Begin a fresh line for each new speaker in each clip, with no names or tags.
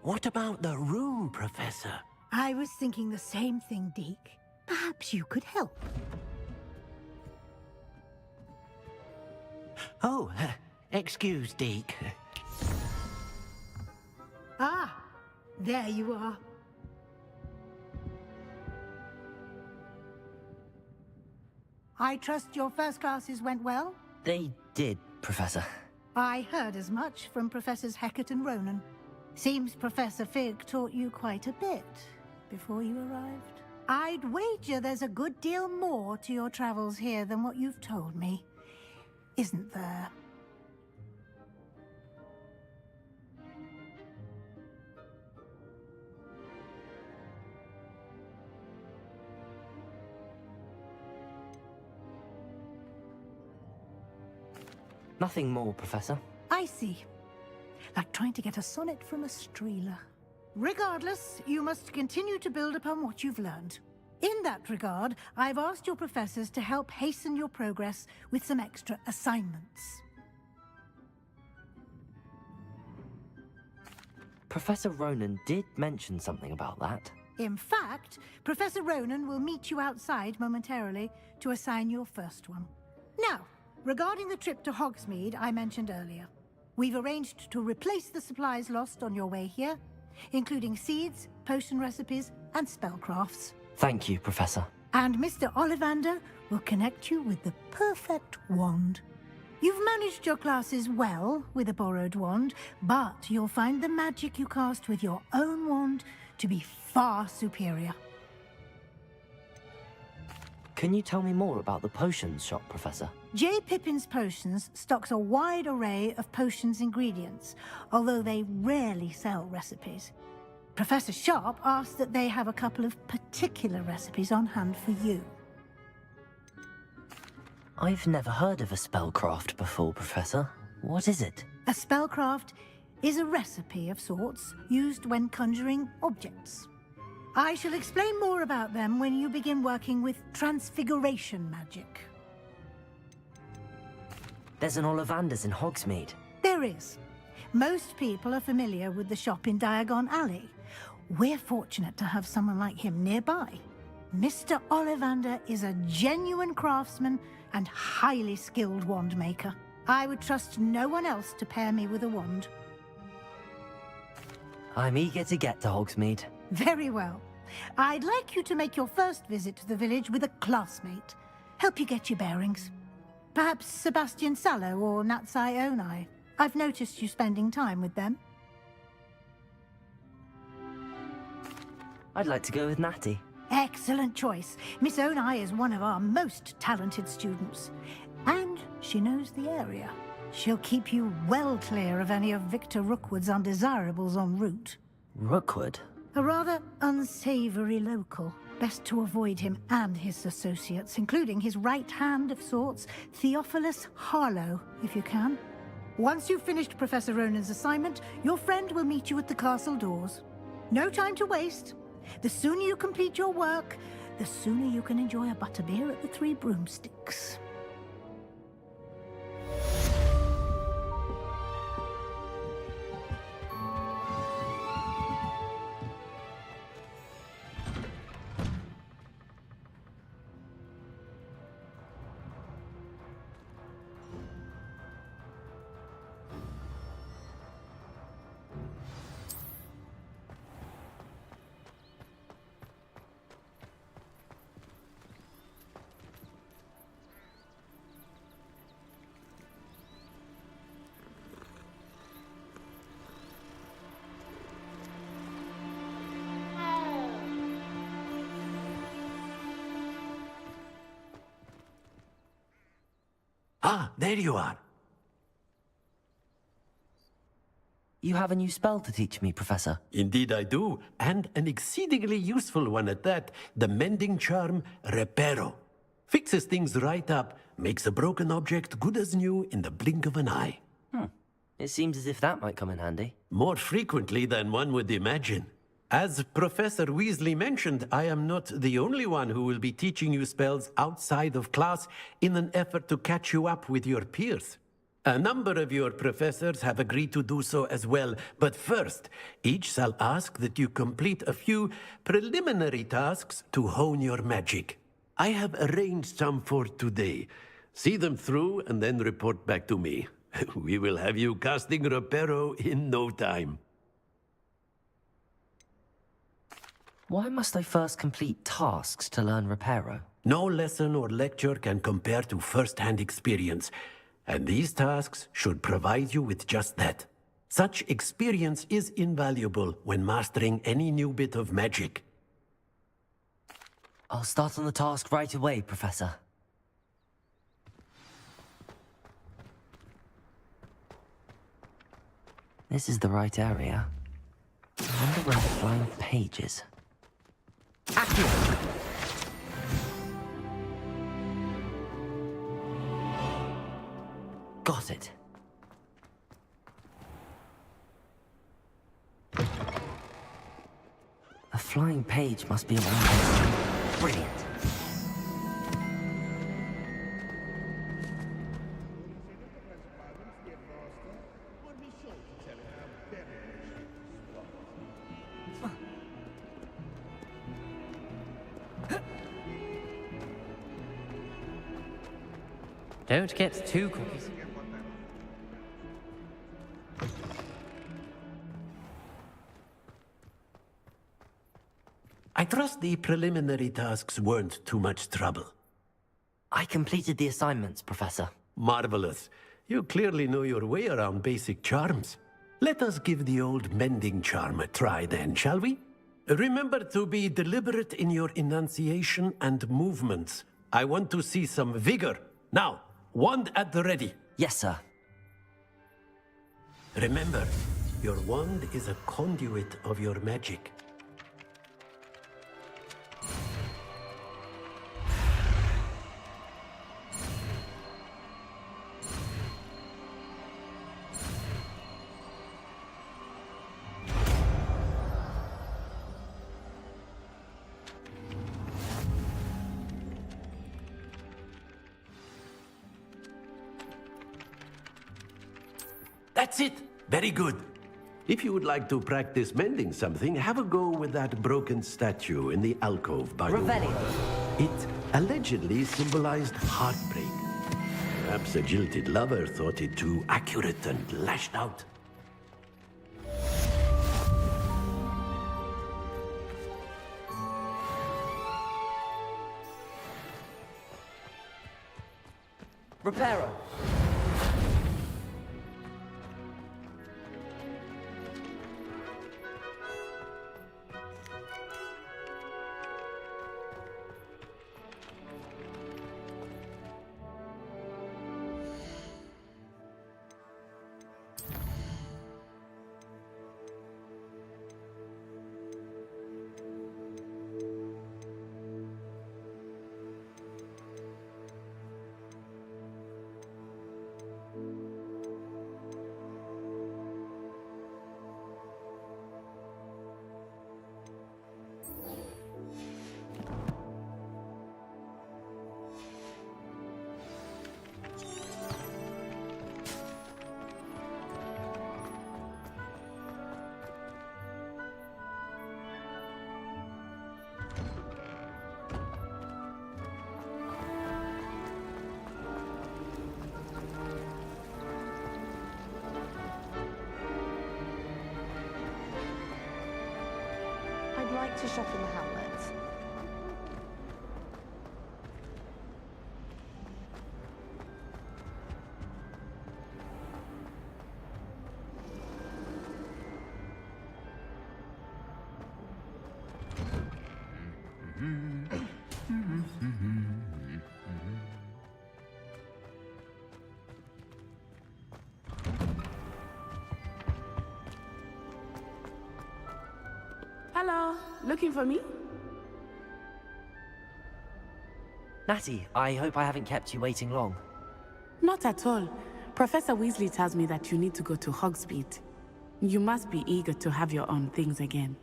What about the room, Professor?
I was thinking the same thing, Deke. Perhaps you could help.
Oh, excuse, Deke.
Ah, there you are. I trust your first classes went well?
They did, Professor.
I heard as much from Professors Hecat and Ronan. Seems Professor Fig taught you quite a bit before you arrived. I'd wager there's a good deal more to your travels here than what you've told me, isn't there?
Nothing more, Professor.
I see. Like trying to get a sonnet from a streeler. Regardless, you must continue to build upon what you've learned. In that regard, I've asked your professors to help hasten your progress with some extra assignments.
Professor Ronan did mention something about that.
In fact, Professor Ronan will meet you outside momentarily to assign your first one. Now, regarding the trip to Hogsmeade I mentioned earlier, we've arranged to replace the supplies lost on your way here, including seeds, potion recipes, and spellcrafts.
Thank you, Professor.
And Mr. Ollivander will connect you with the perfect wand. You've managed your classes well with a borrowed wand, but you'll find the magic you cast with your own wand to be far superior.
Can you tell me more about the potions shop, Professor?
J. Pippin's Potions stocks a wide array of potions ingredients, although they rarely sell recipes. Professor Sharp asked that they have a couple of particular recipes on hand for you.
I've never heard of a spellcraft before, Professor. What is it?
A spellcraft is a recipe of sorts used when conjuring objects. I shall explain more about them when you begin working with transfiguration magic.
There's an Ollivander's in Hogsmeade.
There is. Most people are familiar with the shop in Diagon Alley. We're fortunate to have someone like him nearby. Mr. Ollivander is a genuine craftsman and highly skilled wand maker. I would trust no one else to pair me with a wand.
I'm eager to get to Hogsmeade.
Very well. I'd like you to make your first visit to the village with a classmate. Help you get your bearings. Perhaps Sebastian Sallow or Natsai Onai. I've noticed you spending time with them.
I'd like to go with Natty.
Excellent choice. Miss Onai is one of our most talented students. And she knows the area. She'll keep you well clear of any of Victor Rookwood's undesirables en route.
Rookwood?
A rather unsavory local. Best to avoid him and his associates, including his right hand of sorts, Theophilus Harlow, if you can. Once you've finished Professor Ronan's assignment, your friend will meet you at the castle doors. No time to waste. The sooner you complete your work, the sooner you can enjoy a butterbeer at the Three Broomsticks.
Ah, there you are.
You have a new spell to teach me, Professor.
Indeed I do, and an exceedingly useful one at that. The mending charm, Reparo. Fixes things right up, makes a broken object good as new in the blink of an eye.
It seems as if that might come in handy.
More frequently than one would imagine. As Professor Weasley mentioned, I am not the only one who will be teaching you spells outside of class in an effort to catch you up with your peers. A number of your professors have agreed to do so as well, but first, each shall ask that you complete a few preliminary tasks to hone your magic. I have arranged some for today. See them through and then report back to me. We will have you casting Reparo in no time.
Why must I first complete tasks to learn Reparo?
No lesson or lecture can compare to first-hand experience, and these tasks should provide you with just that. Such experience is invaluable when mastering any new bit of magic.
I'll start on the task right away, Professor. This is the right area. I wonder where the flying page is. Accio! Got it. A flying page must be around here. Brilliant.
Don't get too cookies.
I trust the preliminary tasks weren't too much trouble.
I completed the assignments, Professor.
Marvelous. You clearly know your way around basic charms. Let us give the old mending charm a try then, shall we? Remember to be deliberate in your enunciation and movements. I want to see some vigor. Now, wand at the ready.
Yes, sir.
Remember, your wand is a conduit of your magic. That's it! Very good. If you would like to practice mending something, have a go with that broken statue in the alcove by the
Revelio.
wall. It allegedly symbolized heartbreak. Perhaps a jilted lover thought it too accurate and lashed out.
Reparo.
I'd like to shop in the hamlets.
Hello, looking for me?
Natty, I hope I haven't kept you waiting long.
Not at all. Professor Weasley tells me that you need to go to Hogsmeade. You must be eager to have your own things again.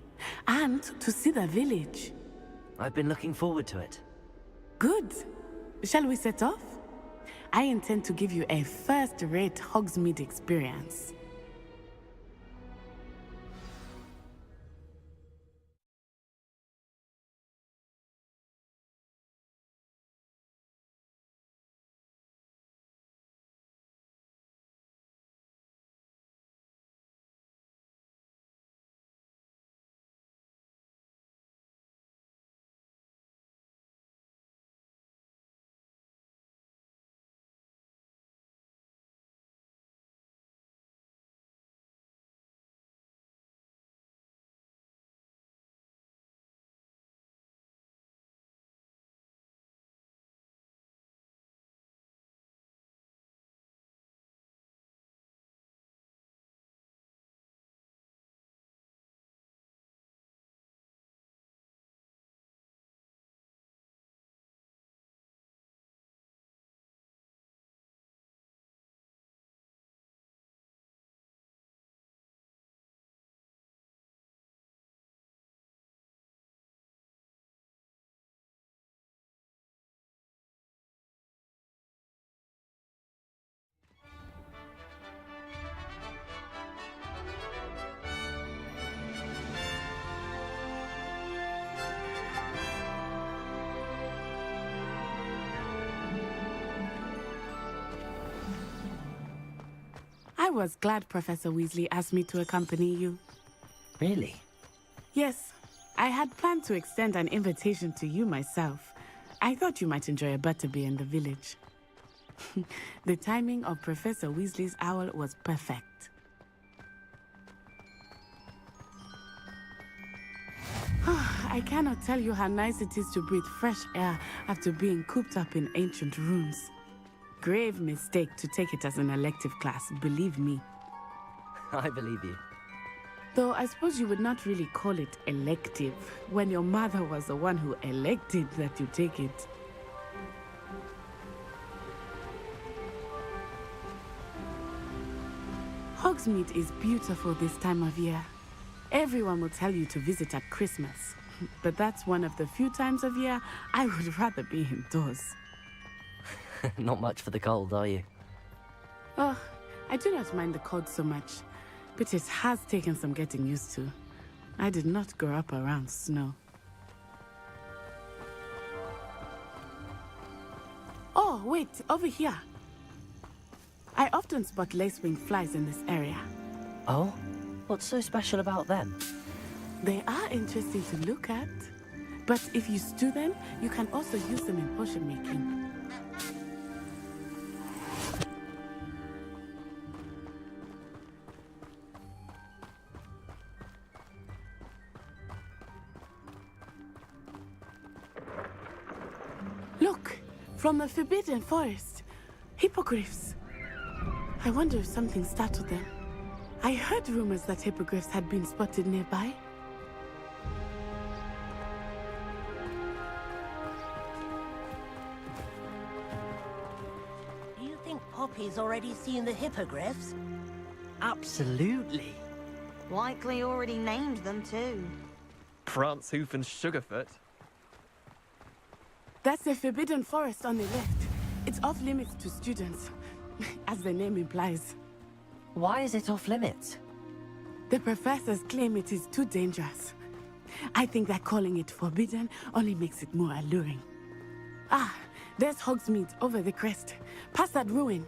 And to see the village.
I've been looking forward to it.
Good. Shall we set off? I intend to give you a first-rate Hogsmeade experience. I was glad Professor Weasley asked me to accompany you.
Really?
Yes, I had planned to extend an invitation to you myself. I thought you might enjoy a butterbeer in the village. The timing of Professor Weasley's owl was perfect. I cannot tell you how nice it is to breathe fresh air after being cooped up in ancient rooms. Grave mistake to take it as an elective class, believe me.
I believe you.
Though I suppose you would not really call it elective when your mother was the one who elected that you take it. Hogsmeade is beautiful this time of year. Everyone will tell you to visit at Christmas, but that's one of the few times of year I would rather be indoors.
Not much for the cold, are you?
Oh, I do not mind the cold so much, but it has taken some getting used to. I did not grow up around snow. Oh, wait, over here. I often spot lacewing flies in this area.
Oh? What's so special about them?
They are interesting to look at, but if you stew them, you can also use them in potion making. Look, from the Forbidden Forest, hippogriffs. I wonder if something startled them. I heard rumors that hippogriffs had been spotted nearby.
Do you think Poppy's already seen the hippogriffs?
Absolutely.
Likely already named them too.
Prance, Hoof, and Sugarfoot.
That's the Forbidden Forest on the left. It's off limits to students, as the name implies.
Why is it off limits?
The professors claim it is too dangerous. I think that calling it forbidden only makes it more alluring. Ah, there's Hogsmeade over the crest, past that ruin.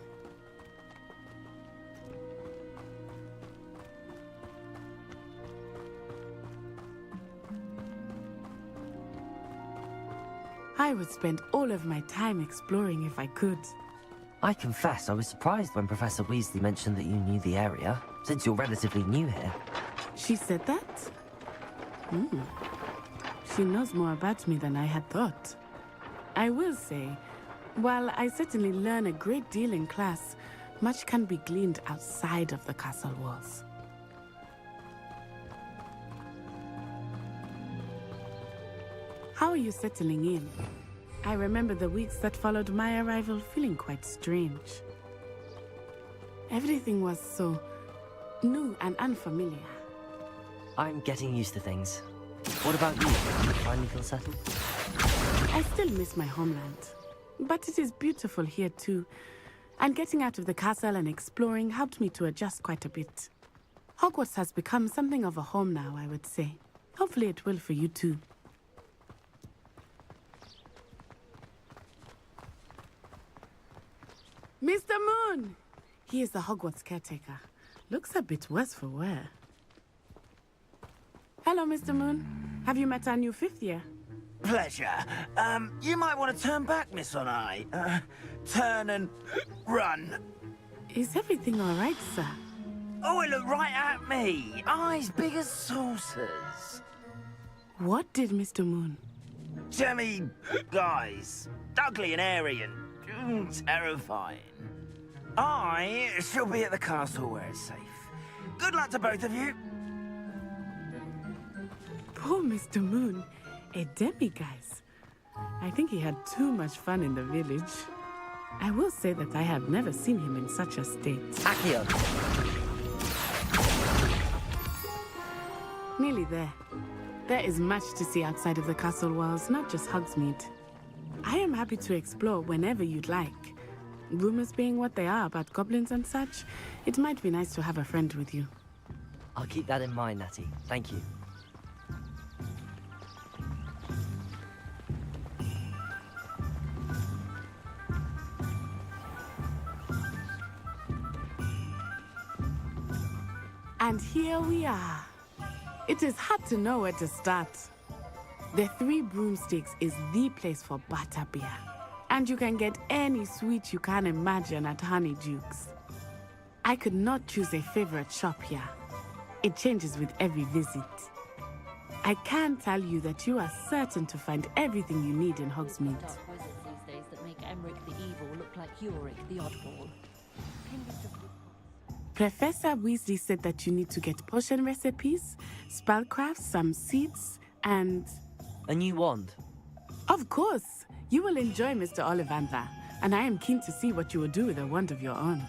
I would spend all of my time exploring if I could.
I confess I was surprised when Professor Weasley mentioned that you knew the area, since you're relatively new here.
She said that? She knows more about me than I had thought. I will say, while I certainly learn a great deal in class, much can be gleaned outside of the castle walls. How are you settling in? I remember the weeks that followed my arrival feeling quite strange. Everything was so new and unfamiliar.
I'm getting used to things. What about you? You finally feel settled?
I still miss my homeland, but it is beautiful here too. And getting out of the castle and exploring helped me to adjust quite a bit. Hogwarts has become something of a home now, I would say. Hopefully it will for you too. Mr. Moon! He is the Hogwarts caretaker. Looks a bit worse for wear. Hello, Mr. Moon. Have you met our new 5th year?
Pleasure. You might want to turn back, Miss Onai. Turn and run.
Is everything all right, sir?
Oh, it looked right at me. Eyes big as saucers.
What did Mr. Moon?
Jemmy guys. Ugly and airy and terrifying. I shall be at the castle where it's safe. Good luck to both of you.
Poor Mr. Moon. A demiguise. I think he had too much fun in the village. I will say that I have never seen him in such a state.
Accio!
Nearly there. There is much to see outside of the castle walls, not just Hogsmeade. I am happy to explore whenever you'd like. Rumors being what they are about goblins and such, it might be nice to have a friend with you.
I'll keep that in mind, Natty. Thank you.
And here we are. It is hard to know where to start. The Three Broomsticks is the place for butterbeer. And you can get any sweet you can imagine at Honeydukes. I could not choose a favorite shop here. It changes with every visit. I can tell you that you are certain to find everything you need in Hogsmeade.
Dark wizards these days that make Emmerich the evil look like Yorick the oddball.
Professor Weasley said that you need to get potion recipes, spellcrafts, some seeds, and...
A new wand.
Of course! You will enjoy Mr. Ollivander, and I am keen to see what you will do with a wand of your own.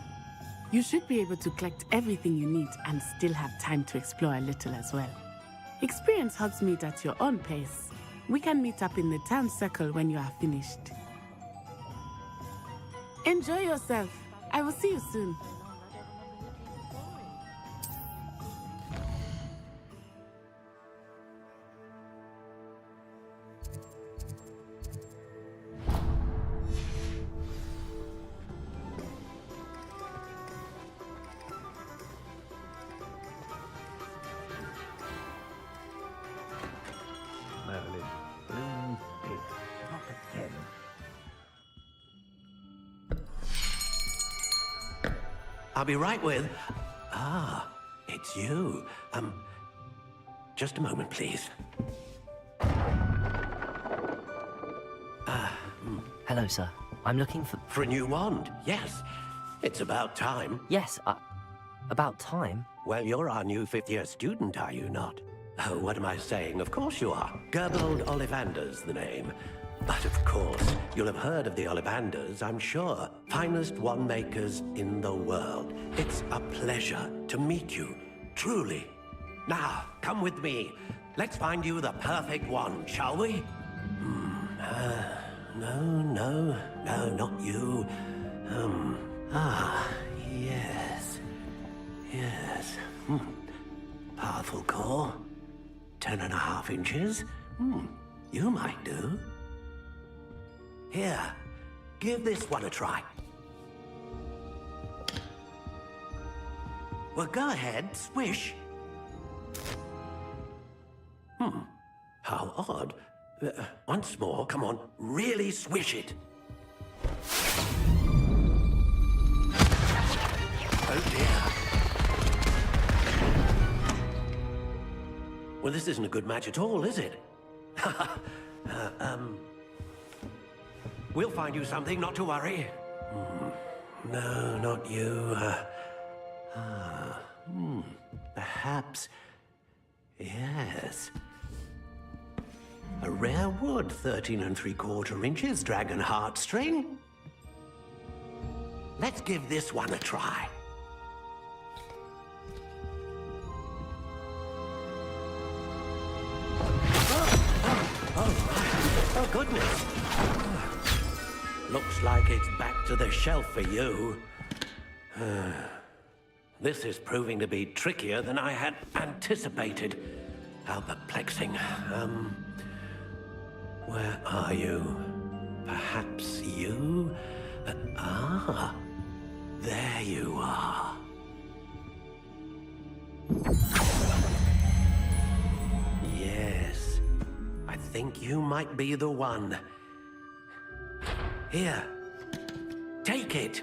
You should be able to collect everything you need and still have time to explore a little as well. Experience Hogsmeade at your own pace. We can meet up in the town circle when you are finished. Enjoy yourself. I will see you soon.
I'll be right with... Ah, it's you. Just a moment, please.
Hello, sir. I'm looking for...
For a new wand, yes. It's about time.
Yes, about time.
Well, you're our new 5th-year student, are you not? Oh, what am I saying? Of course you are. Gerbold Ollivander's the name. But of course, you'll have heard of the Ollivanders, I'm sure. Finest wand makers in the world. It's a pleasure to meet you, truly. Now, come with me. Let's find you the perfect wand, shall we? No, not you. Yes. Powerful core. 10.5 inches. You might do. Here, give this one a try. Well, go ahead, swish. How odd. Once more, come on, really swish it. Oh dear. Well, this isn't a good match at all, is it? We'll find you something, not to worry. No, not you. Perhaps... Yes. A rare wood, 13 3/4 inches, dragon heartstring. Let's give this one a try. Oh, goodness. Looks like it's back to the shelf for you. This is proving to be trickier than I had anticipated. How perplexing. Where are you? Perhaps you? There you are. Yes, I think you might be the one. Here, take it.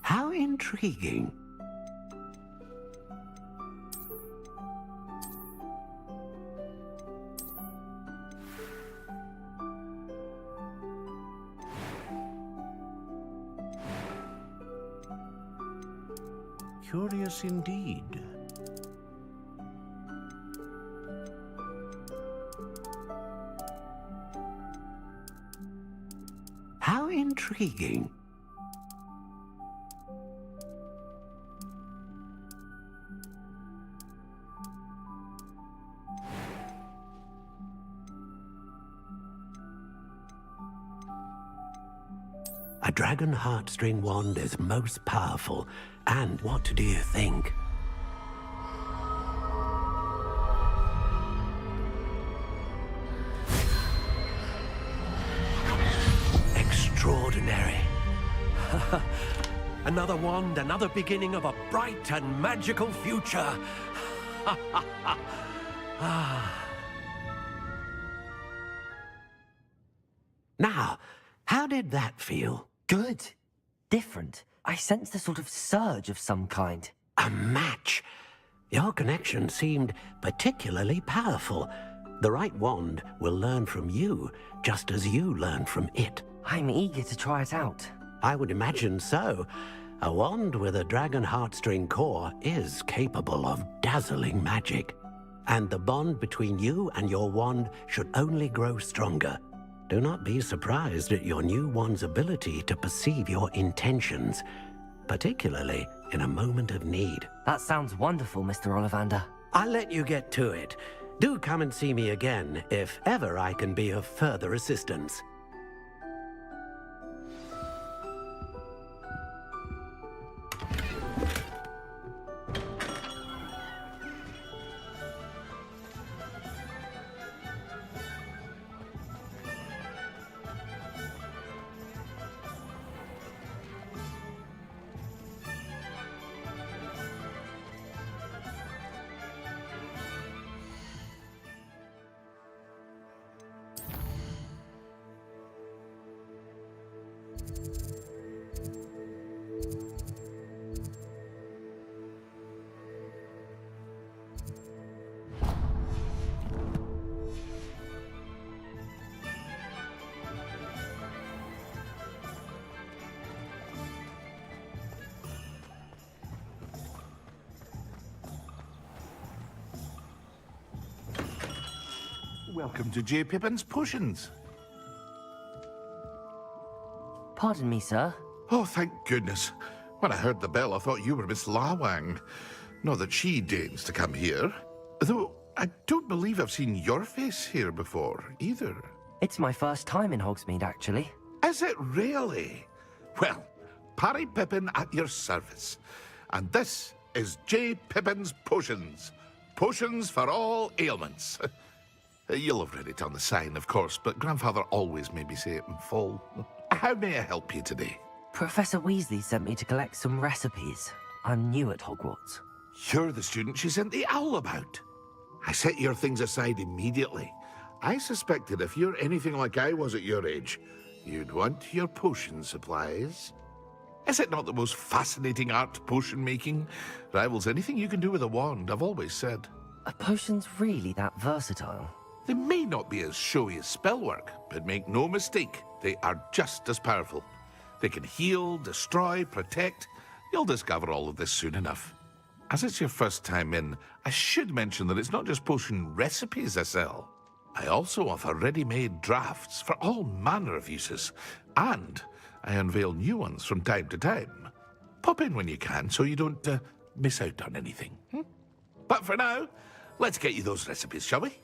How intriguing.
Curious indeed.
How intriguing. A dragon heartstring wand is most powerful. And what do you think? Extraordinary. Another wand, another beginning of a bright and magical future. Now, how did that feel?
Good. Different. I sensed a sort of surge of some kind.
A match. Your connection seemed particularly powerful. The right wand will learn from you, just as you learn from it.
I'm eager to try it out.
I would imagine so. A wand with a dragon heartstring core is capable of dazzling magic. And the bond between you and your wand should only grow stronger. Do not be surprised at your new wand's ability to perceive your intentions, particularly in a moment of need.
That sounds wonderful, Mr. Ollivander.
I'll let you get to it. Do come and see me again if ever I can be of further assistance.
Welcome to J. Pippin's Potions.
Pardon me, sir.
Oh, thank goodness. When I heard the bell, I thought you were Miss Lawang. Not that she deigns to come here. Though, I don't believe I've seen your face here before, either.
It's my first time in Hogsmeade, actually.
Is it really? Well, Parry Pippin at your service. And this is J. Pippin's Potions. Potions for all ailments. You'll have read it on the sign, of course, but Grandfather always made me say it in full. How may I help you today?
Professor Weasley sent me to collect some recipes. I'm new at Hogwarts.
You're the student she sent the owl about. I set your things aside immediately. I suspected if you're anything like I was at your age, you'd want your potion supplies. Is it not the most fascinating art, potion making? Rivals anything you can do with a wand, I've always said.
Are potions really that versatile?
They may not be as showy as spellwork, but make no mistake, they are just as powerful. They can heal, destroy, protect. You'll discover all of this soon enough. As it's your first time in, I should mention that it's not just potion recipes I sell. I also offer ready-made drafts for all manner of uses. And I unveil new ones from time to time. Pop in when you can so you don't miss out on anything. But for now, let's get you those recipes, shall we?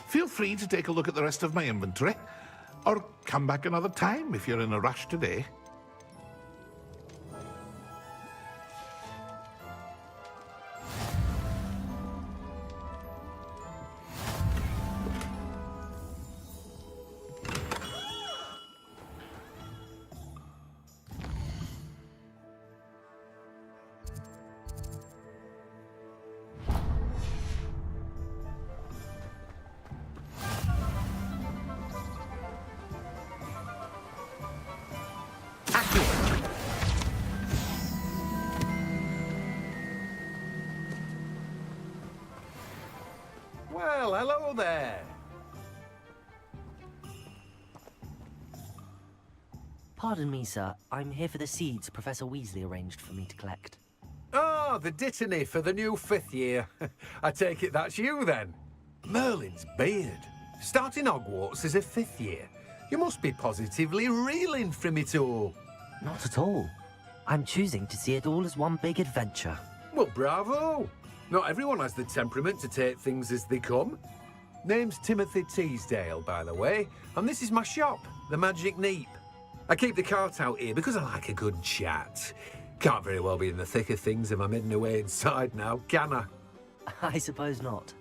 Feel free to take a look at the rest of my inventory, or come back another time if you're in a rush today.
Well, hello there.
Pardon me, sir. I'm here for the seeds Professor Weasley arranged for me to collect.
Oh, the dittany for the new 5th year. I take it that's you, then. Merlin's beard. Starting Hogwarts as a 5th year. You must be positively reeling from it all.
Not at all. I'm choosing to see it all as one big adventure.
Well, bravo. Not everyone has the temperament to take things as they come. Name's Timothy Teasdale, by the way, and this is my shop, the Magic Neep. I keep the cart out here because I like a good chat. Can't very well be in the thick of things if I'm hidden away inside now, can I?
I suppose not.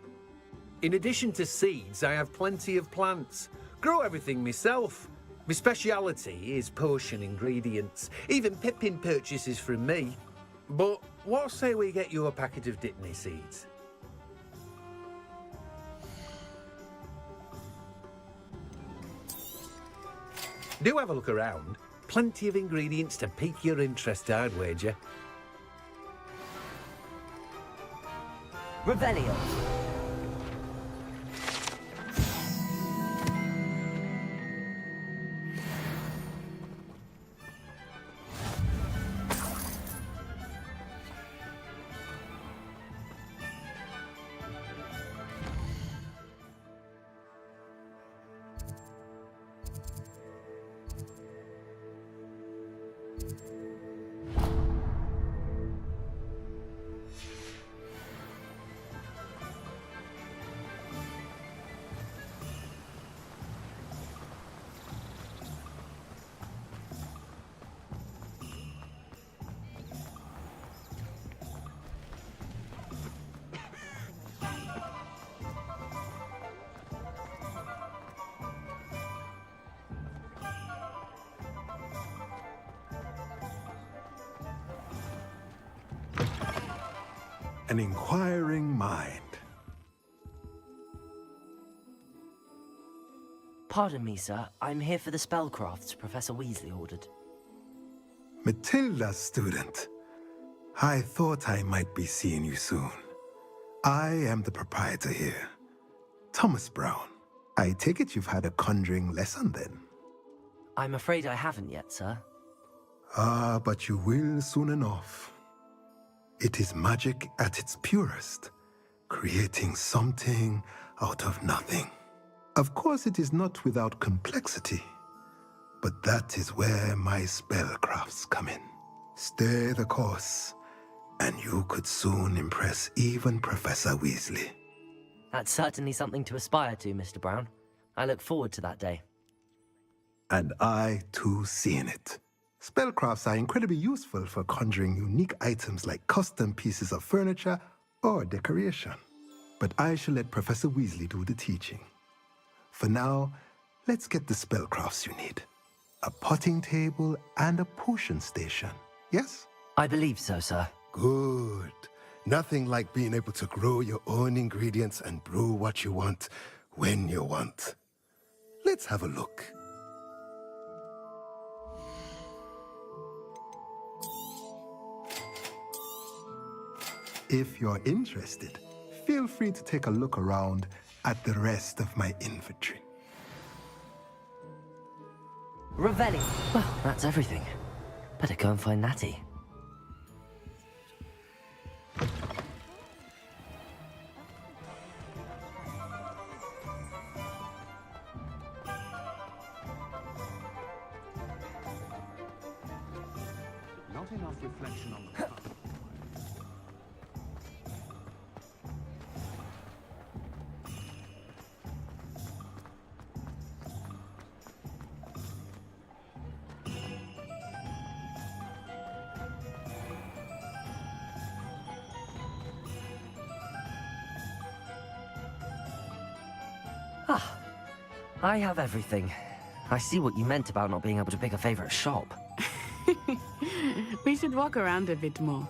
In addition to seeds, I have plenty of plants. Grow everything myself. My speciality is potion ingredients. Even Pippin purchases from me. But what say we get you a packet of dittany seeds? Do have a look around. Plenty of ingredients to pique your interest, I'd wager.
Revelio.
An inquiring mind.
Pardon me, sir. I'm here for the spellcrafts Professor Weasley ordered.
Matilda's student. I thought I might be seeing you soon. I am the proprietor here, Thomas Brown. I take it you've had a conjuring lesson then?
I'm afraid I haven't yet, sir.
Ah, but you will soon enough. It is magic at its purest, creating something out of nothing. Of course, it is not without complexity, but that is where my spellcrafts come in. Stay the course, and you could soon impress even Professor Weasley.
That's certainly something to aspire to, Mr. Brown. I look forward to that day.
And I, too, seeing it. Spellcrafts are incredibly useful for conjuring unique items like custom pieces of furniture or decoration. But I shall let Professor Weasley do the teaching. For now, let's get the spellcrafts you need. A potting table and a potion station, yes?
I believe so, sir.
Good. Nothing like being able to grow your own ingredients and brew what you want when you want. Let's have a look. If you're interested, feel free to take a look around at the rest of my inventory.
Revelio. Well, that's everything. Better go and find Natty.
Not enough reflection on the past.
Ah, I have everything. I see what you meant about not being able to pick a favorite shop.
We should walk around a bit more.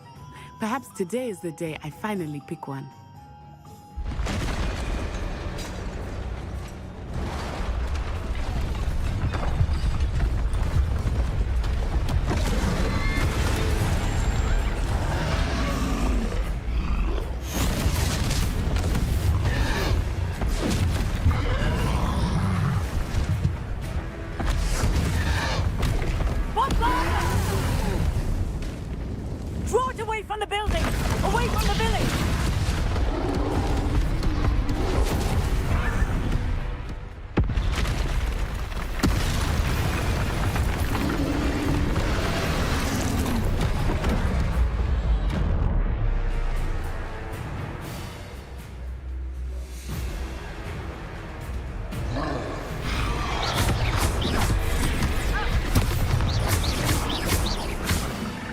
Perhaps today is the day I finally pick one.
Draw it away from the building! Away from the village!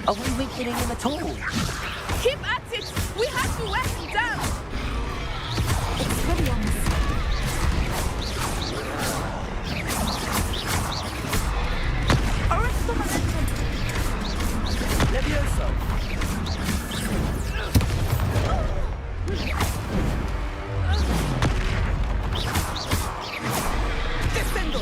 Are we weakening him at all?
Keep at it! We have to wear him down!
Expelliarmus.
Arrest the momentum!
Levioso!
Descendo!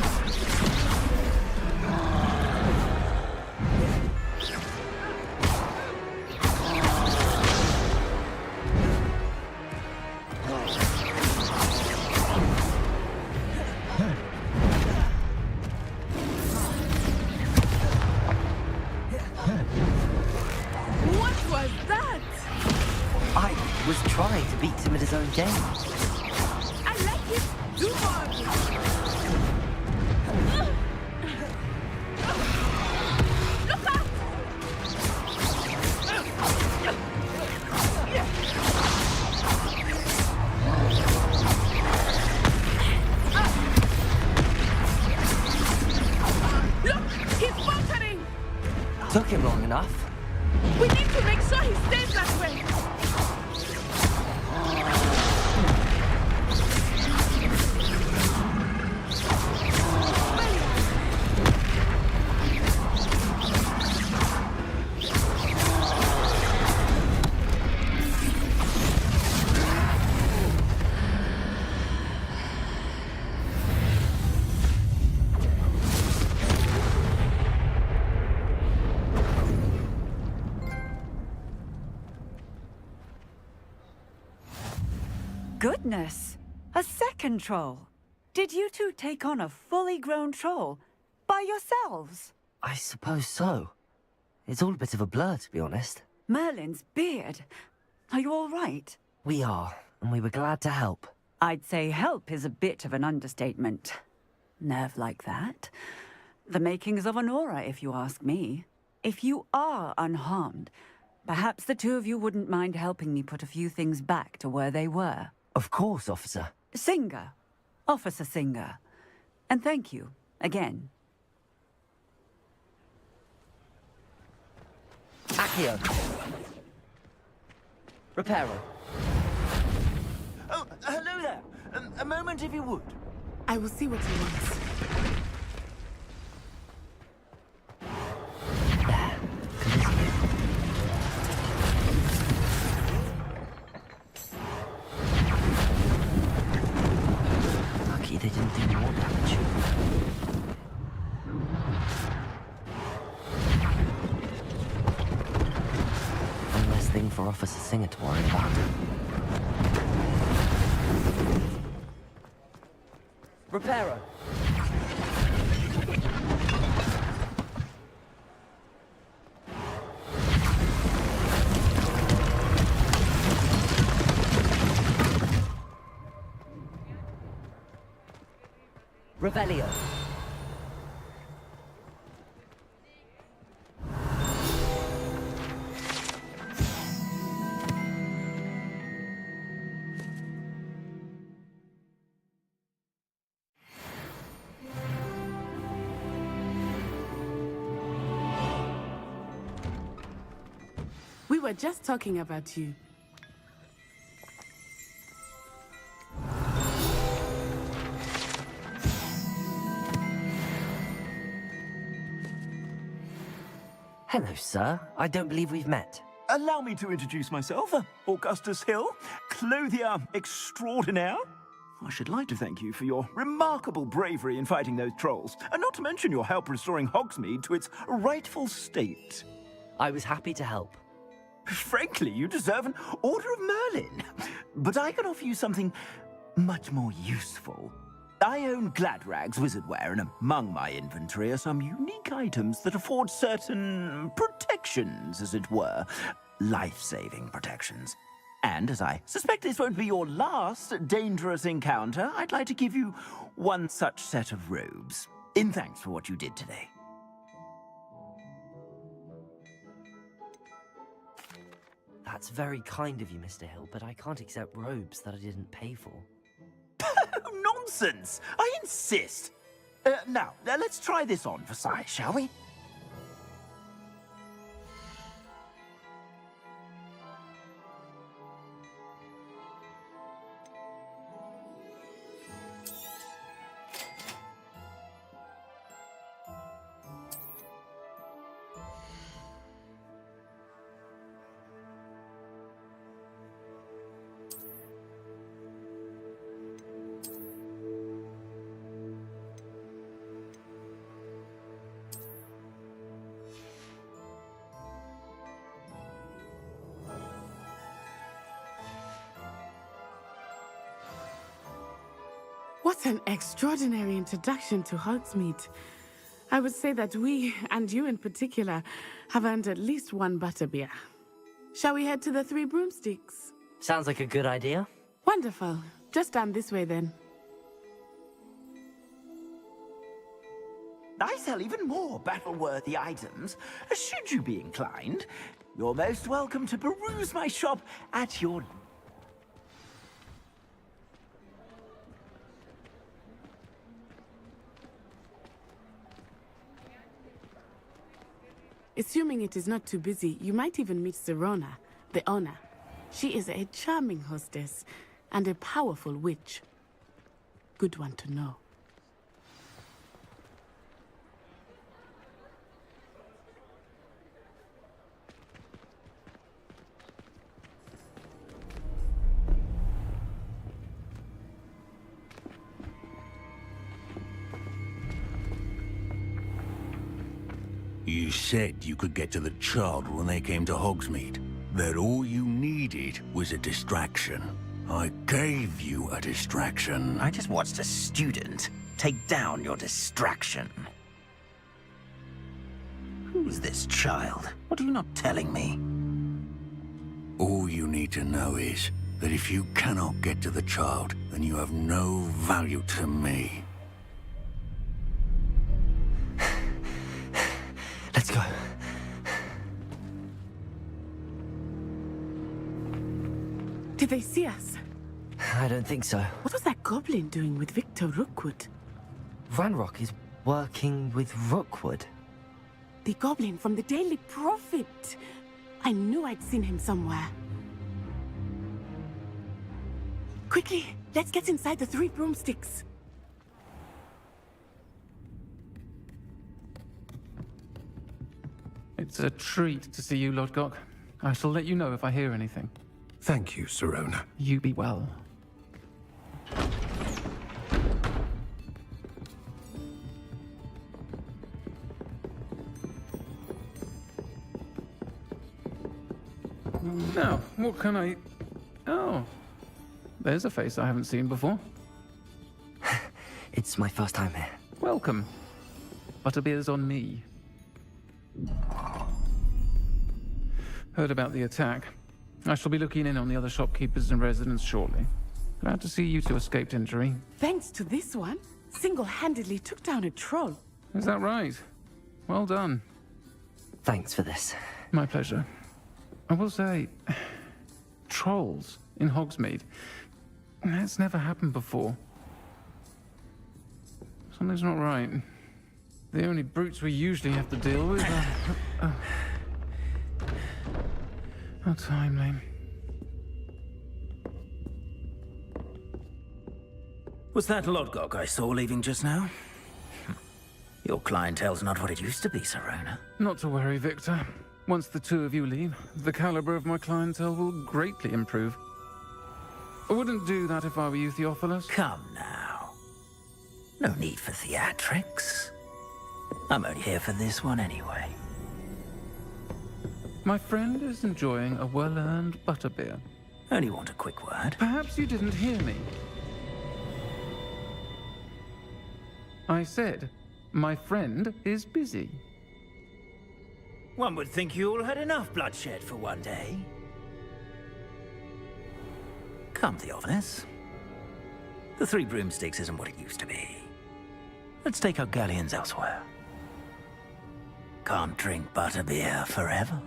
What was that?
I was trying to beat him at his own game.
I like it. Do more. Look out! Look! He's faltering!
Took him long enough.
We need to make sure he stays that way.
Goodness! A second troll! Did you two take on a fully grown troll? By yourselves?
I suppose so. It's all a bit of a blur, to be honest.
Merlin's beard. Are you all right?
We are, and we were glad to help.
I'd say help is a bit of an understatement. Nerve like that. The makings of an aura, if you ask me. If you are unharmed, perhaps the two of you wouldn't mind helping me put a few things back to where they were.
Of course, officer.
Singer. Officer Singer. And thank you, again.
Accio. Reparo.
Oh, hello there. A moment if you would.
I will see what he wants.
Lucky they didn't do more damage. One less thing for Officer Singer to worry about. Reparo. Revelio.
We were just talking about you.
Hello, sir. I don't believe we've met.
Allow me to introduce myself, Augustus Hill, clothier extraordinaire. I should like to thank you for your remarkable bravery in fighting those trolls, and not to mention your help restoring Hogsmeade to its rightful state.
I was happy to help.
Frankly, you deserve an Order of Merlin. But I can offer you something much more useful. I own Gladrag's wizardware, and among my inventory are some unique items that afford certain protections, as it were. Life-saving protections. And as I suspect this won't be your last dangerous encounter, I'd like to give you one such set of robes, in thanks for what you did today.
That's very kind of you, Mr. Hill, but I can't accept robes that I didn't pay for.
Nonsense! I insist! Now, let's try this on for size, shall we?
What an extraordinary introduction to Hogsmeade. I would say that we, and you in particular, have earned at least one butterbeer. Shall we head to the Three Broomsticks?
Sounds like a good idea.
Wonderful. Just down this way then.
I sell even more battle-worthy items. Should you be inclined, you're most welcome to peruse my shop at your...
Assuming it is not too busy, you might even meet Serona, the owner. She is a charming hostess and a powerful witch. Good one to know.
You said you could get to the child when they came to Hogsmeade. That all you needed was a distraction. I gave you a distraction.
I just watched a student take down your distraction. Who's this child? What are you not telling me?
All you need to know is that if you cannot get to the child, then you have no value to me.
Let's go.
Did they see us?
I don't think so.
What was that goblin doing with Victor Rookwood?
Ranrock is working with Rookwood.
The goblin from the Daily Prophet. I knew I'd seen him somewhere. Quickly, let's get inside the Three Broomsticks.
It's a treat to see you, Lodgok. I shall let you know if I hear anything.
Thank you, Serona.
You be well. Now, what can I... Oh, there's a face I haven't seen before.
It's my first time here.
Welcome. Butterbeer's on me. Heard about the attack. I shall be looking in on the other shopkeepers and residents shortly. Glad to see you two escaped injury.
Thanks to this one, single-handedly took down a troll.
Is that right? Well done.
Thanks for this.
My pleasure. I will say, trolls in Hogsmeade. That's never happened before. Something's not right. The only brutes we usually have to deal with are... How timely.
Was that Lodgok I saw leaving just now? Your clientele's not what it used to be, Serona.
Not to worry, Victor. Once the two of you leave, the caliber of my clientele will greatly improve. I wouldn't do that if I were you, Theophilus.
Come now. No need for theatrics. I'm only here for this one anyway.
My friend is enjoying a well-earned butterbeer.
Only want a quick word.
Perhaps you didn't hear me. I said, my friend is busy.
One would think you all had enough bloodshed for one day. Come, Theophilus. The Three Broomsticks isn't what it used to be. Let's take our galleons elsewhere. Can't drink butterbeer forever.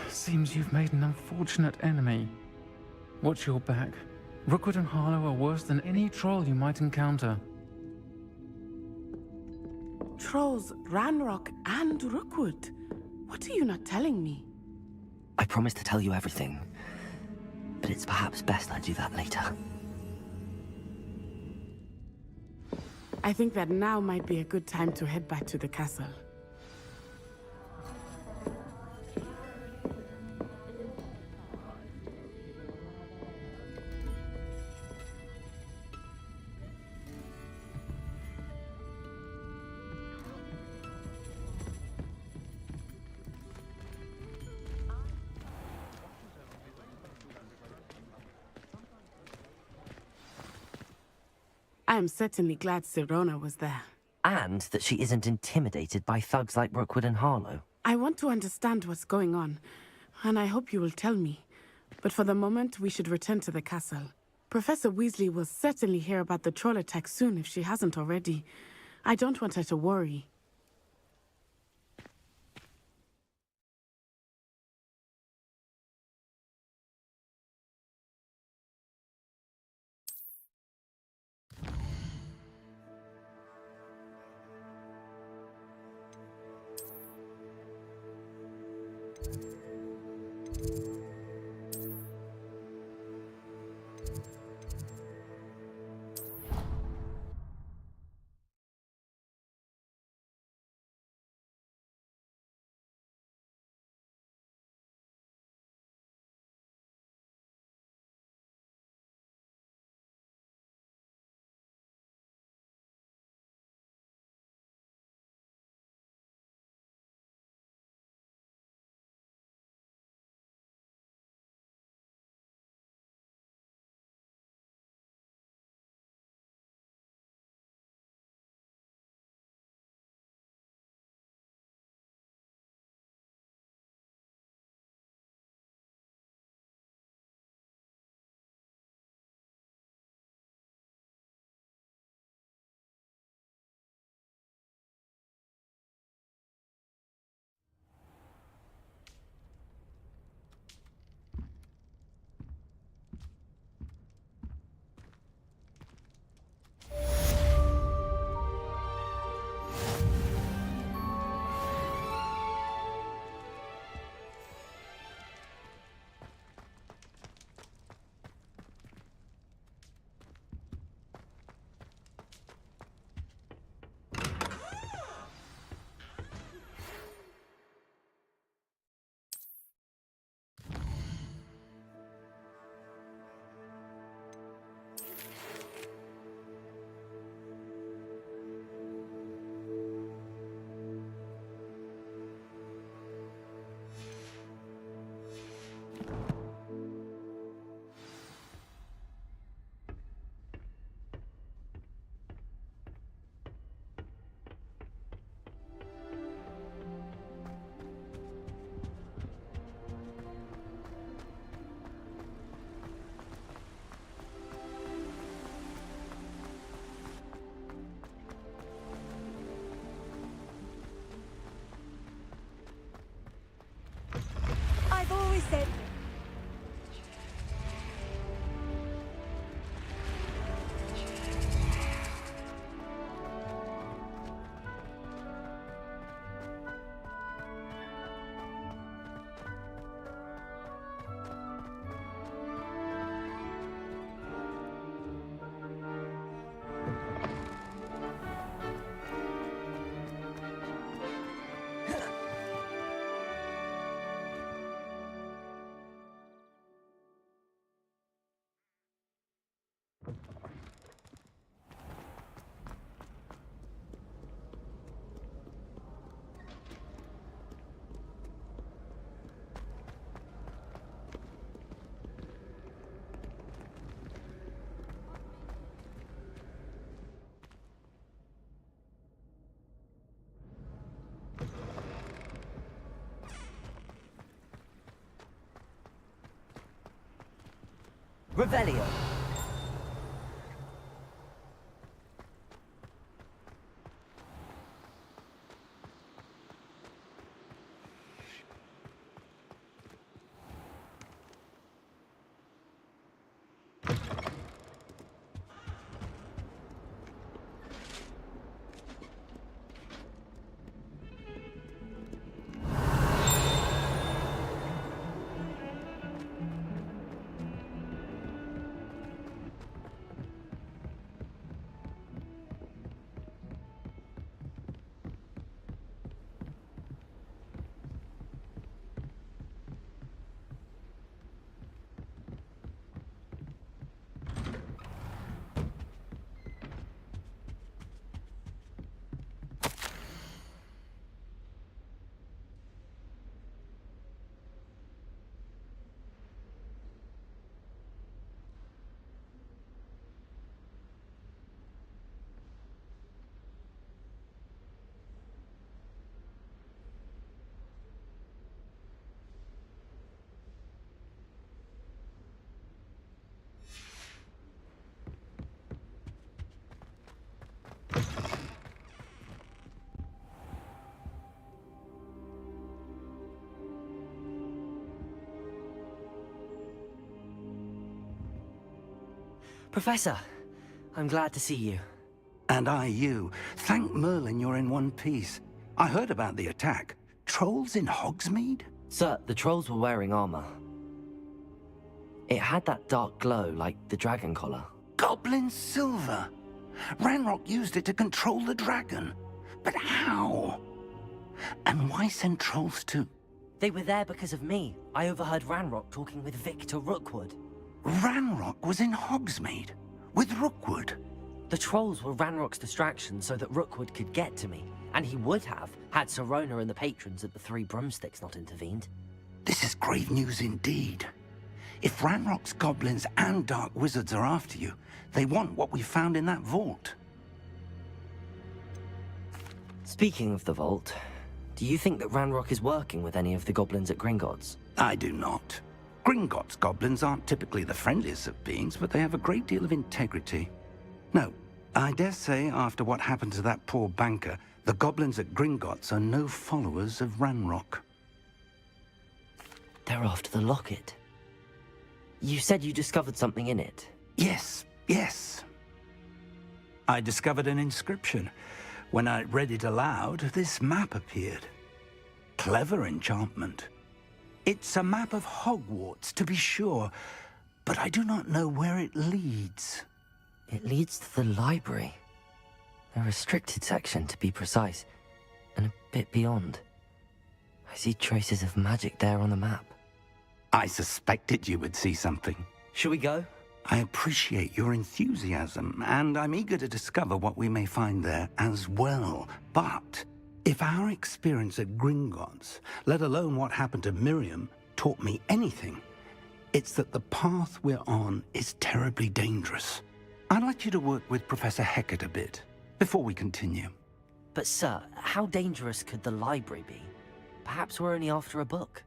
Seems you've made an unfortunate enemy. Watch your back. Rookwood and Harlow are worse than any troll you might encounter.
Trolls, Ranrock, and Rookwood. What are you not telling me?
I promised to tell you everything, but it's perhaps best I do that later.
I think that now might be a good time to head back to the castle. I am certainly glad Serona was there.
And that she isn't intimidated by thugs like Rookwood and Harlow.
I want to understand what's going on, and I hope you will tell me. But for the moment, we should return to the castle. Professor Weasley will certainly hear about the troll attack soon if she hasn't already. I don't want her to worry.
Revelio. Professor, I'm glad to see you.
And I you. Thank Merlin you're in one piece. I heard about the attack. Trolls in Hogsmeade?
Sir, the trolls were wearing armor. It had that dark glow like the dragon collar.
Goblin silver! Ranrock used it to control the dragon. But how? And why send trolls to...
They were there because of me. I overheard Ranrock talking with Victor Rookwood.
Ranrock was in Hogsmeade? With Rookwood?
The trolls were Ranrock's distraction so that Rookwood could get to me. And he would have, had Sirona and the patrons at the Three Broomsticks not intervened.
This is grave news indeed. If Ranrock's goblins and dark wizards are after you, they want what we found in that vault.
Speaking of the vault, do you think that Ranrock is working with any of the goblins at Gringotts?
I do not. Gringotts goblins aren't typically the friendliest of beings, but they have a great deal of integrity. No, I dare say after what happened to that poor banker, the goblins at Gringotts are no followers of Ranrock.
They're after the locket. You said you discovered something in it.
Yes, yes. I discovered an inscription. When I read it aloud, this map appeared. Clever enchantment. It's a map of Hogwarts, to be sure, but I do not know where it leads.
It leads to the library. A restricted section, to be precise, and a bit beyond. I see traces of magic there on the map.
I suspected you would see something.
Shall we go?
I appreciate your enthusiasm, and I'm eager to discover what we may find there as well. But if our experience at Gringotts, let alone what happened to Miriam, taught me anything, it's that the path we're on is terribly dangerous. I'd like you to work with Professor Hecat a bit before we continue.
But sir, how dangerous could the library be? Perhaps we're only after a book.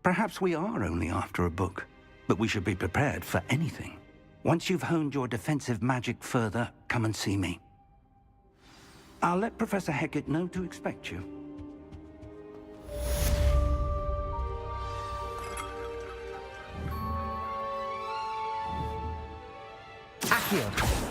Perhaps we are only after a book, but we should be prepared for anything. Once you've honed your defensive magic further, come and see me. I'll let Professor Hecat know to expect you.
Accio!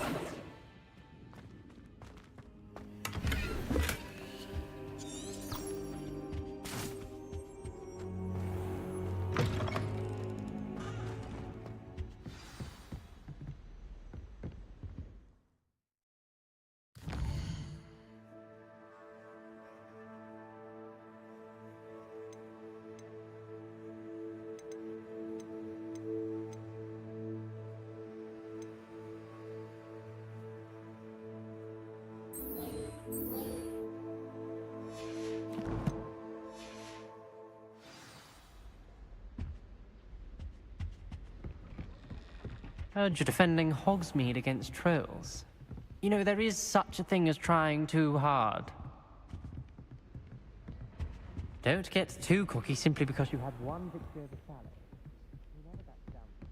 Heard you're defending Hogsmeade against trolls. You know, there is such a thing as trying too hard. Don't get too cocky simply because you had one victory over Salad. You never back down from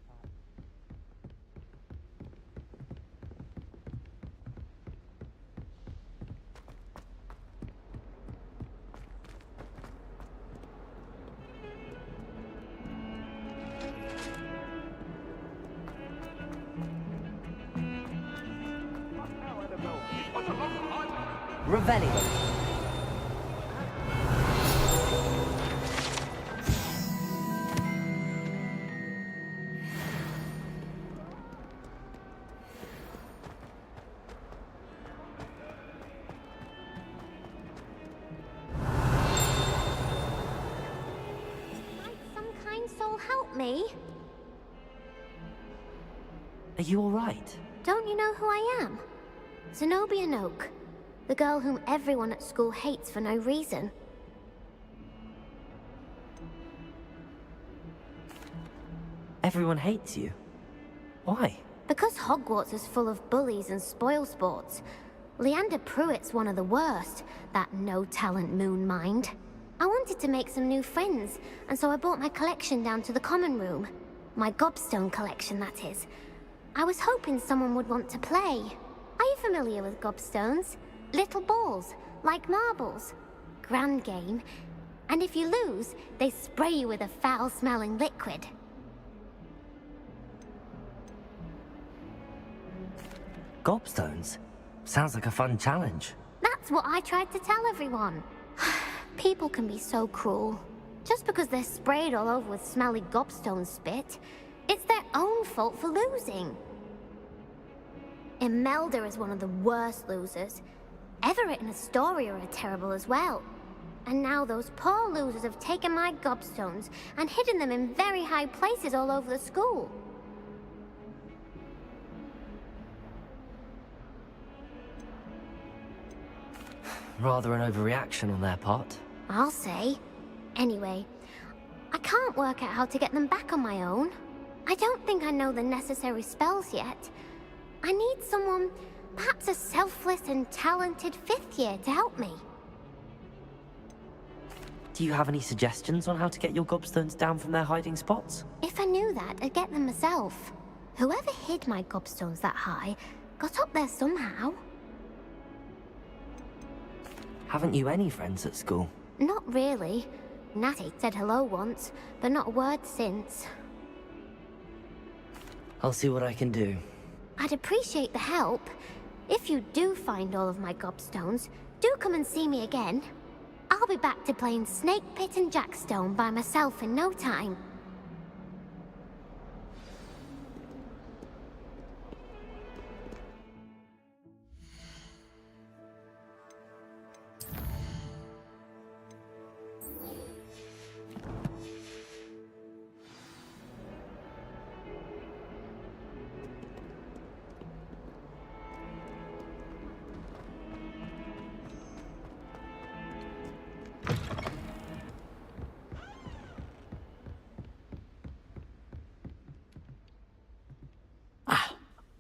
Revelio.
Some kind soul help me?
Are you alright?
Don't you know who I am? Zenobia Noak, the girl whom everyone at school hates for no reason.
Everyone hates you. Why?
Because Hogwarts is full of bullies and spoilsports. Leander Pruitt's one of the worst, that no-talent moon mind. I wanted to make some new friends, and so I brought my collection down to the common room. My gobstone collection, that is. I was hoping someone would want to play. Are you familiar with gobstones? Little balls, like marbles. Grand game. And if you lose, they spray you with a foul-smelling liquid.
Gobstones? Sounds like a fun challenge.
That's what I tried to tell everyone. People can be so cruel. Just because they're sprayed all over with smelly gobstone spit, it's their own fault for losing. Imelda is one of the worst losers. Everett and Astoria are terrible as well. And now those poor losers have taken my gobstones and hidden them in very high places all over the school.
Rather an overreaction on their part.
I'll say. Anyway, I can't work out how to get them back on my own. I don't think I know the necessary spells yet. I need someone, perhaps a selfless and talented fifth year to help me.
Do you have any suggestions on how to get your gobstones down from their hiding spots?
If I knew that, I'd get them myself. Whoever hid my gobstones that high got up there somehow.
Haven't you any friends at school?
Not really. Natty said hello once, but not a word since.
I'll see what I can do.
I'd appreciate the help. If you do find all of my gobstones, do come and see me again. I'll be back to playing Snake Pit and Jackstone by myself in no time.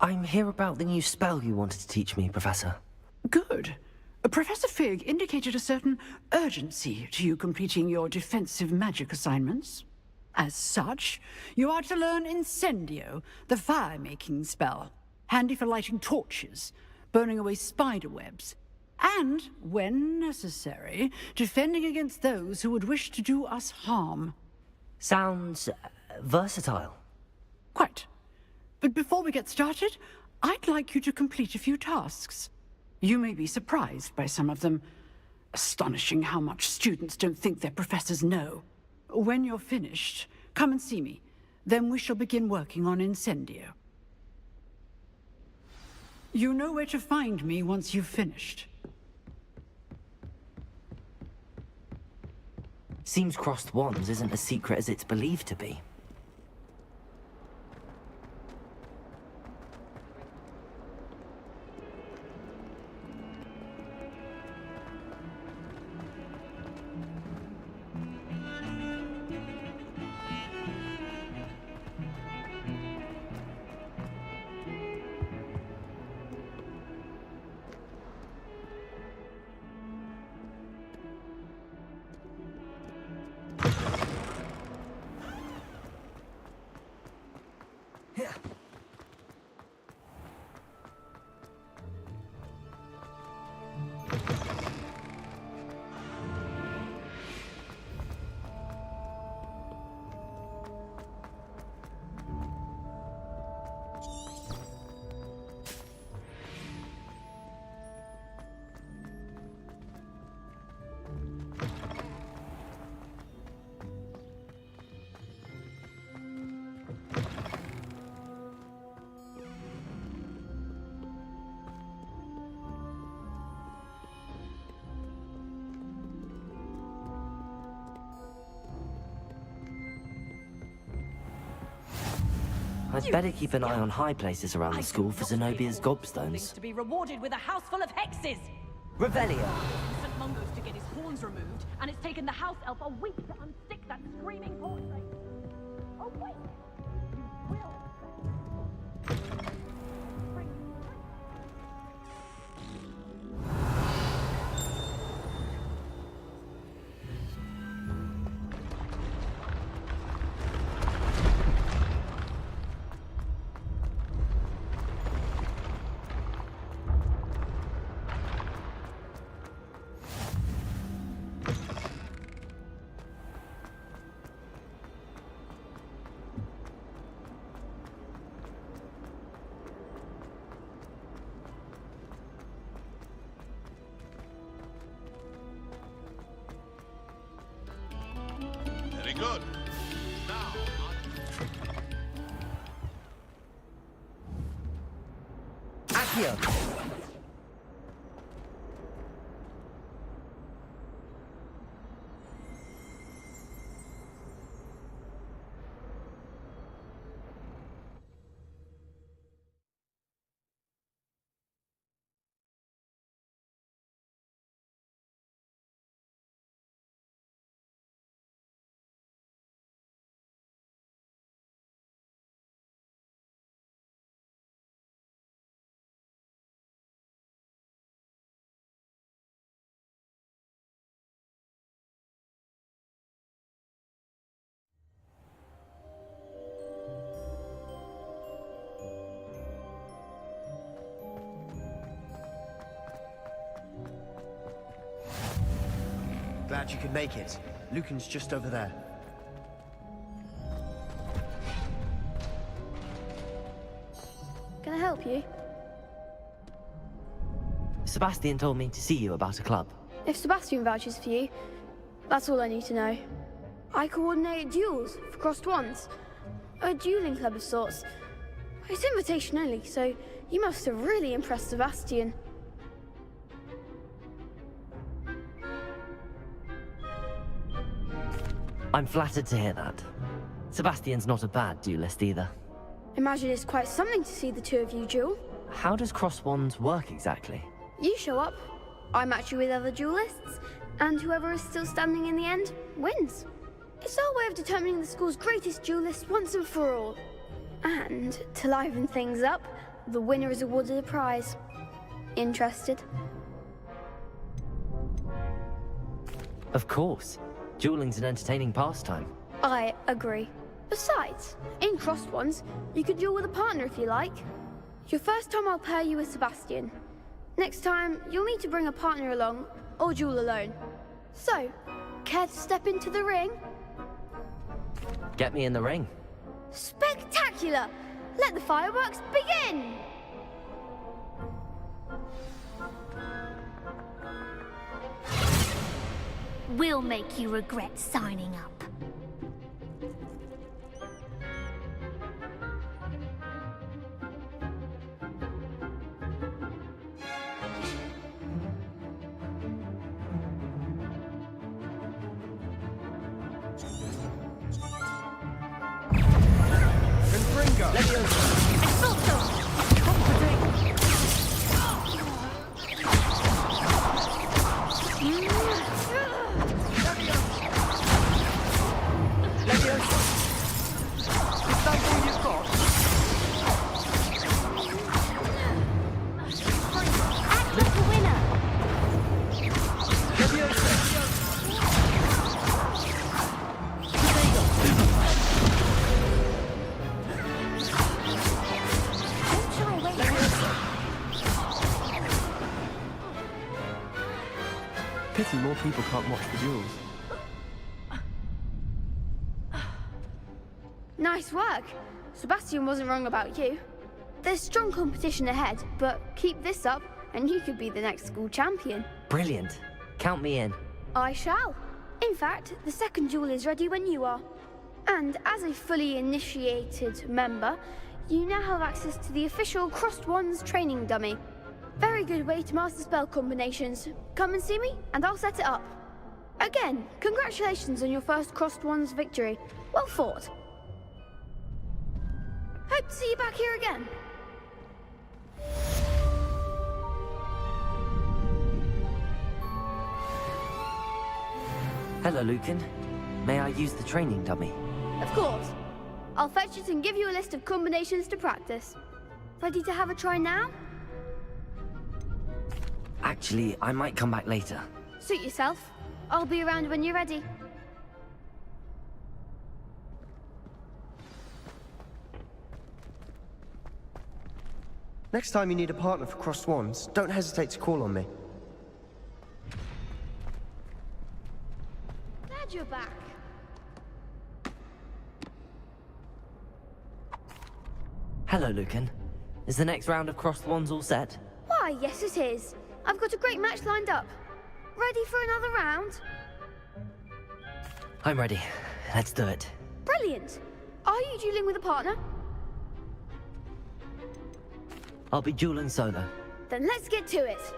I'm here about the new spell you wanted to teach me, Professor.
Good. Professor Fig indicated a certain urgency to you completing your defensive magic assignments. As such, you are to learn Incendio, the fire-making spell, handy for lighting torches, burning away spider webs, and, when necessary, defending against those who would wish to do us harm.
Sounds versatile.
Quite. But before we get started, I'd like you to complete a few tasks. You may be surprised by some of them. Astonishing how much students don't think their professors know. When you're finished, come and see me. Then we shall begin working on Incendio. You know where to find me once you've finished.
Seems crossed wands isn't as secret as it's believed to be. I'd better keep an eye on high places around the school for Zenobia's gobstones.
To be rewarded with a house full of hexes.
Revelio!
St. Mungo's to get his horns removed, and it's taken the house elf a week to unstick that screaming portrait. Oh wait! You will.
Very good. Now,
Accio!
Glad you could make it. Lucan's just over there.
Can I help you?
Sebastian told me to see you about a club.
If Sebastian vouches for you, that's all I need to know. I coordinate duels for crossed wands. A dueling club of sorts. It's invitation only, so you must have really impressed Sebastian.
I'm flattered to hear that. Sebastian's not a bad duelist either.
Imagine it's quite something to see the two of you duel.
How does cross wands work exactly?
You show up, I match you with other duelists, and whoever is still standing in the end wins. It's our way of determining the school's greatest duelist once and for all. And to liven things up, the winner is awarded a prize. Interested?
Of course. Dueling's an entertaining pastime.
I agree. Besides, in crossed ones, you can duel with a partner if you like. Your first time I'll pair you with Sebastian. Next time, you'll need to bring a partner along, or duel alone. So, care to step into the ring?
Get me in the ring.
Spectacular! Let the fireworks begin!
We'll make you regret signing up.
Pity more people can't watch the duels.
Nice work. Sebastian wasn't wrong about you. There's strong competition ahead, but keep this up and you could be the next school champion.
Brilliant. Count me in.
I shall. In fact, the second duel is ready when you are. And as a fully initiated member, you now have access to the official Crossed Wands training dummy. Very good way to master spell combinations. Come and see me, and I'll set it up. Again, congratulations on your first Crossed Wands victory. Well fought. Hope to see you back here again.
Hello, Lucan. May I use the training dummy?
Of course. I'll fetch it and give you a list of combinations to practice. Ready to have a try now?
Actually, I might come back later.
Suit yourself. I'll be around when you're ready.
Next time you need a partner for Crossed Wands, don't hesitate to call on me.
Glad you're back.
Hello, Lucan. Is the next round of Crossed Wands all set?
Why, yes it is. I've got a great match lined up. Ready for another round?
I'm ready. Let's do it.
Brilliant. Are you dueling with a partner?
I'll be dueling solo.
Then let's get to it.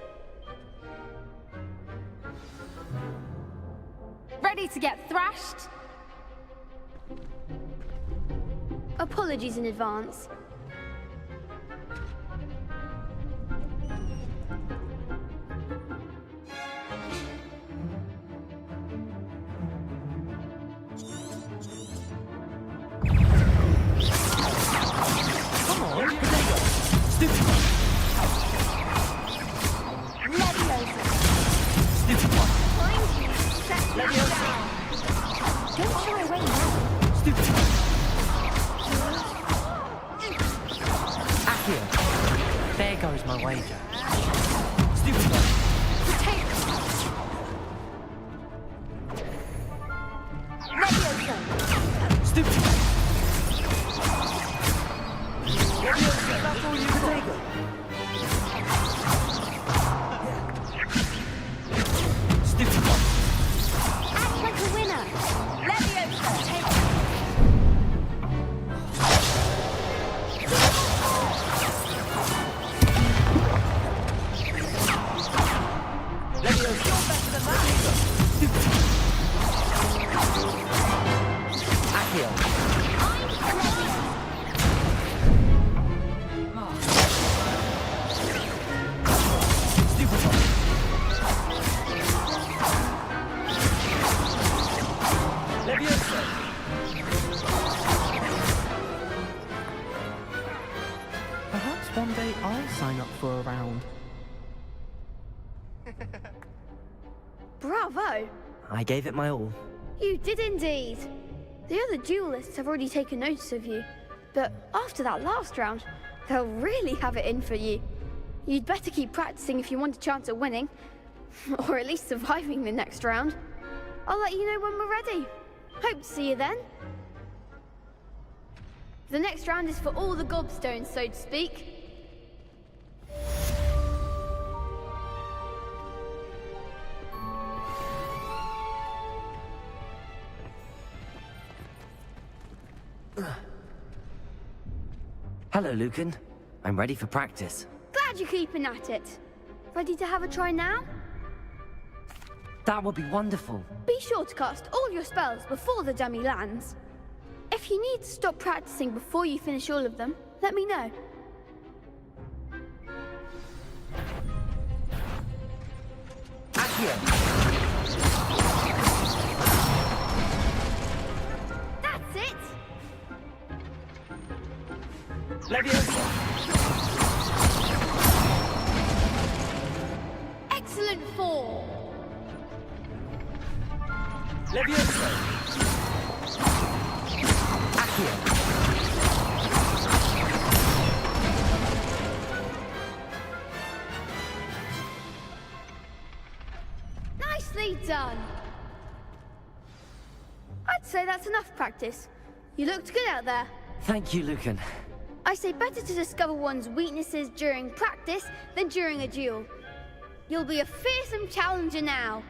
Ready to get thrashed? Apologies in advance.
Come on, stupid one. Stupid one.
Don't shy away now.
Stupid one. Accio.
There goes my wager.
Stupid one. Stupid one. Stupid one.
Act like a winner. Leviosa. Take
Perhaps one day I'll sign up for a round.
Bravo.
I gave it my all.
You did indeed. The other duelists have already taken notice of you, but after that last round, they'll really have it in for you. You'd better keep practicing if you want a chance at winning, or at least surviving the next round. I'll let you know when we're ready. Hope to see you then. The next round is for all the gobstones, so to speak.
Hello, Lucan. I'm ready for practice.
Glad you're keeping at it. Ready to have a try now?
That would be wonderful.
Be sure to cast all your spells before the dummy lands. If you need to stop practicing before you finish all of them, let me know.
Accio.
That's it!
Leviosa.
Excellent form!
Leviosa. Accio.
Nicely done! I'd say that's enough practice. You looked good out there.
Thank you, Lucan.
I say better to discover one's weaknesses during practice than during a duel. You'll be a fearsome challenger now.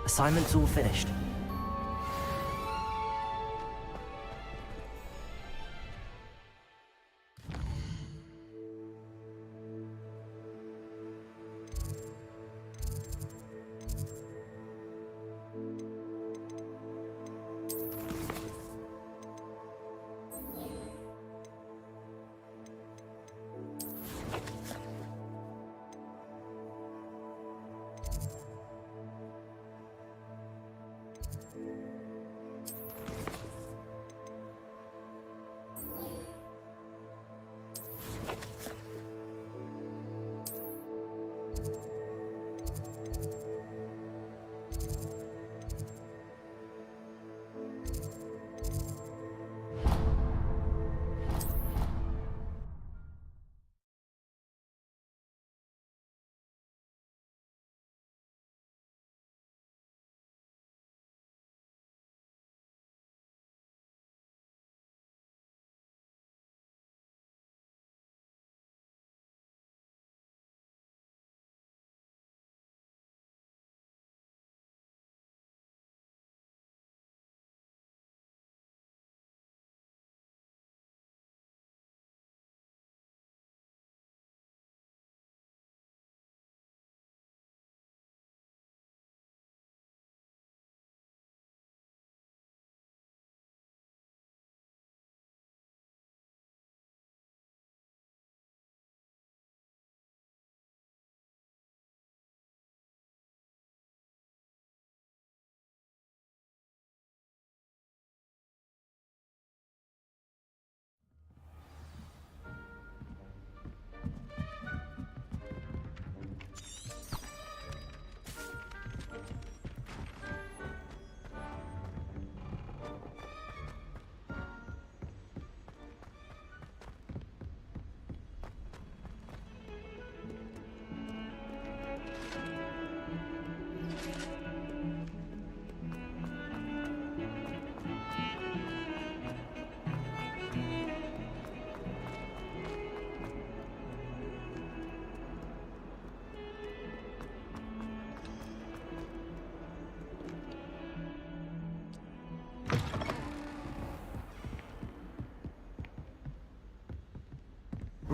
Assignment's all finished.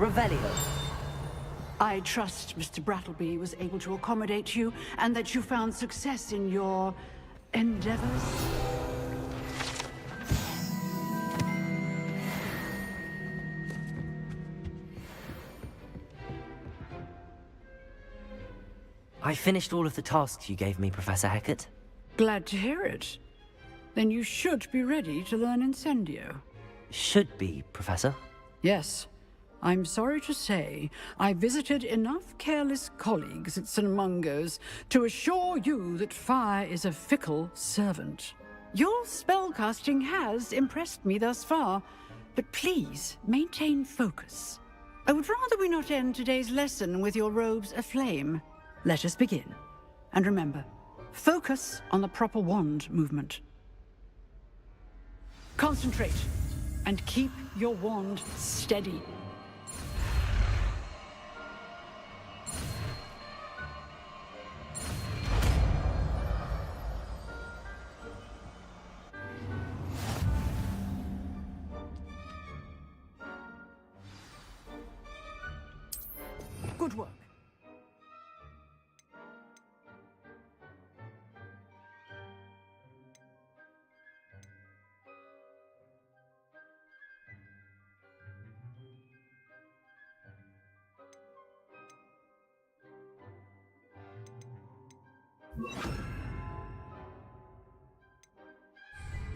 Revelio.
I trust Mr. Brattleby was able to accommodate you, and that you found success in your endeavors.
I finished all of the tasks you gave me, Professor Hecat.
Glad to hear it. Then you should be ready to learn Incendio.
Should be, Professor.
Yes. I'm sorry to say, I visited enough careless colleagues at St. Mungo's to assure you that fire is a fickle servant. Your spellcasting has impressed me thus far, but please maintain focus. I would rather we not end today's lesson with your robes aflame. Let us begin. And remember, focus on the proper wand movement. Concentrate, and keep your wand steady. Good work.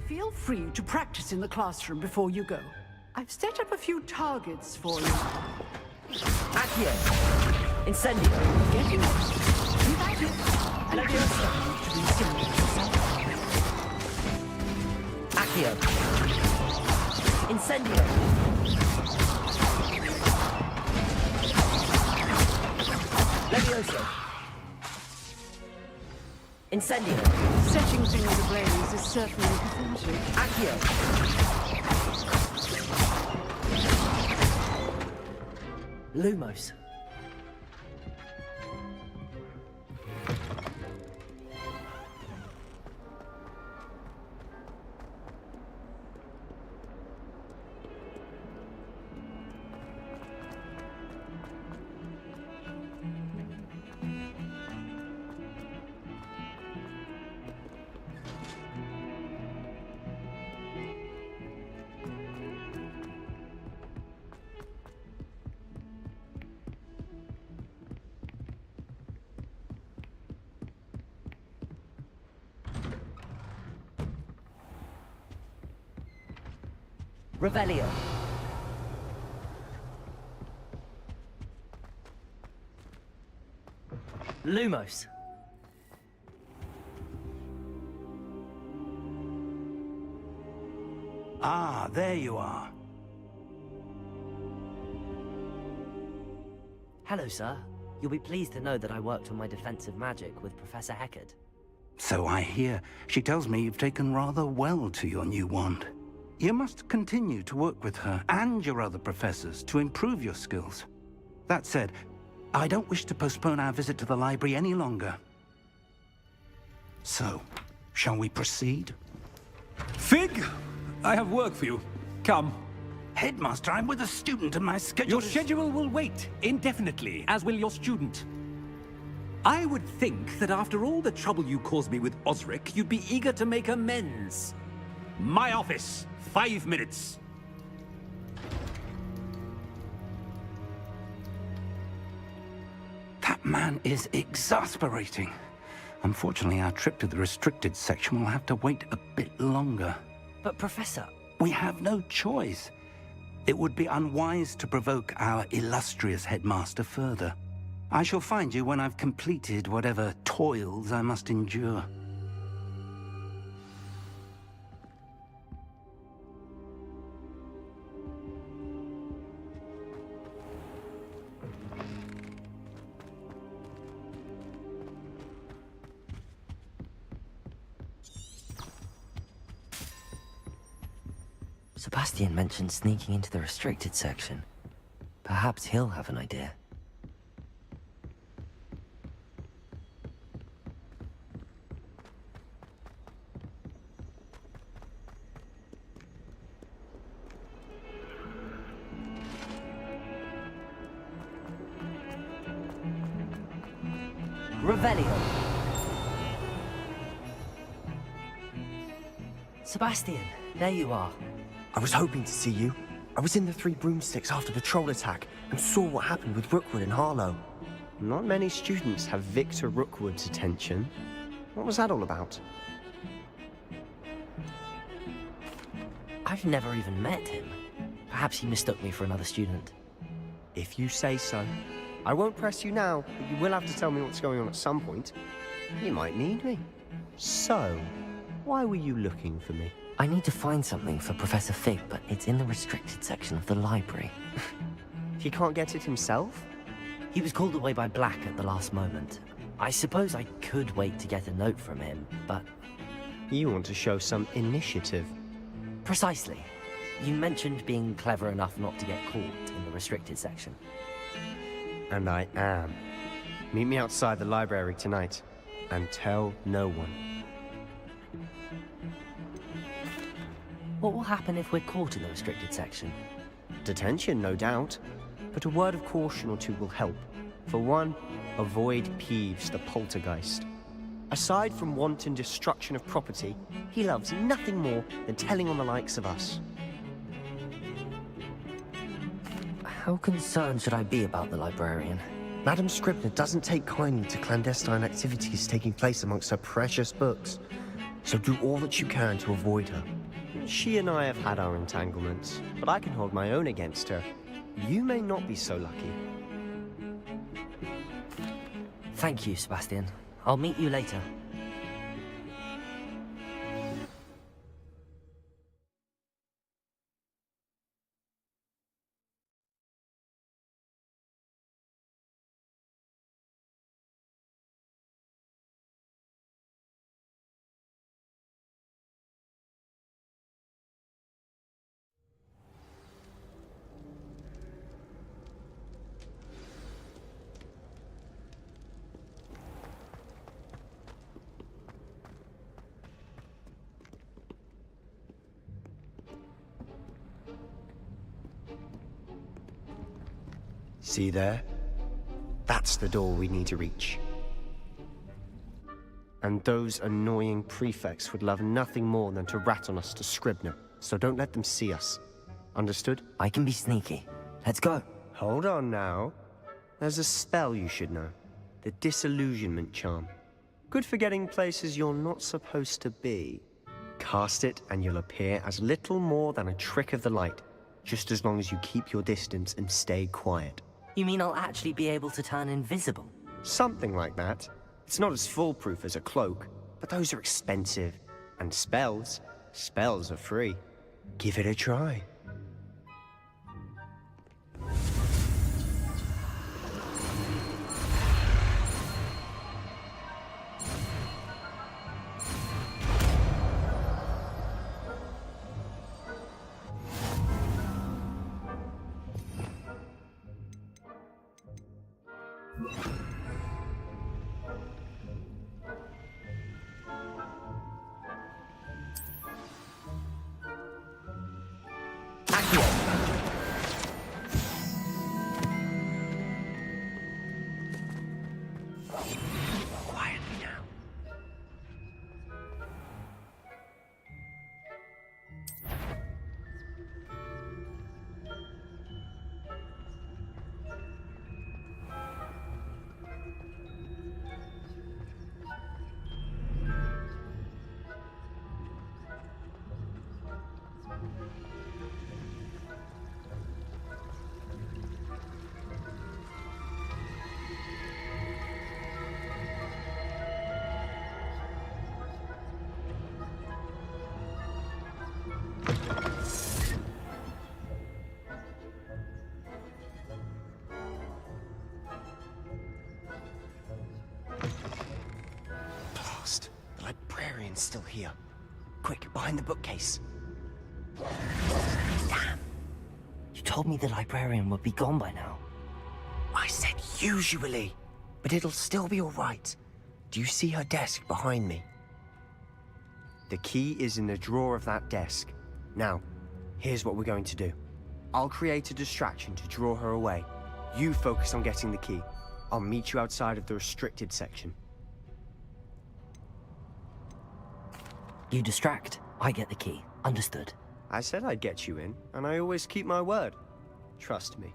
Feel free to practice in the classroom before you go. I've set up a few targets for you.
Accio. Incendio.
Get in. Invite it. And let your stand to incendiate yourself.
Accio. Incendio. Levioso. Incendio.
Setting things ablaze is certainly cathartic.
Accio. Lumos. Revelio. Lumos.
Ah, there you are.
Hello, sir. You'll be pleased to know that I worked on my defensive magic with Professor Hecat.
So I hear. She tells me you've taken rather well to your new wand. You must continue to work with her and your other professors to improve your skills. That said, I don't wish to postpone our visit to the library any longer. So, shall we proceed?
Fig! I have work for you. Come.
Headmaster, I'm with a student and my schedule
Your schedule will wait indefinitely, as will your student. I would think that after all the trouble you caused me with Osric, you'd be eager to make amends. My office. 5 minutes.
That man is exasperating. Unfortunately, our trip to the restricted section will have to wait a bit longer.
But, Professor...
We have no choice. It would be unwise to provoke our illustrious headmaster further. I shall find you when I've completed whatever toils I must endure.
Sebastian mentioned sneaking into the restricted section. Perhaps he'll have an idea. Revelio. Sebastian, there you are.
I was hoping to see you. I was in the Three Broomsticks after the troll attack and saw what happened with Rookwood and Harlow. Not many students have Victor Rookwood's attention. What was that all about?
I've never even met him. Perhaps he mistook me for another student.
If you say so. I won't press you now, but you will have to tell me what's going on at some point. You might need me. So, why were you looking for me?
I need to find something for Professor Fig, but it's in the restricted section of the library.
He can't get it himself?
He was called away by Black at the last moment. I suppose I could wait to get a note from him, but...
You want to show some initiative.
Precisely. You mentioned being clever enough not to get caught in the restricted section.
And I am. Meet me outside the library tonight, and tell no one.
What will happen if we're caught in the restricted section?
Detention, no doubt. But a word of caution or two will help. For one, avoid Peeves, the poltergeist. Aside from wanton destruction of property, he loves nothing more than telling on the likes of us.
How concerned should I be about the librarian?
Madam Scribner doesn't take kindly to clandestine activities taking place amongst her precious books. So do all that you can to avoid her. She and I have had our entanglements, but I can hold my own against her. You may not be so lucky.
Thank you, Sebastian. I'll meet you later.
See there? That's the door we need to reach. And those annoying prefects would love nothing more than to rat on us to Scribner, so don't let them see us. Understood?
I can be sneaky. Let's go.
Hold on now. There's a spell you should know. The Disillusionment Charm. Good for getting places you're not supposed to be. Cast it and you'll appear as little more than a trick of the light, just as long as you keep your distance and stay quiet.
You mean I'll actually be able to turn invisible?
Something like that. It's not as foolproof as a cloak, but those are expensive. And spells are free. Give it a try. Still here. Quick, behind the bookcase.
Damn. You told me the librarian would be gone by now.
I said usually, but it'll still be all right. Do you see her desk behind me? The key is in the drawer of that desk. Now, here's what we're going to do. I'll create a distraction to draw her away. You focus on getting the key. I'll meet you outside of the restricted section.
You distract, I get the key. Understood.
I said I'd get you in, and I always keep my word. Trust me.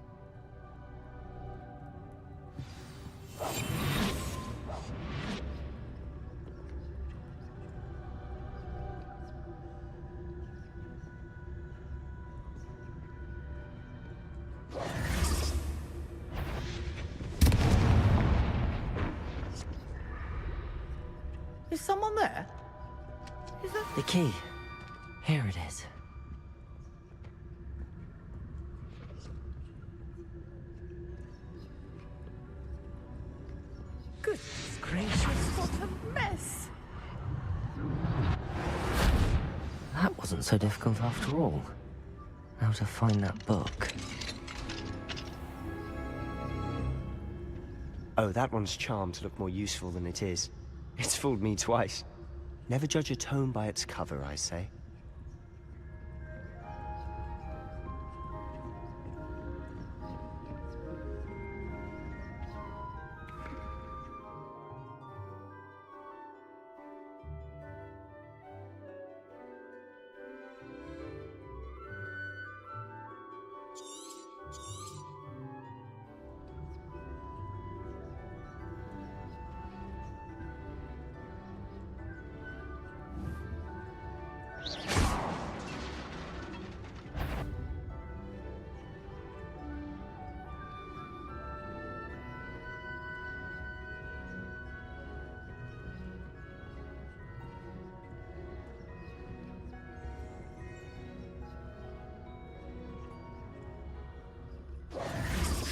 Is someone there? Is there...
The key. Here it is.
Goodness gracious, what a mess!
That wasn't so difficult after all. Now to find that book.
Oh, that one's charmed to look more useful than it is. It's fooled me twice. Never judge a tome by its cover, I say.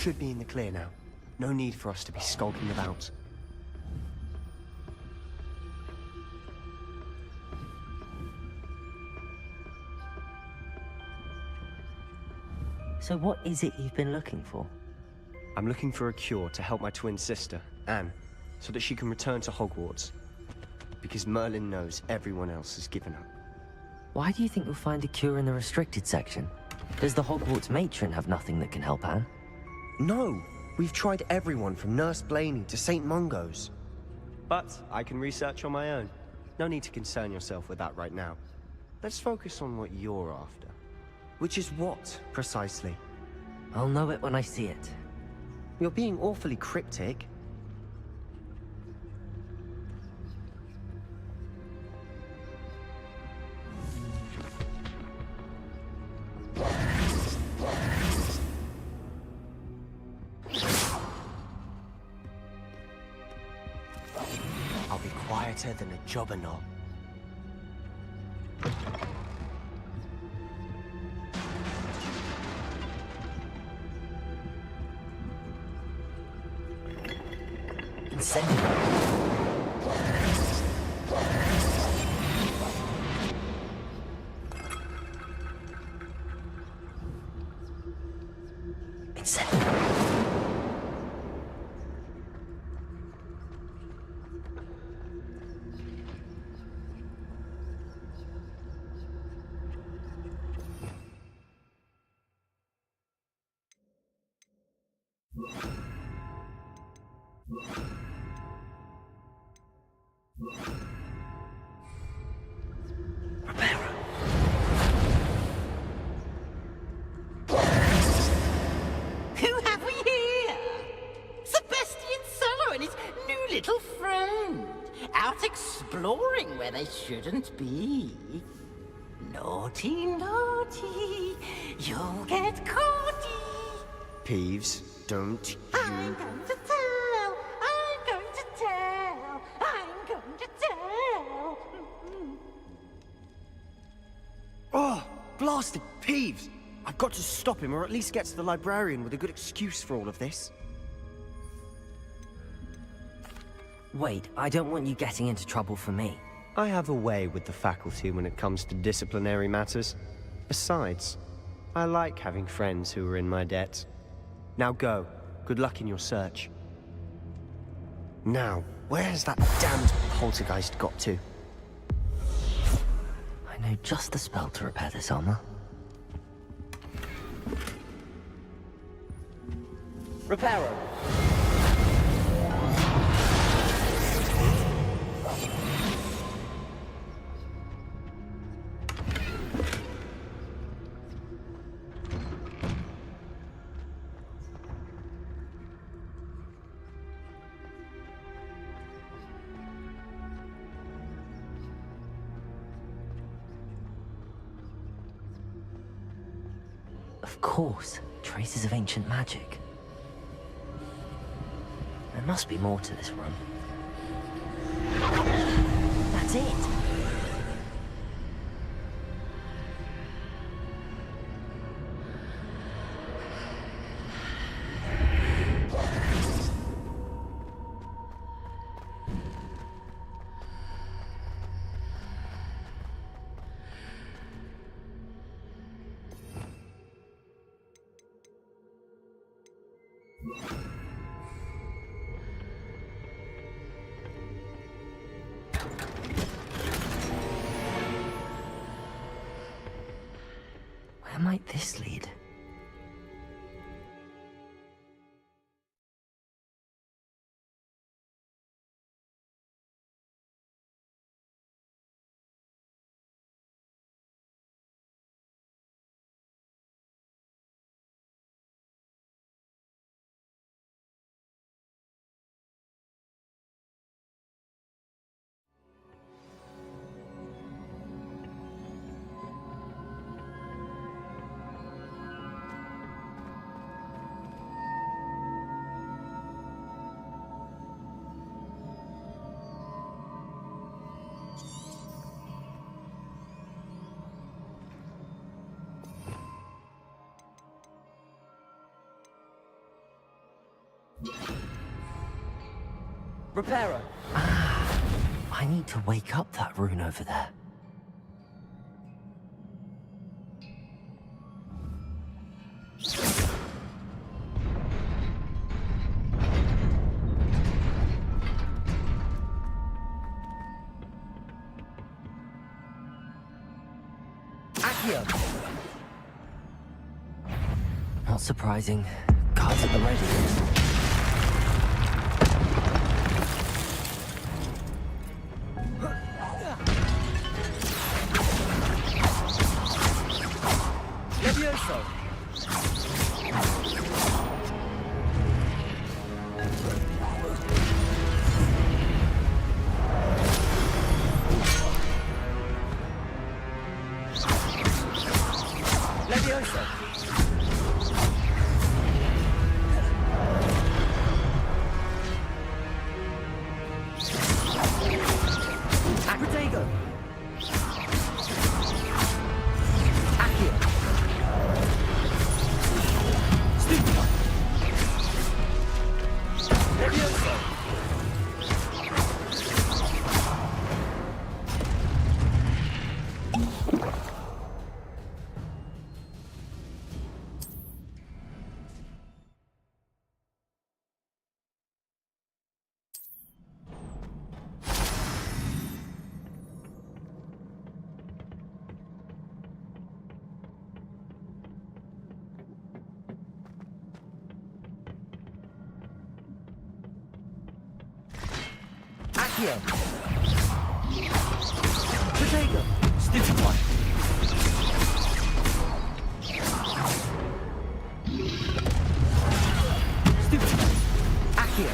Should be in the clear now. No need for us to be skulking about.
So what is it you've been looking for?
I'm looking for a cure to help my twin sister, Anne, so that she can return to Hogwarts. Because Merlin knows everyone else has given up.
Why do you think you'll find a cure in the restricted section? Does the Hogwarts matron have nothing that can help Anne?
No! We've tried everyone from Nurse Blaney to St. Mungo's. But I can research on my own. No need to concern yourself with that right now. Let's focus on what you're after. Which is what, precisely?
I'll know it when I see it.
You're being awfully cryptic. I'll be quieter than a jobberknoll.
Who have we here? Sebastian Solo and his new little friend, out exploring where they shouldn't be. Naughty, naughty, you'll get caughty.
Peeves, don't you...
I'm going to tell, I'm going to tell, I'm going to tell.
Oh, blasted Peeves! I've got to stop him, or at least get to the librarian with a good excuse for all of this.
Wait, I don't want you getting into trouble for me.
I have a way with the faculty when it comes to disciplinary matters. Besides, I like having friends who are in my debt. Now go. Good luck in your search. Now, where has that damned poltergeist got to?
I know just the spell to repair this armor.
Reparo.
Of course, traces of ancient magic. There must be more to this run. That's it! Where might this lead? Repairer! Ah, I need to wake up that rune over there. Accio! Not surprising. Guards at the ready. Accio! Protego! Stitch one! Stupid! Accio!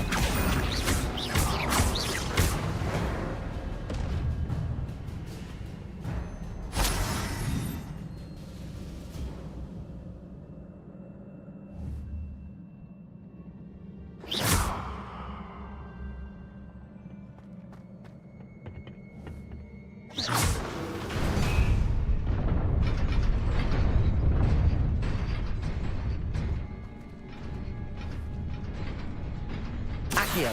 Accio!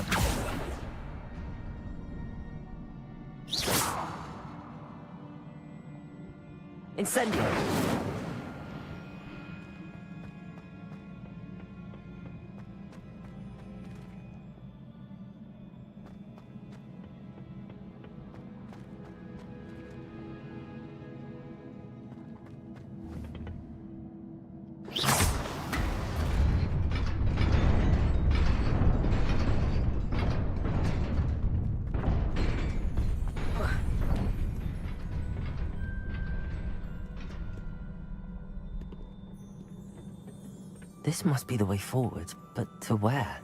Incendio! This must be the way forward, but to where?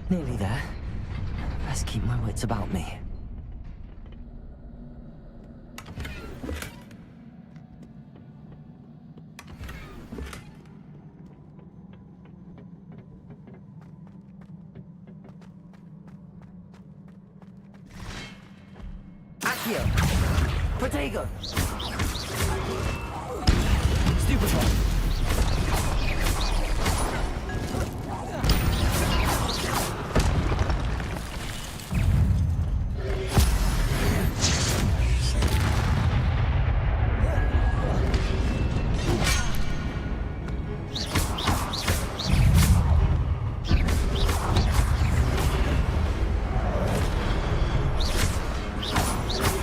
Nearly there. Best keep my wits about me. Accio! Protego! Stupefy!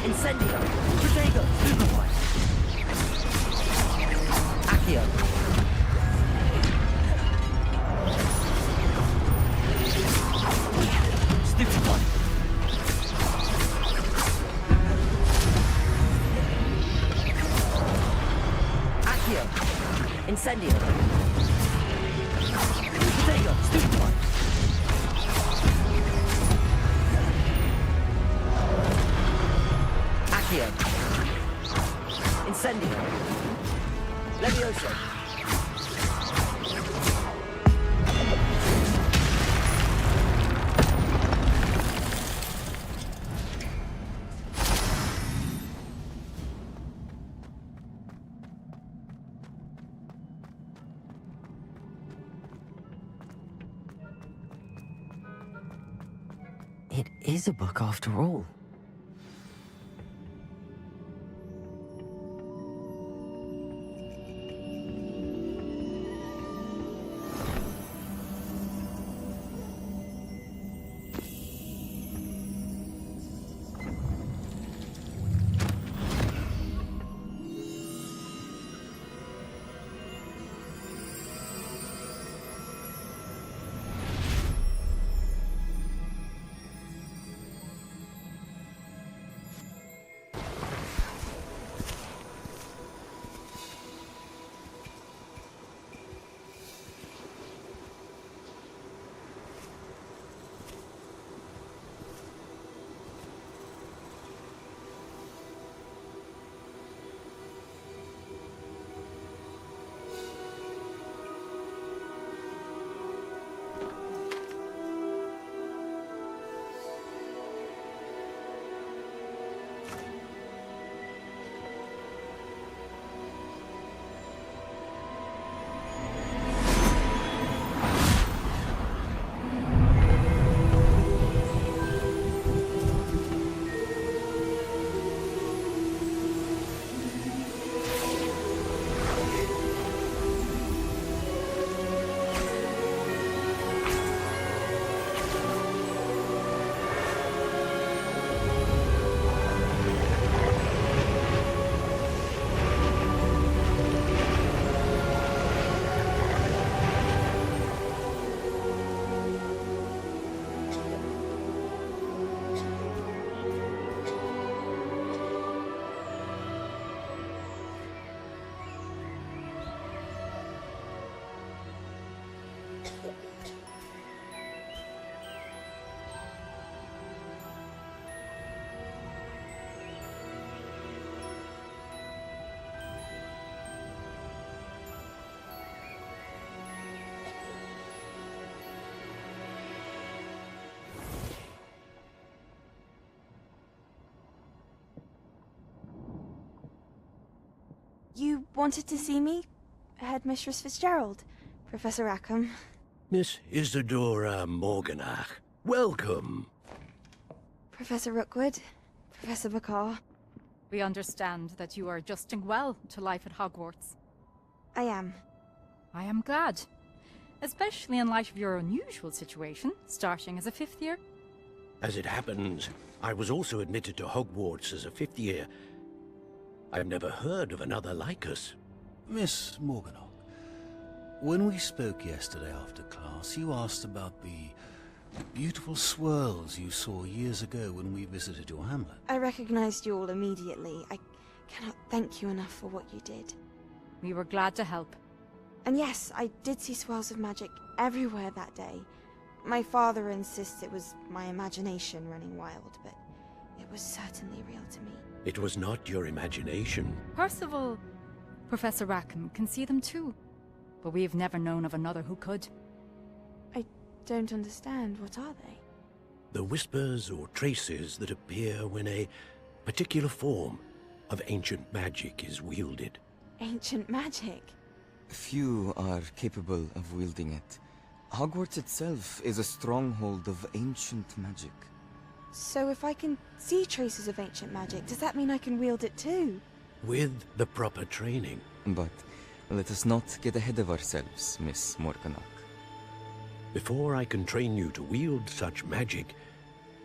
Incendio! Protego! Stupefy! Accio! Stupefy! Accio! Incendio! Protego! Stupefy! Accio! Incendio! Levioso! It is a book after all.
You wanted to see me? Headmistress Fitzgerald, Professor Rackham.
Miss Isadora Morganach, welcome.
Professor Rookwood, Professor Bakar.
We understand that you are adjusting well to life at Hogwarts.
I am.
I am glad. Especially in light of your unusual situation, starting as a 5th year.
As it happens, I was also admitted to Hogwarts as a 5th year. I've never heard of another like us.
Miss Morganach, when we spoke yesterday after class, you asked about the beautiful swirls you saw years ago when we visited your hamlet.
I recognized you all immediately. I cannot thank you enough for what you did.
We were glad to help.
And yes, I did see swirls of magic everywhere that day. My father insists it was my imagination running wild, but it was certainly real to me.
It was not your imagination.
Percival, Professor Rackham can see them too. But we've never known of another who could.
I don't understand. What are they?
The whispers or traces that appear when a particular form of ancient magic is wielded.
Ancient magic?
Few are capable of wielding it. Hogwarts itself is a stronghold of ancient magic.
So if I can see traces of ancient magic, does that mean I can wield it too?
With the proper training.
But let us not get ahead of ourselves, Miss Morganach.
Before I can train you to wield such magic,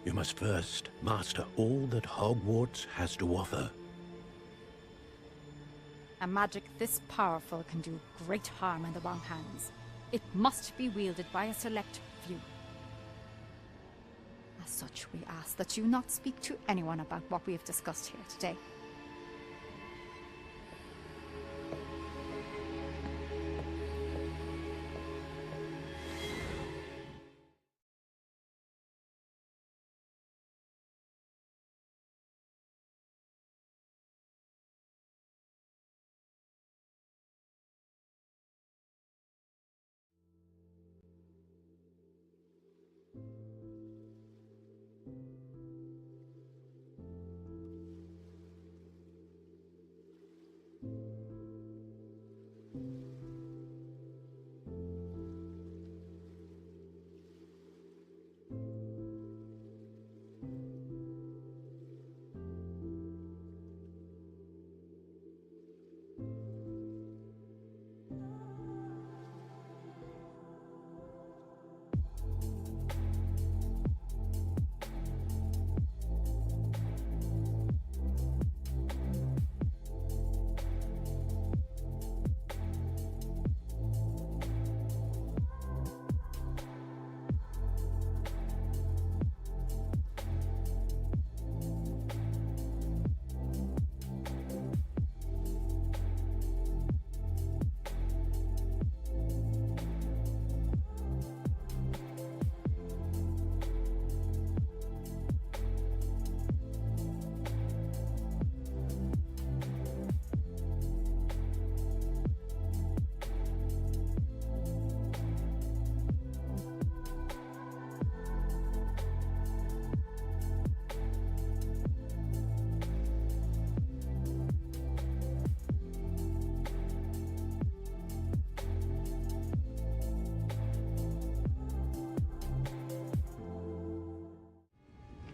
you must first master all that Hogwarts has to offer.
A magic this powerful can do great harm in the wrong hands. It must be wielded by a select few. As such, we ask that you not speak to anyone about what we have discussed here today.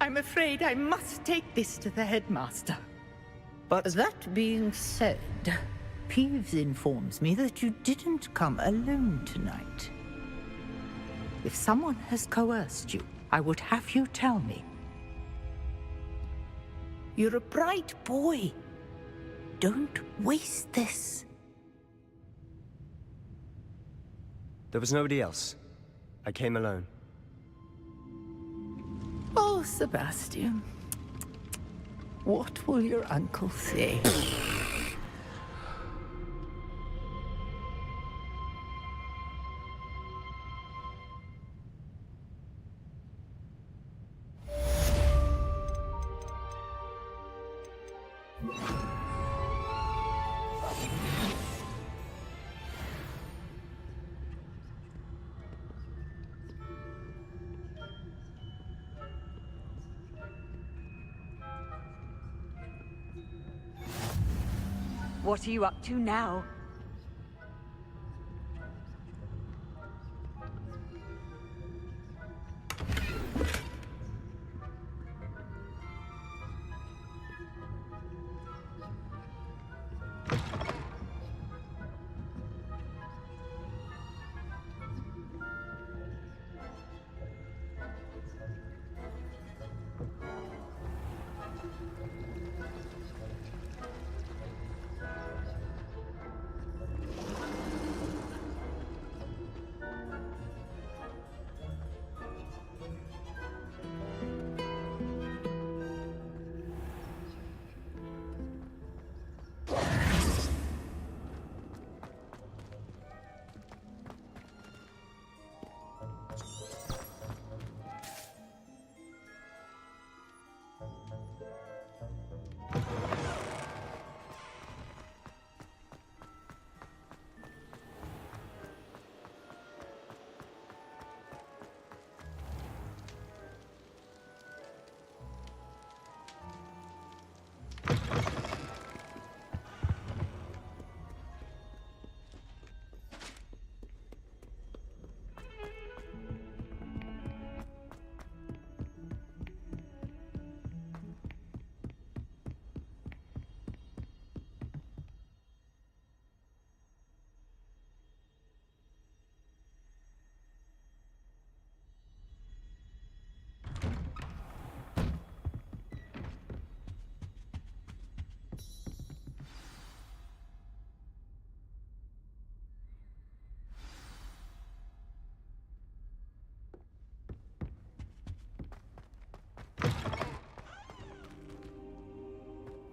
I'm afraid I must take this to the headmaster. But that being said, Peeves informs me that you didn't come alone tonight. If someone has coerced you, I would have you tell me. You're a bright boy. Don't waste this.
There was nobody else. I came alone.
Oh, Sebastian. What will your uncle say?
What are you up to now?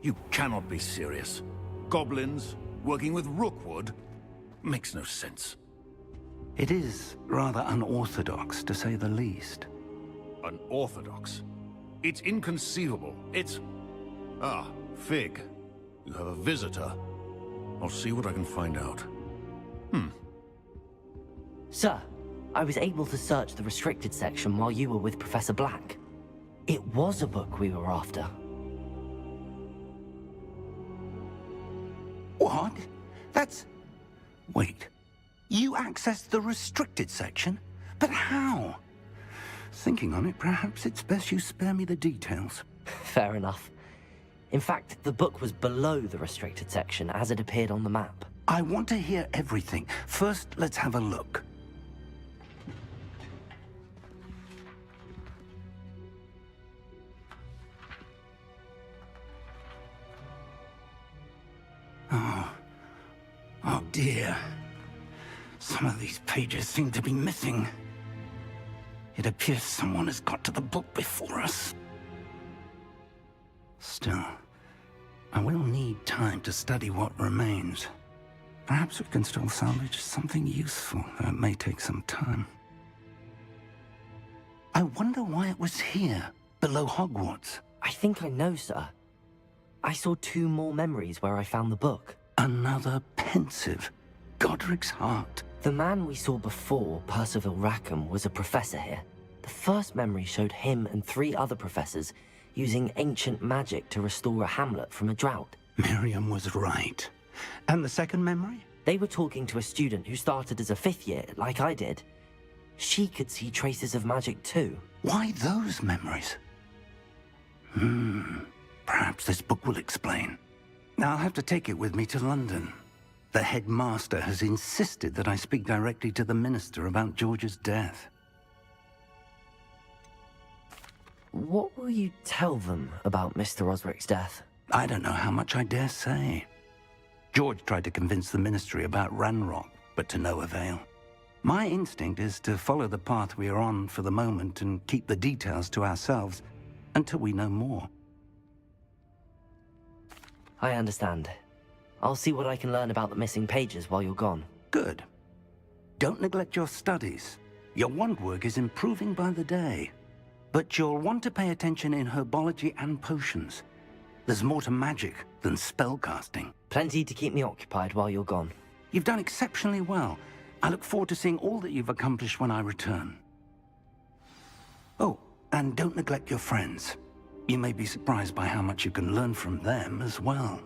You cannot be serious. Goblins working with Rookwood? Makes no sense.
It is rather unorthodox, to say the least.
Unorthodox? It's inconceivable. It's... Ah, Fig. You have a visitor. I'll see what I can find out.
Sir, I was able to search the restricted section while you were with Professor Black. It was a book we were after.
What? That's... Wait. You accessed the restricted section? But how? Thinking on it, perhaps it's best you spare me the details.
Fair enough. In fact, the book was below the restricted section as it appeared on the map.
I want to hear everything. First, let's have a look. Oh dear. Some of these pages seem to be missing. It appears someone has got to the book before us. Still, I will need time to study what remains. Perhaps we can still salvage something useful, though it may take some time. I wonder why it was here, below Hogwarts.
I think I know, sir. I saw 2 more memories where I found the book.
Another pensive. Godric's heart.
The man we saw before, Percival Rackham, was a professor here. The first memory showed him and 3 other professors using ancient magic to restore a hamlet from a drought.
Miriam was right. And the second memory?
They were talking to a student who started as a 5th year, like I did. She could see traces of magic too.
Why those memories? Perhaps this book will explain. I'll have to take it with me to London. The headmaster has insisted that I speak directly to the minister about George's death.
What will you tell them about Mr. Osric's death?
I don't know how much I dare say. George tried to convince the ministry about Ranrock, but to no avail. My instinct is to follow the path we are on for the moment and keep the details to ourselves until we know more.
I understand. I'll see what I can learn about the missing pages while you're gone.
Good. Don't neglect your studies. Your wand work is improving by the day. But you'll want to pay attention in herbology and potions. There's more to magic than spellcasting.
Plenty to keep me occupied while you're gone.
You've done exceptionally well. I look forward to seeing all that you've accomplished when I return. Oh, and don't neglect your friends. You may be surprised by how much you can learn from them as well.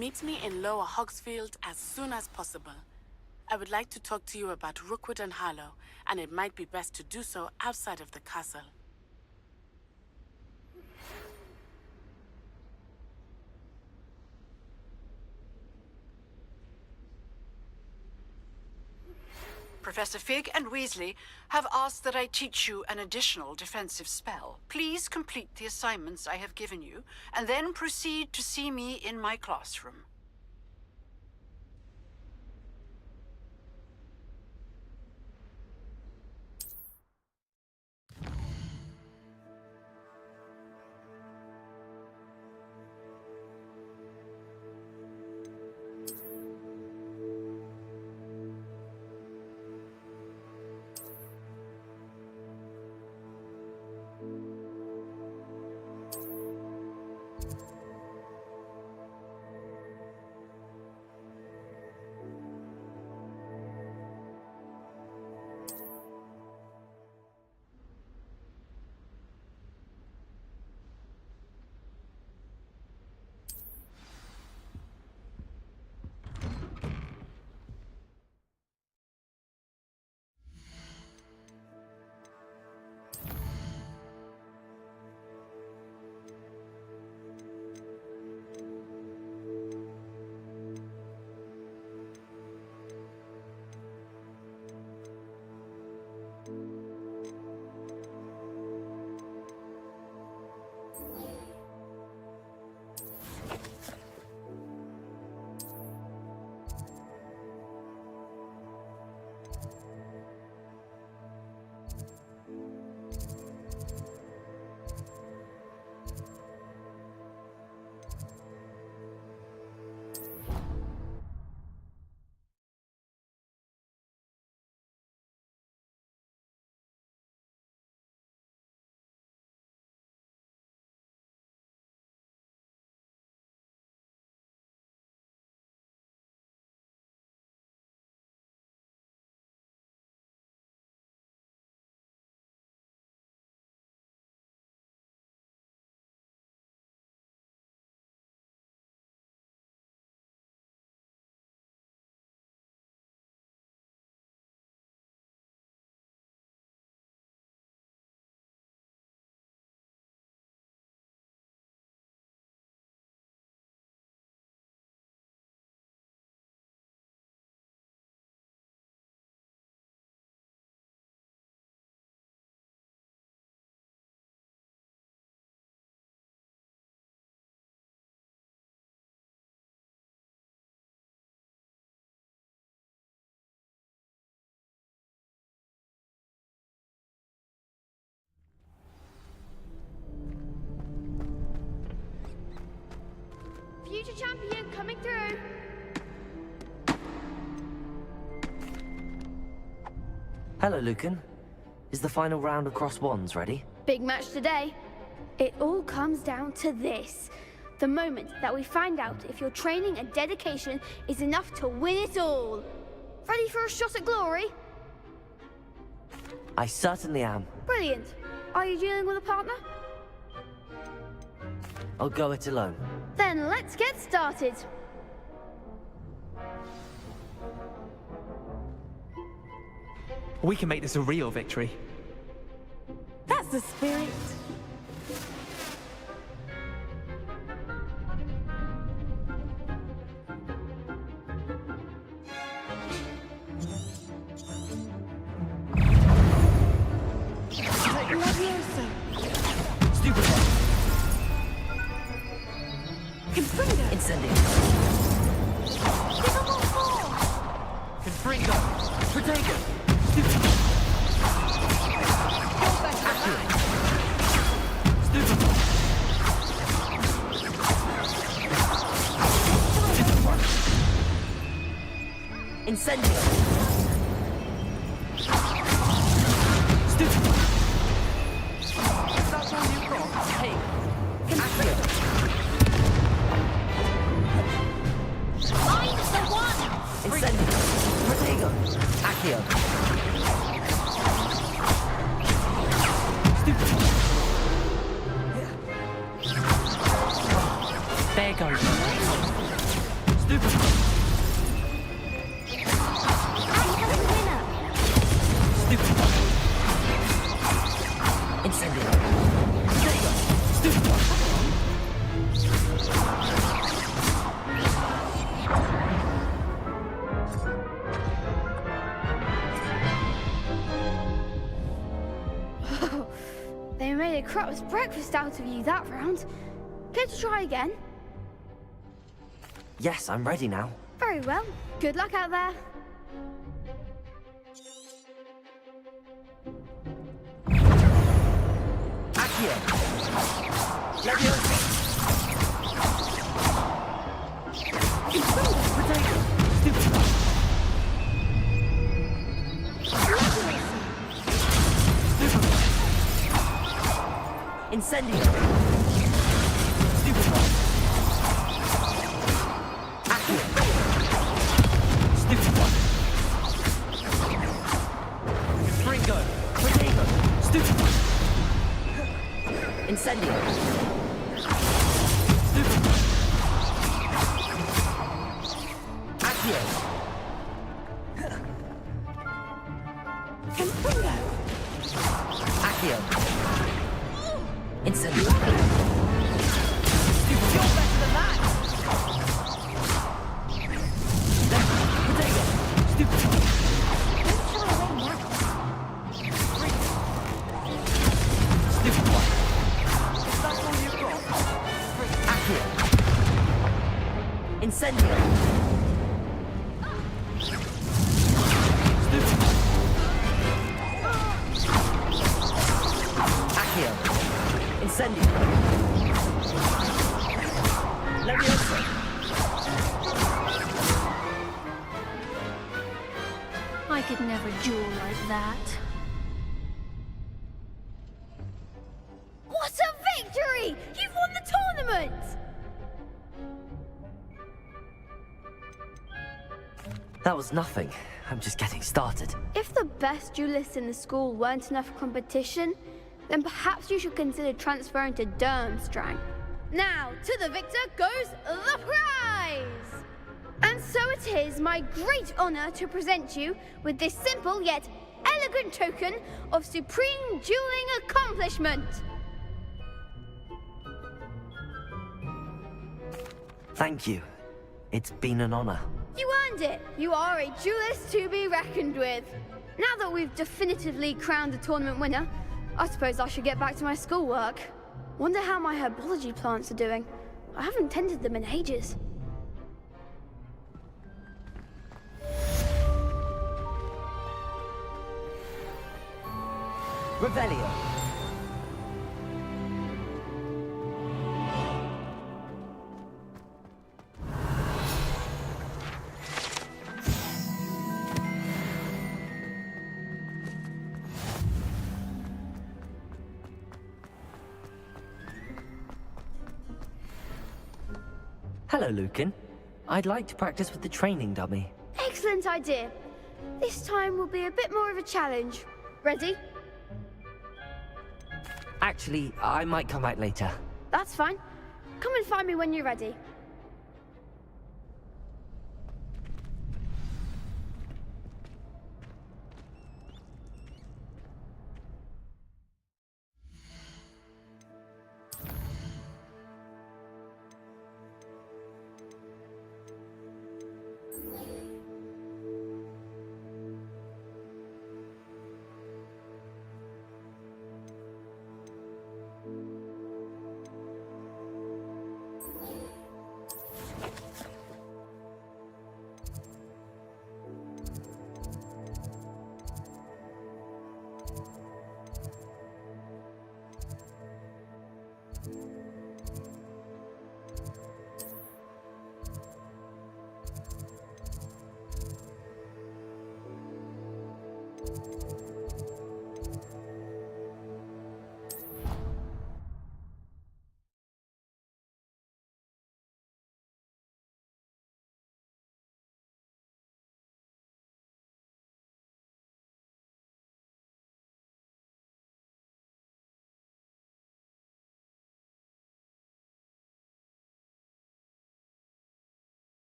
Meet me in Lower Hogsfield as soon as possible. I would like to talk to you about Rookwood and Harlow, and it might be best to do so outside of the castle.
Professor Fig and Weasley have asked that I teach you an additional defensive spell. Please complete the assignments I have given you, and then proceed to see me in my classroom.
Future champion coming through.
Hello, Lucan. Is the final round of Crossed Wands ready?
Big match today. It all comes down to this. The moment that we find out if your training and dedication is enough to win it all. Ready for a shot at glory?
I certainly am.
Brilliant. Are you dealing with a partner?
I'll go it alone.
Then let's get started.
We can make this a real victory.
That's the spirit.
Stupid.
Confringo.
Incendio.
Confringo. Protego.
Incendio.
Stupid.
That's all you've got. Hey. Accio.
I'm the one.
Incendio. Protego. Accio.
There goes.
made a crap's breakfast out of you that round. Care to try again?
Yes, I'm ready now.
Very well. Good luck out there.
Accio! Leviosa! Incendio! Stupefy! Accio! Stupefy! Fringo! Protego! Stupefy! Incendio! Stupefy! Accio! Confringo! Accio! Incendio! Stupefy! You're better than that! Protego! Stupefy! Stupefy! That's all you've got? Accio! Incendio! Stupefy! Accio! Incendio! Leviosa!
I could never duel like that.
What a victory! You've won the tournament!
That was nothing. I'm just getting started.
If the best duelists in the school weren't enough for competition, then perhaps you should consider transferring to Durmstrang. Now, to the victor goes the prize! And so it is my great honor to present you with this simple yet elegant token of supreme dueling accomplishment.
Thank you. It's been an honor.
You earned it. You are a duelist to be reckoned with. Now that we've definitively crowned the tournament winner, I suppose I should get back to my schoolwork. Wonder how my herbology plants are doing. I haven't tended them in ages.
Revelio. Hello, Lucan. I'd like to practice with the training dummy.
Excellent idea. This time will be a bit more of a challenge. Ready?
Actually, I might come back later.
That's fine. Come and find me when you're ready.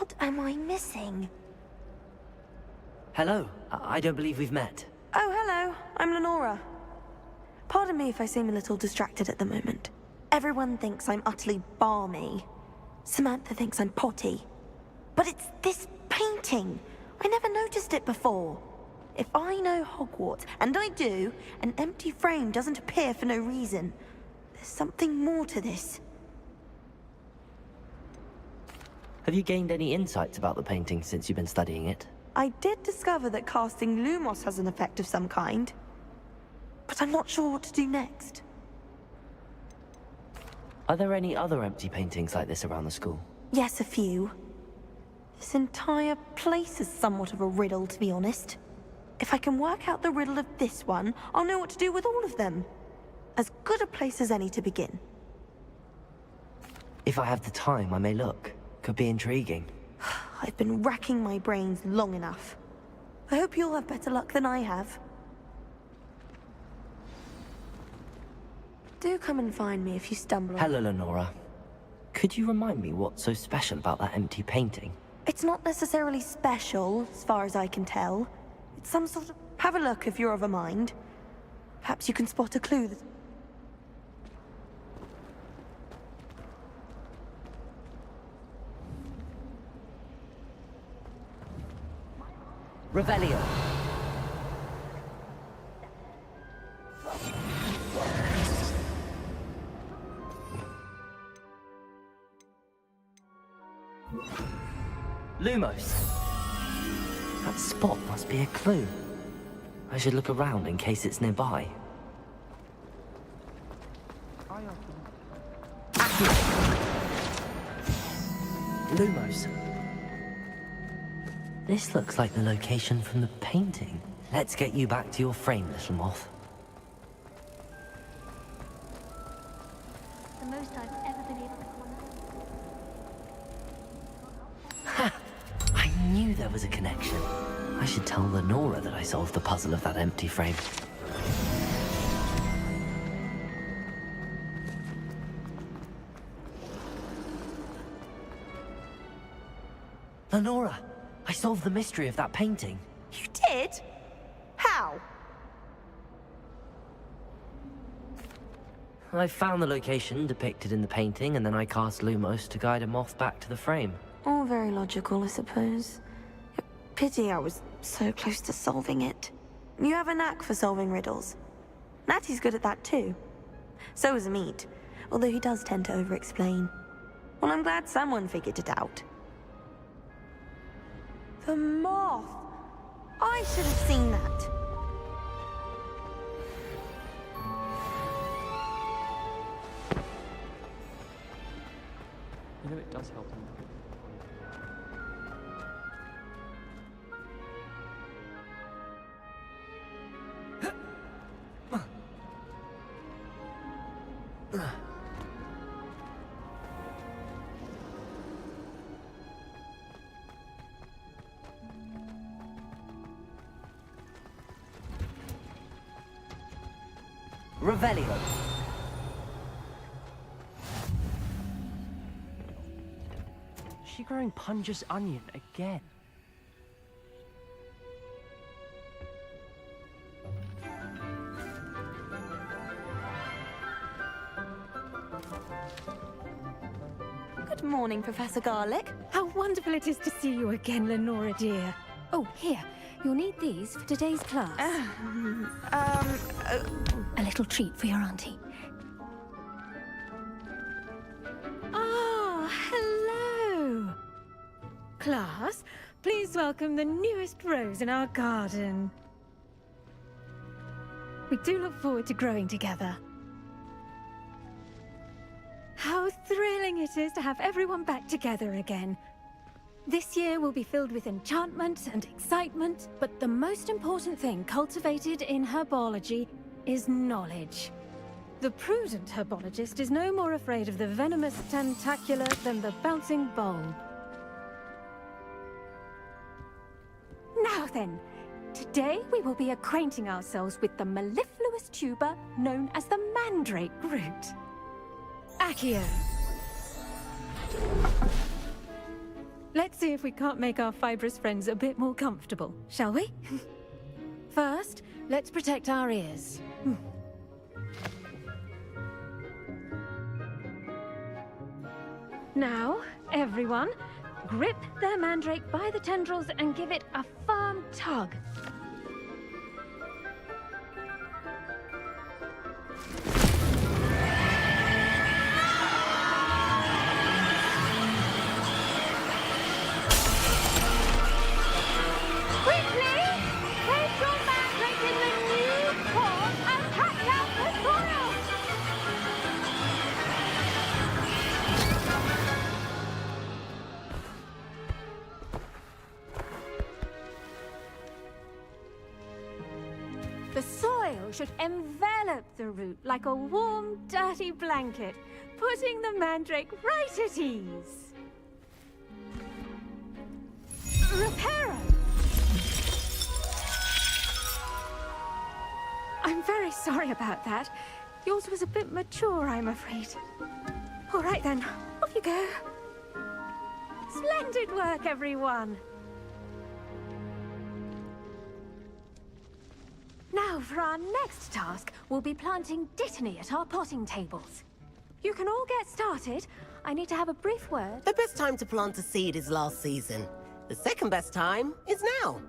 What am I missing?
Hello. I don't believe we've met.
Oh, hello. I'm Lenora. Pardon me if I seem a little distracted at the moment. Everyone thinks I'm utterly balmy. Samantha thinks I'm potty. But it's this painting. I never noticed it before. If I know Hogwarts, and I do, an empty frame doesn't appear for no reason. There's something more to this.
Have you gained any insights about the painting since you've been studying it?
I did discover that casting Lumos has an effect of some kind. But I'm not sure what to do next.
Are there any other empty paintings like this around the school?
Yes, a few. This entire place is somewhat of a riddle, to be honest. If I can work out the riddle of this one, I'll know what to do with all of them. As good a place as any to begin.
If I have the time, I may look. Could be intriguing.
I've been racking my brains long enough. I hope you'll have better luck than I have. Do come and find me if you stumble on...
Hello, Lenora. Could you remind me what's so special about that empty painting?
It's not necessarily special, as far as I can tell. It's some sort of... Have a look if you're of a mind. Perhaps you can spot a clue that...
Revelio. Lumos. That spot must be a clue. I should look around in case it's nearby. Lumos. This looks like the location from the painting. Let's get you back to your frame, little moth.
The most I've ever been able to
Ha! I knew there was a connection. I should tell Lenora that I solved the puzzle of that empty frame. Lenora! I solved the mystery of that painting.
You did? How?
I found the location depicted in the painting, and then I cast Lumos to guide a moth back to the frame.
All very logical, I suppose. Pity I was so close to solving it. You have a knack for solving riddles. Natty's good at that too. So is Amit, although he does tend to over-explain. Well, I'm glad someone figured it out. The moth! I should have seen that.
You know, it does help them.
Revelio.
Is she growing Punja's onion again?
Good morning, Professor Garlick.
How wonderful it is to see you again, Lenora dear. Oh, here. You'll need these for today's class. A little treat for your auntie. Ah, hello! Class, please welcome the newest rose in our garden. We do look forward to growing together. How thrilling it is to have everyone back together again. This year will be filled with enchantment and excitement, but the most important thing cultivated in herbology is knowledge. The prudent herbologist is no more afraid of the venomous tentacula than the bouncing bulb. Now then, today we will be acquainting ourselves with the mellifluous tuber known as the mandrake root. Accio. Let's see if we can't make our fibrous friends a bit more comfortable, shall we? First, let's protect our ears. Now, everyone, grip their mandrake by the tendrils and give it a firm tug. The soil should envelop the root like a warm, dirty blanket, putting the mandrake right at ease. Reparo! I'm very sorry about that. Yours was a bit mature, I'm afraid. All right then, off you go. Splendid work, everyone! Now, for our next task, we'll be planting Dittany at our potting tables. You can all get started. I need to have a brief word.
The best time to plant a seed is last season. The second best time is now.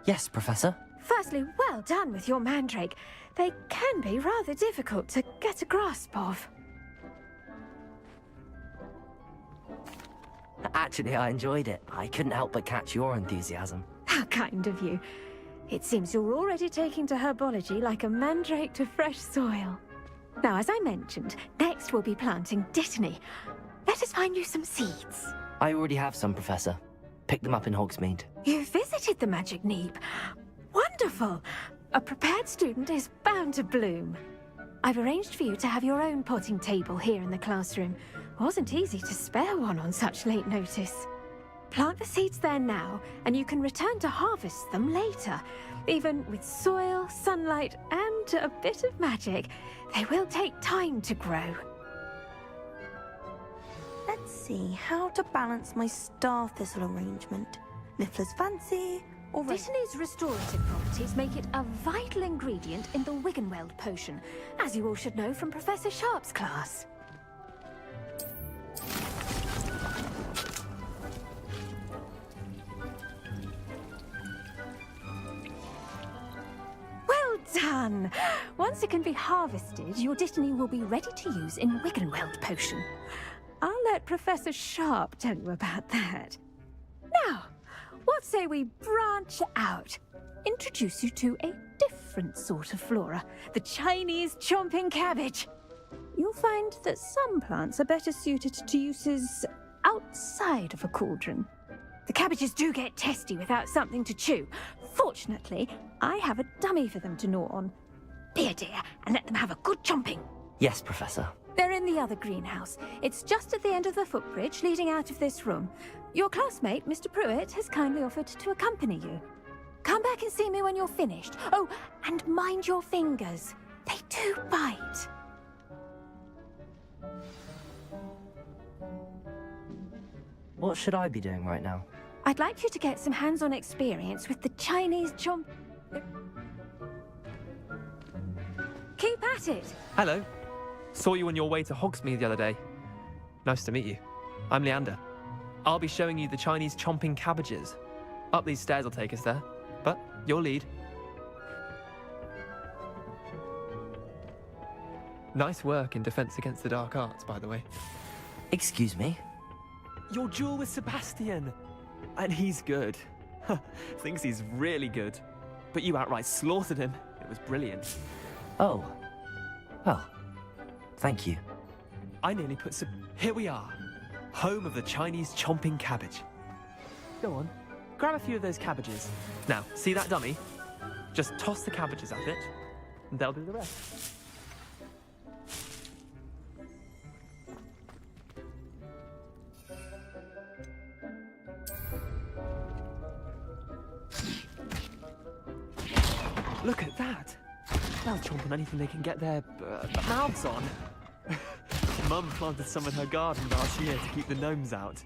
Yes, Professor?
Firstly, well done with your mandrake. They can be rather difficult to get a grasp of.
Actually, I enjoyed it. I couldn't help but catch your enthusiasm.
How kind of you. It seems you're already taking to herbology like a mandrake to fresh soil. Now, as I mentioned, next we'll be planting Dittany. Let us find you some seeds.
I already have some, Professor. Picked them up in Hogsmeade.
You visited the Magic Neep. Wonderful! A prepared student is bound to bloom. I've arranged for you to have your own potting table here in the classroom. Wasn't easy to spare one on such late notice. Plant the seeds there now, and you can return to harvest them later. Even with soil, sunlight, and a bit of magic, they will take time to grow.
Let's see how to balance my star thistle arrangement. Niffler's fancy, or...
Dittany's restorative properties make it a vital ingredient in the Wiggenweld potion, as you all should know from Professor Sharp's class. Well done! Once it can be harvested, your Dittany will be ready to use in Wiggenweld potion. I'll let Professor Sharp tell you about that. Now, what say we branch out? Introduce you to a different sort of flora, the Chinese chomping cabbage. You'll find that some plants are better suited to uses outside of a cauldron. The cabbages do get testy without something to chew. Fortunately, I have a dummy for them to gnaw on. Be a dear and let them have a good chomping.
Yes, Professor.
They're in the other greenhouse. It's just at the end of the footbridge leading out of this room. Your classmate, Mr. Pruitt, has kindly offered to accompany you. Come back and see me when you're finished. Oh, and mind your fingers. They do bite.
What should I be doing right now?
I'd like you to get some hands-on experience with the Chinese chomp... Keep at it!
Hello. Saw you on your way to Hogsmeade the other day. Nice to meet you. I'm Leander. I'll be showing you the Chinese chomping cabbages. Up these stairs will take us there, but your lead. Nice work in Defense Against the Dark Arts, by the way.
Excuse me?
Your duel with Sebastian! And he's good. Thinks he's really good. But you outright slaughtered him. It was brilliant.
Oh. Well, thank you.
I nearly put Here we are. Home of the Chinese chomping cabbage. Go on. Grab a few of those cabbages. Now, see that dummy? Just toss the cabbages at it, and they'll do the rest. Look at that! They'll chomp on anything they can get their mouths on. Mum planted some in her garden last year to keep the gnomes out.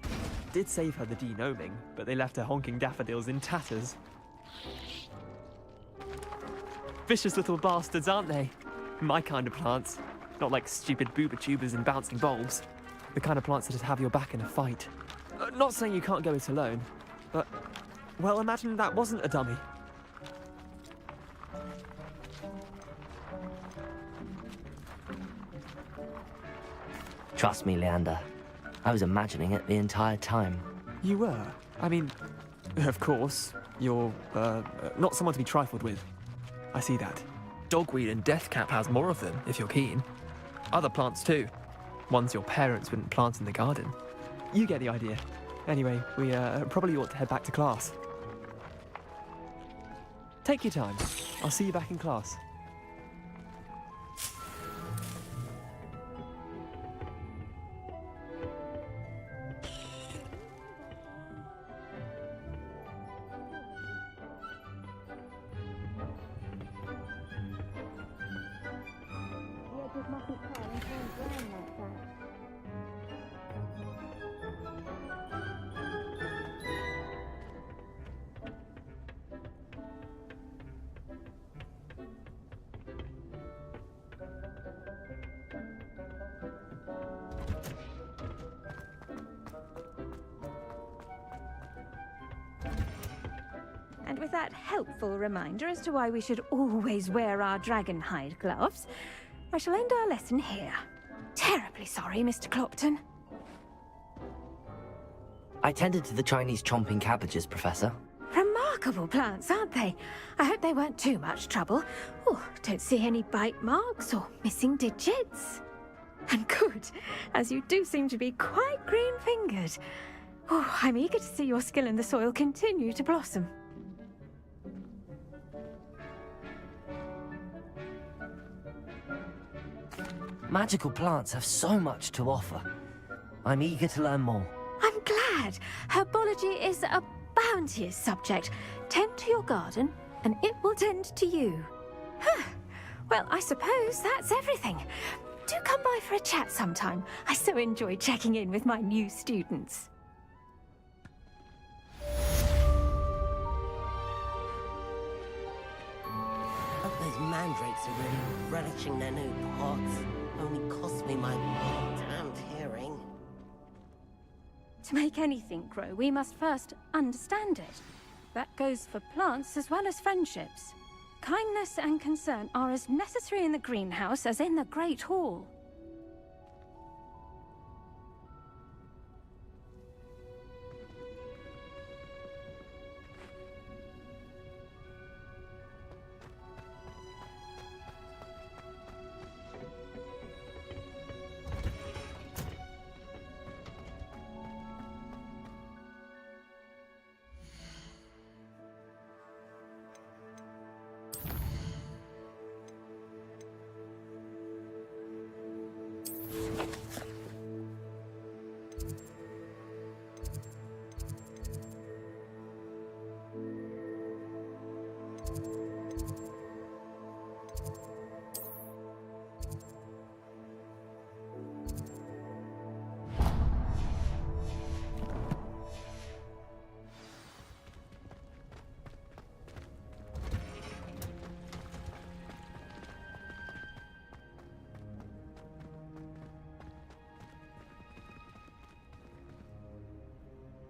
Did save her the de-gnoming, but they left her honking daffodils in tatters. Vicious little bastards, aren't they? My kind of plants. Not like stupid booba tubers and bouncing bulbs. The kind of plants that'd have your back in a fight. Not saying you can't go it alone, but... well, imagine that wasn't a dummy.
Trust me, Leander. I was imagining it the entire time.
You were? I mean, of course, you're, not someone to be trifled with. I see that. Dogweed and deathcap has more of them, if you're keen. Other plants too. Ones your parents wouldn't plant in the garden. You get the idea. Anyway, we probably ought to head back to class. Take your time. I'll see you back in class.
And with that helpful reminder as to why we should always wear our dragon hide gloves, I shall end our lesson here. Terribly sorry, Mr. Clopton.
I tended to the Chinese chomping cabbages, Professor.
Remarkable plants, aren't they? I hope they weren't too much trouble. Oh, don't see any bite marks or missing digits. And good, as you do seem to be quite green-fingered. Oh, I'm eager to see your skill in the soil continue to blossom.
Magical plants have so much to offer. I'm eager to learn more.
I'm glad. Herbology is a bounteous subject. Tend to your garden, and it will tend to you. Well, I suppose that's everything. Do come by for a chat sometime. I so enjoy checking in with my new students.
Hope those mandrakes are really relishing their new pots. Only cost me my damned hearing.
To make anything grow, we must first understand it. That goes for plants as well as friendships. Kindness and concern are as necessary in the greenhouse as in the Great Hall.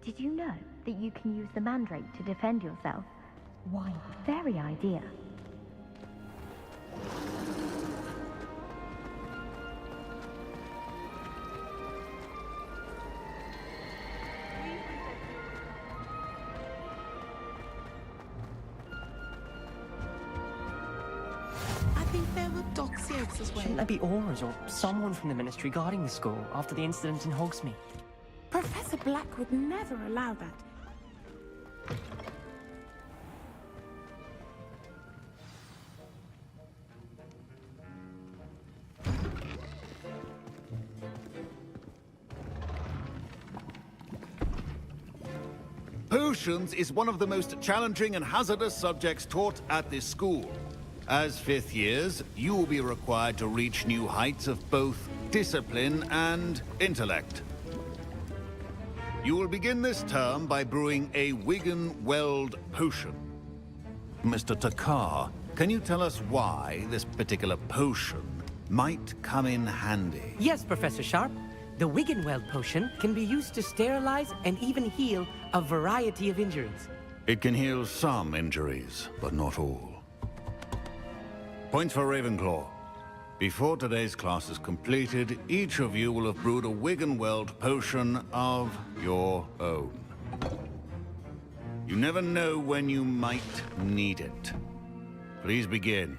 Did you know that you can use the mandrake to defend yourself? Why, very idea.
I think there were Doxiates as well.
Shouldn't there be auras or someone from the Ministry guarding the school after the incident in Hogsmeade?
Professor Black would never allow that.
Potions is one of the most challenging and hazardous subjects taught at this school. As fifth years, you will be required to reach new heights of both discipline, and intellect. You will begin this term by brewing a Wiggenweld potion. Mr. Takar, can you tell us why this particular potion might come in handy?
Yes, Professor Sharp. The Wiggenweld potion can be used to sterilize and even heal a variety of injuries.
It can heal some injuries, but not all. Points for Ravenclaw. Before today's class is completed, each of you will have brewed a Wiggenweld potion of your own. You never know when you might need it. Please begin.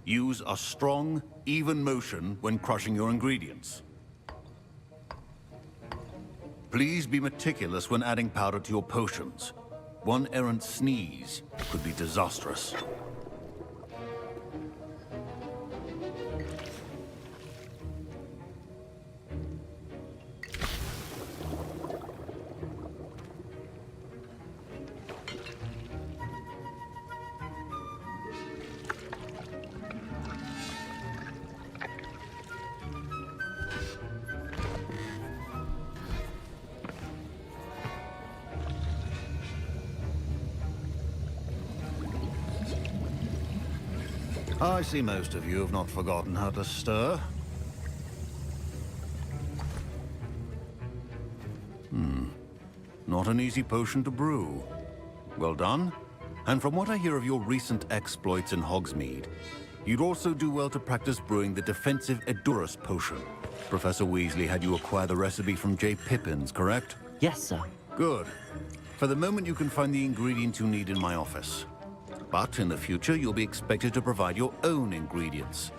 Use a strong, even motion when crushing your ingredients. Please be meticulous when adding powder to your potions. One errant sneeze could be disastrous. I see most of you have not forgotten how to stir. Not an easy potion to brew. Well done. And from what I hear of your recent exploits in Hogsmeade, you'd also do well to practice brewing the defensive Edurus potion. Professor Weasley had you acquire the recipe from J. Pippins, correct?
Yes, sir.
Good. For the moment, you can find the ingredients you need in my office. But in the future, you'll be expected to provide your own ingredients.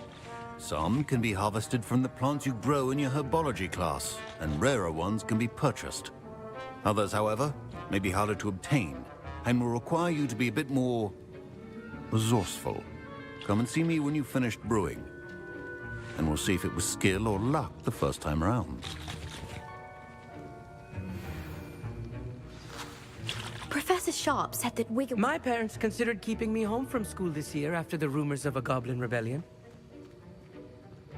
Some can be harvested from the plants you grow in your herbology class, and rarer ones can be purchased. Others, however, may be harder to obtain, and will require you to be a bit more resourceful. Come and see me when you've finished brewing, and we'll see if it was skill or luck the first time around.
Professor Sharp said that
My parents considered keeping me home from school this year after the rumors of a goblin rebellion.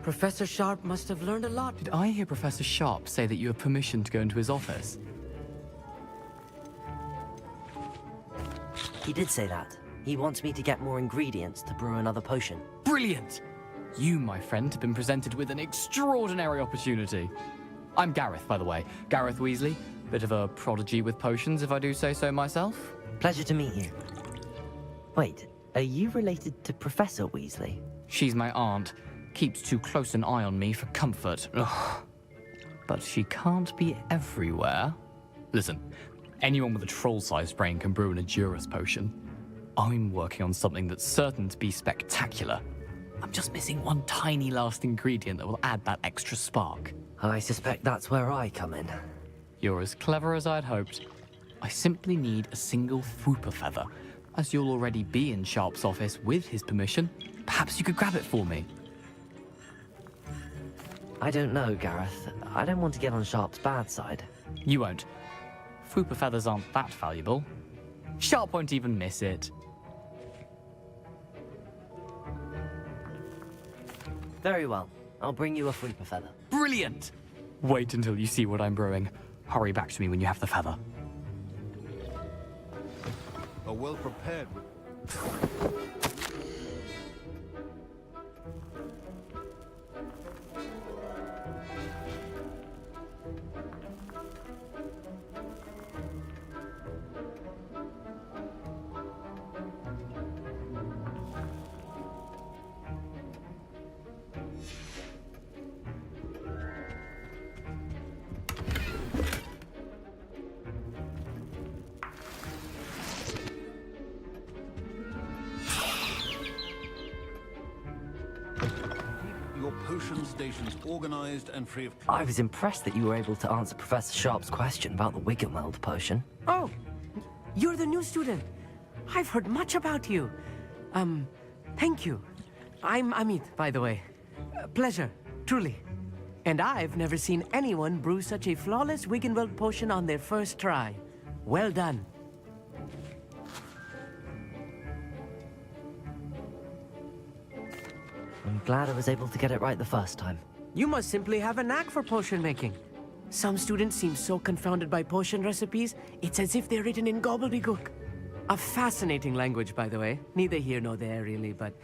Professor Sharp must have learned a lot.
Did I hear Professor Sharp say that you have permission to go into his office?
He did say that. He wants me to get more ingredients to brew another potion.
Brilliant! You, my friend, have been presented with an extraordinary opportunity. I'm Gareth, by the way. Gareth Weasley. Bit of a prodigy with potions, if I do say so myself.
Pleasure to meet you. Wait, are you related to Professor Weasley?
She's my aunt. Keeps too close an eye on me for comfort. Ugh. But she can't be everywhere. Listen, anyone with a troll-sized brain can brew an Edurus potion. I'm working on something that's certain to be spectacular. I'm just missing one tiny last ingredient that will add that extra spark.
I suspect that's where I come in.
You're as clever as I'd hoped. I simply need a single Fwooper feather. As you'll already be in Sharp's office with his permission, perhaps you could grab it for me.
I don't know, Gareth. I don't want to get on Sharp's bad side.
You won't. Fwooper feathers aren't that valuable. Sharp won't even miss it.
Very well. I'll bring you a Fwooper feather.
Brilliant! Wait until you see what I'm brewing. Hurry back to me when you have the feather.
A well-prepared... potion stations organized and free of...
I was impressed that you were able to answer Professor Sharp's question about the Wiggenweld potion.
Oh, you're the new student. I've heard much about you. Thank you. I'm Amit, by the way. Pleasure, truly. And I've never seen anyone brew such a flawless Wiggenweld potion on their first try. Well done.
I'm glad I was able to get it right the first time.
You must simply have a knack for potion making. Some students seem so confounded by potion recipes, it's as if they're written in gobbledygook. A fascinating language, by the way. Neither here nor there, really, but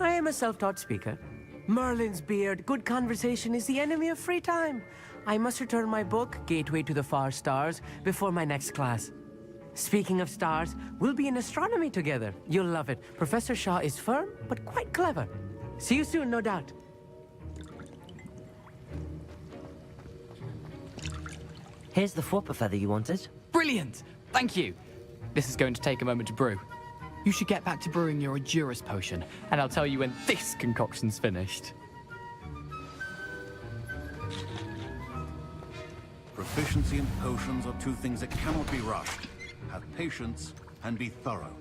I am a self-taught speaker. Merlin's beard, good conversation is the enemy of free time. I must return my book, Gateway to the Far Stars, before my next class. Speaking of stars, we'll be in astronomy together. You'll love it. Professor Shaw is firm, but quite clever. See you soon, no doubt.
Here's the Fwopper feather you wanted.
Brilliant! Thank you. This is going to take a moment to brew. You should get back to brewing your Adurus potion, and I'll tell you when this concoction's finished.
Proficiency in potions are two things that cannot be rushed. Have patience and be thorough.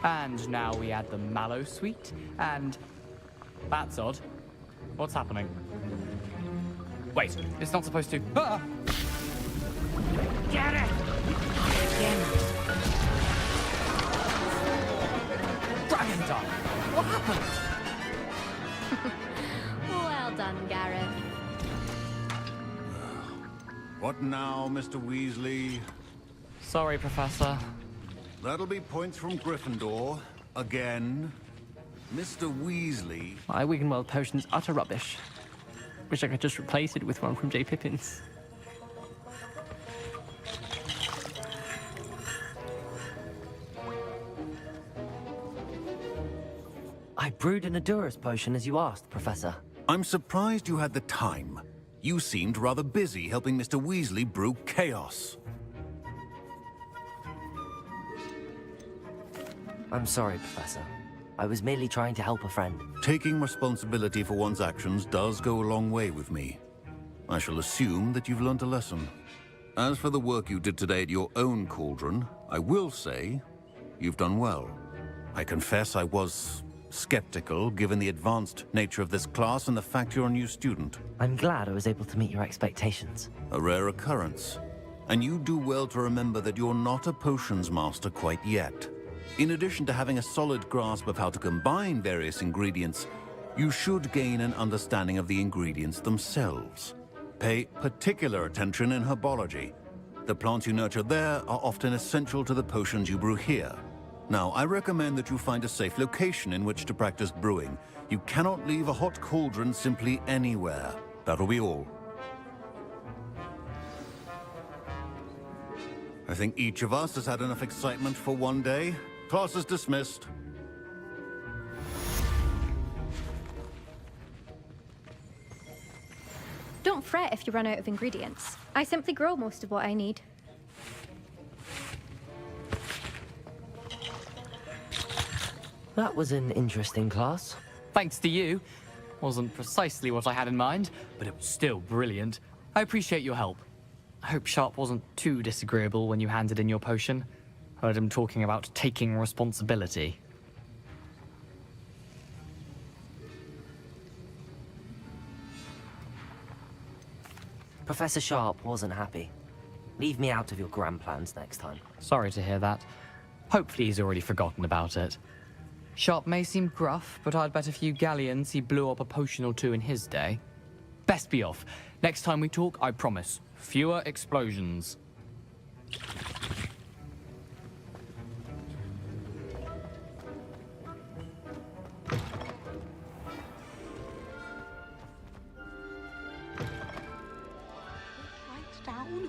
And now we add the mallow sweet, and... That's odd. What's happening? Wait, it's not supposed to... Ah!
Get it! Again.
Dragon die! What happened?
Well done, Gareth.
What now, Mr. Weasley?
Sorry, Professor.
That'll be points from Gryffindor. Again. Mr. Weasley.
My Wiggenweld potion's utter rubbish. Wish I could just replace it with one from J. Pippin's.
I brewed an Adurus potion as you asked, Professor.
I'm surprised you had the time. You seemed rather busy helping Mr. Weasley brew chaos.
I'm sorry, Professor. I was merely trying to help a friend.
Taking responsibility for one's actions does go a long way with me. I shall assume that you've learnt a lesson. As for the work you did today at your own cauldron, I will say you've done well. I confess I was skeptical, given the advanced nature of this class and the fact you're a new student.
I'm glad I was able to meet your expectations.
A rare occurrence. And you do well to remember that you're not a potions master quite yet. In addition to having a solid grasp of how to combine various ingredients, you should gain an understanding of the ingredients themselves. Pay particular attention in herbology. The plants you nurture there are often essential to the potions you brew here. Now, I recommend that you find a safe location in which to practice brewing. You cannot leave a hot cauldron simply anywhere. That'll be all. I think each of us has had enough excitement for one day. Class is dismissed.
Don't fret if you run out of ingredients. I simply grow most of what I need.
That was an interesting class.
Thanks to you. Wasn't precisely what I had in mind, but it was still brilliant. I appreciate your help. I hope Sharp wasn't too disagreeable when you handed in your potion. Heard him talking about taking responsibility.
Professor Sharp wasn't happy. Leave me out of your grand plans next time.
Sorry to hear that. Hopefully he's already forgotten about it. Sharp may seem gruff, but I'd bet a few galleons he blew up a potion or two in his day. Best be off. Next time we talk, I promise, fewer explosions.
Down.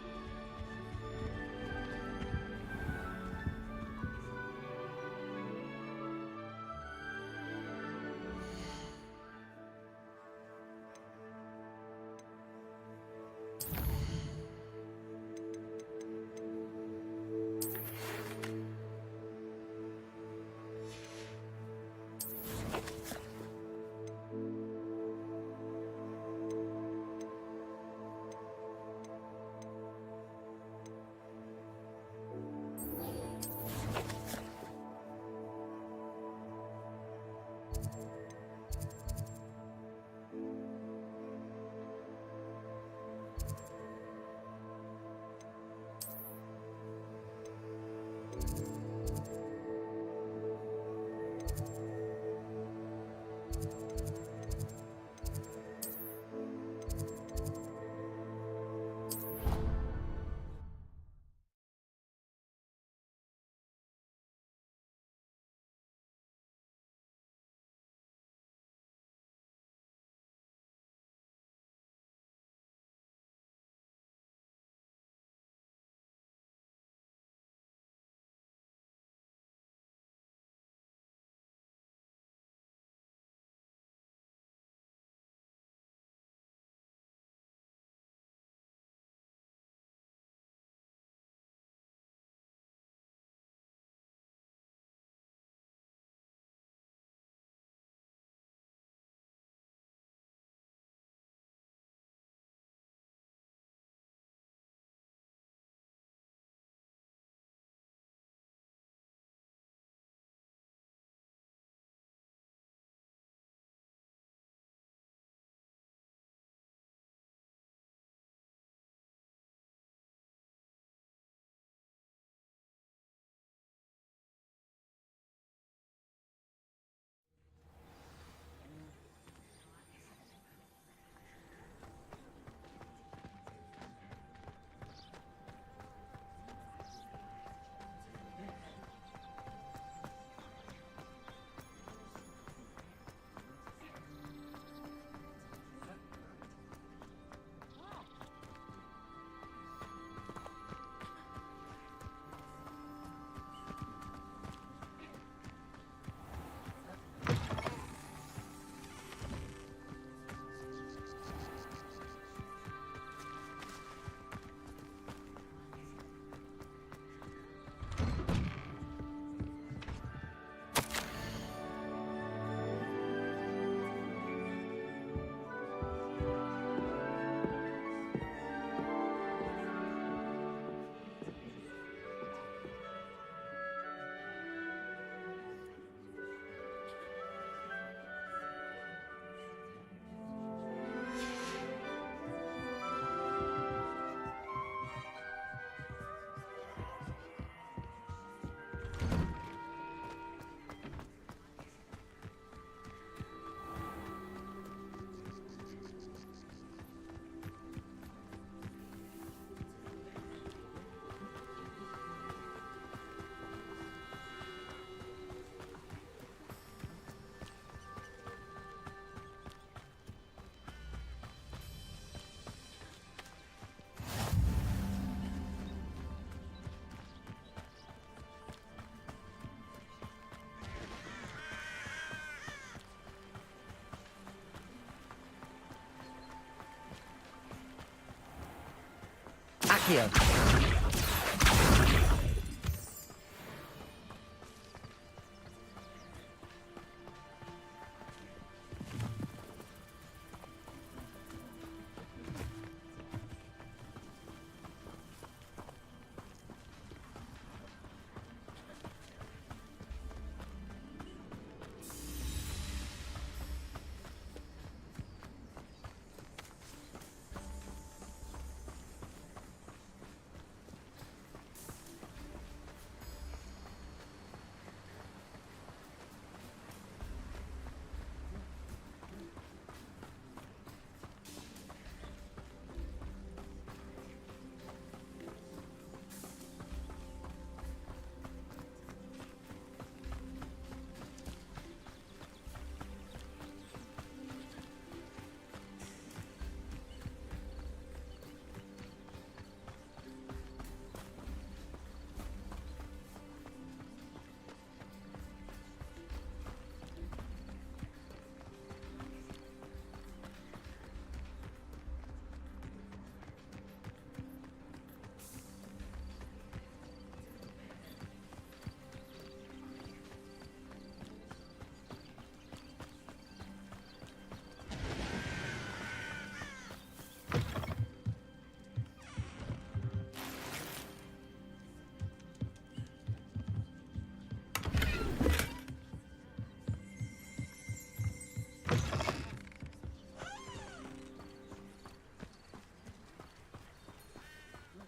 Accio.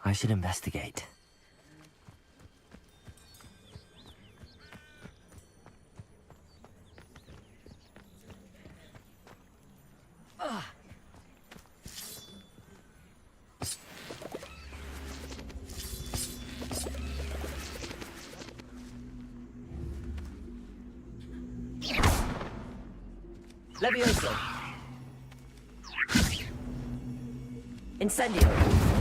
I should investigate. Levioso. Incendio.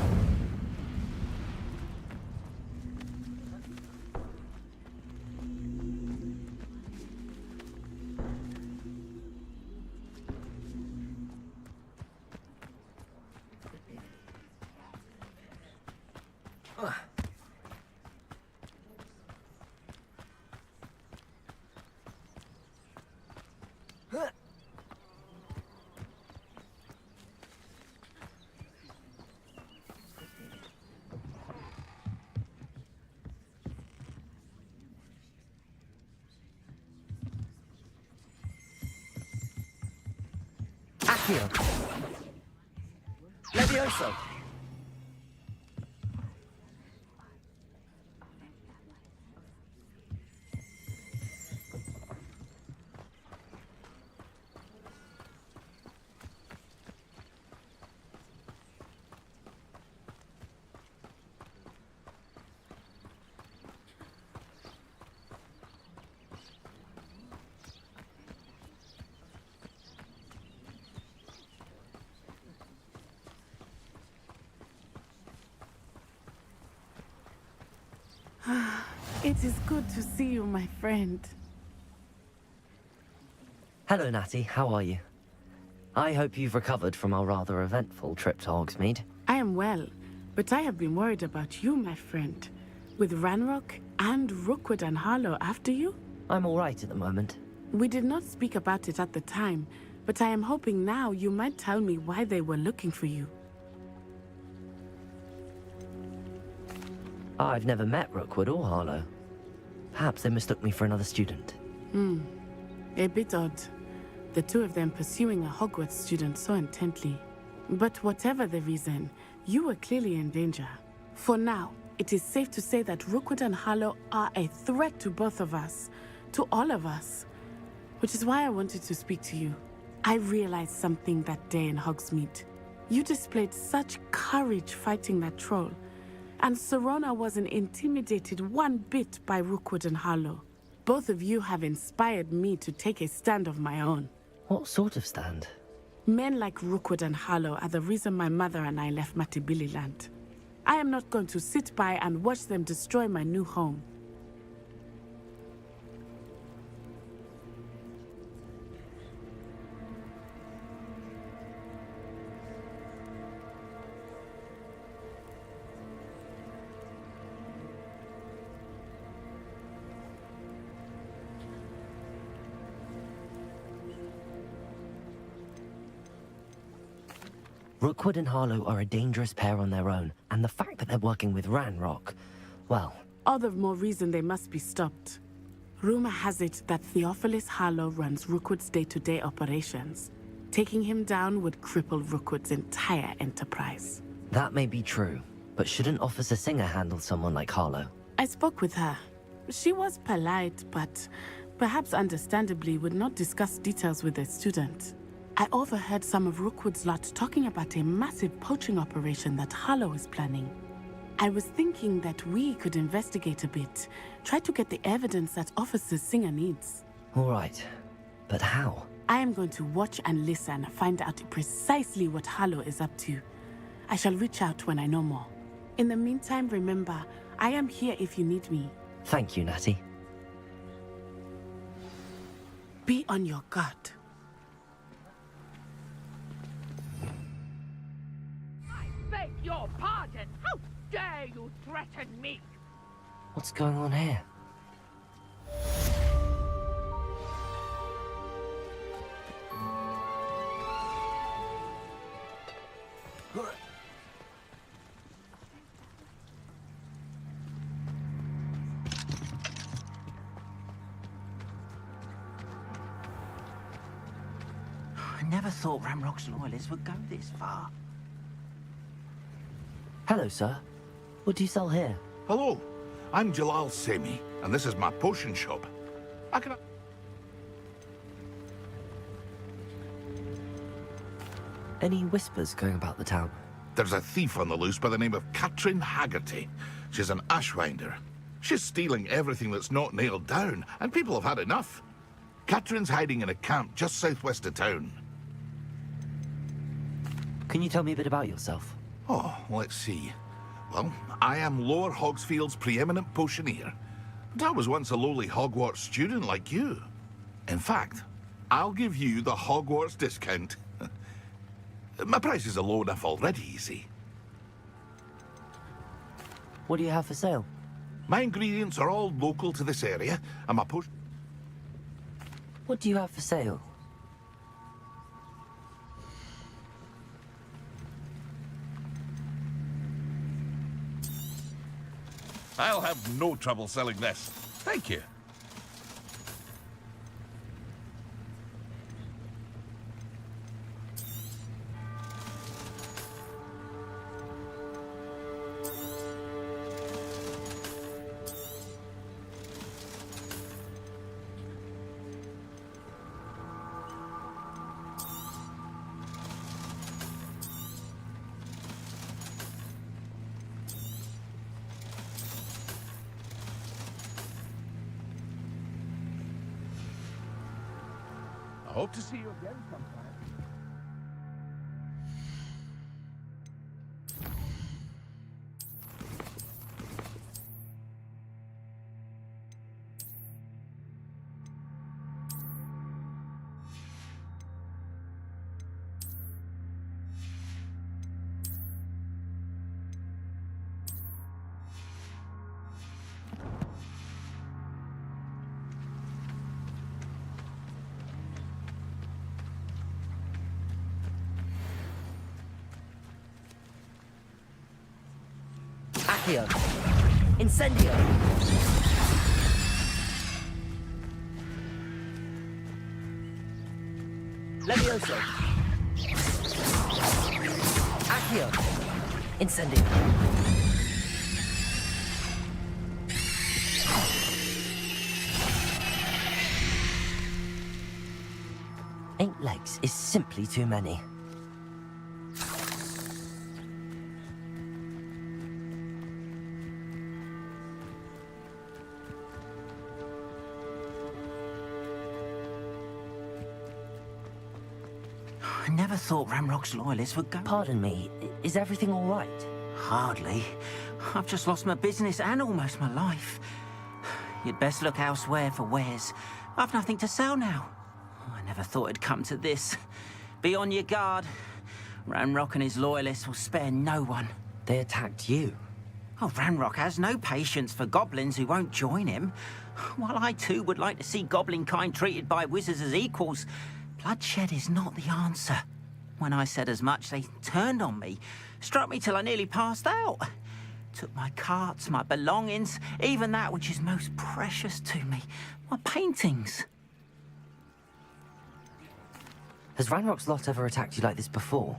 Accio. Levioso.
It is good to see you, my friend.
Hello, Natty. How are you? I hope you've recovered from our rather eventful trip to Hogsmeade.
I am well, but I have been worried about you, my friend. With Ranrock and Rookwood and Harlow after you?
I'm all right at the moment.
We did not speak about it at the time, but I am hoping now you might tell me why they were looking for you.
I've never met Rookwood or Harlow. Perhaps they mistook me for another student.
A bit odd. The two of them pursuing a Hogwarts student so intently. But whatever the reason, you were clearly in danger. For now, it is safe to say that Rookwood and Harlow are a threat to both of us, to all of us. Which is why I wanted to speak to you. I realized something that day in Hogsmeade. You displayed such courage fighting that troll. And Serona wasn't intimidated one bit by Rookwood and Harlow. Both of you have inspired me to take a stand of my own.
What sort of stand?
Men like Rookwood and Harlow are the reason my mother and I left Matibili Land. I am not going to sit by and watch them destroy my new home.
Rookwood and Harlow are a dangerous pair on their own, and the fact that they're working with Ranrock, well...
All the more reason they must be stopped. Rumor has it that Theophilus Harlow runs Rookwood's day-to-day operations. Taking him down would cripple Rookwood's entire enterprise.
That may be true, but shouldn't Officer Singer handle someone like Harlow?
I spoke with her. She was polite, but perhaps understandably would not discuss details with a student. I overheard some of Rookwood's lot talking about a massive poaching operation that Harlow is planning. I was thinking that we could investigate a bit, try to get the evidence that Officer Singer needs.
All right, but how?
I am going to watch and listen, find out precisely what Harlow is up to. I shall reach out when I know more. In the meantime, remember, I am here if you need me.
Thank you, Natty.
Be on your guard.
I beg your pardon! How dare you threaten me?
What's going on here?
I never thought Ranrock's loyalists would go this far.
Hello, sir. What do you sell here?
Hello, I'm Jalal Semi, and this is my potion shop.
Any whispers going about the town?
There's a thief on the loose by the name of Katrin Haggerty. She's an ashwinder. She's stealing everything that's not nailed down, and people have had enough. Katrin's hiding in a camp just southwest of town.
Can you tell me a bit about yourself?
Oh, let's see. Well, I am Lower Hogsfield's preeminent potioneer. And I was once a lowly Hogwarts student like you. In fact, I'll give you the Hogwarts discount. My prices are low enough already, you see.
What do you have for sale?
My ingredients are all local to this area, and my
What do you have for sale?
I'll have no trouble selling this. Thank you. I hope to see you again sometime.
Accio! Incendio! Levioso! Accio! Incendio! Eight legs is simply too many.
I never thought Ranrock's loyalists would go...
Pardon me, is everything all right?
Hardly. I've just lost my business and almost my life. You'd best look elsewhere for wares. I've nothing to sell now. I never thought it'd come to this. Be on your guard. Ranrock and his loyalists will spare no one.
They attacked you?
Oh, Ranrock has no patience for goblins who won't join him. While I too would like to see goblin kind treated by wizards as equals, bloodshed is not the answer. When I said as much, they turned on me, struck me till I nearly passed out. Took my carts, my belongings, even that which is most precious to me, my paintings.
Has Ranrock's lot ever attacked you like this before?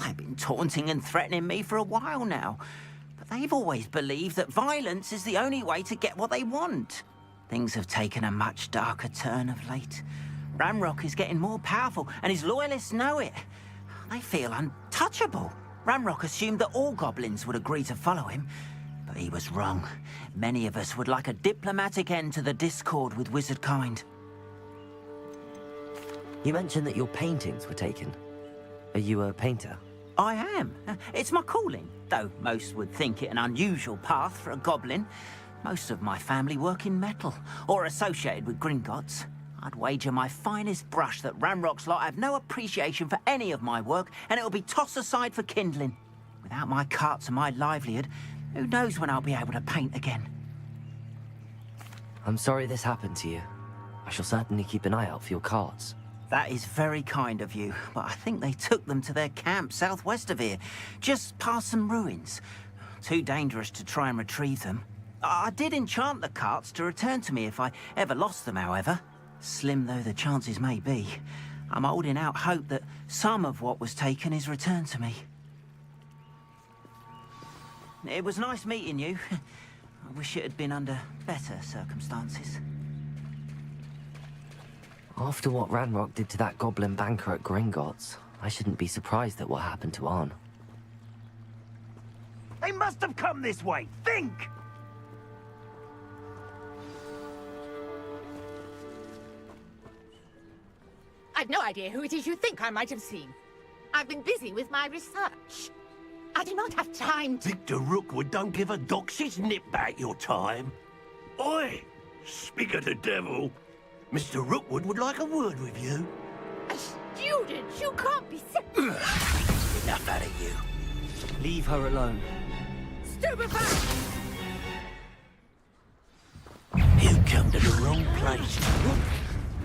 They've been taunting and threatening me for a while now. But they've always believed that violence is the only way to get what they want. Things have taken a much darker turn of late. Ranrock is getting more powerful, and his loyalists know it. They feel untouchable. Ranrock assumed that all goblins would agree to follow him, but he was wrong. Many of us would like a diplomatic end to the discord with wizard kind.
You mentioned that your paintings were taken. Are you a painter?
I am. It's my calling, though most would think it an unusual path for a goblin. Most of my family work in metal, or associated with Gringotts. I'd wager my finest brush that Ranrock's lot have no appreciation for any of my work, and it'll be tossed aside for kindling. Without my carts and my livelihood, who knows when I'll be able to paint again?
I'm sorry this happened to you. I shall certainly keep an eye out for your carts.
That is very kind of you, but I think they took them to their camp southwest of here, just past some ruins. Too dangerous to try and retrieve them. I did enchant the carts to return to me if I ever lost them, however. Slim though the chances may be, I'm holding out hope that some of what was taken is returned to me. It was nice meeting you. I wish it had been under better circumstances.
After what Ranrock did to that goblin banker at Gringotts, I shouldn't be surprised at what happened to Arn.
They must have come this way! Think!
I've no idea who it is you think I might have seen. I've been busy with my research. I do not have time to...
Victor Rookwood don't give a doxy's nip back your time. Oi! Speak of the devil. Mr. Rookwood would like a word with you.
A student? You can't be sick.
Enough out of you.
Leave her alone.
Stupefy!
You come to the wrong place.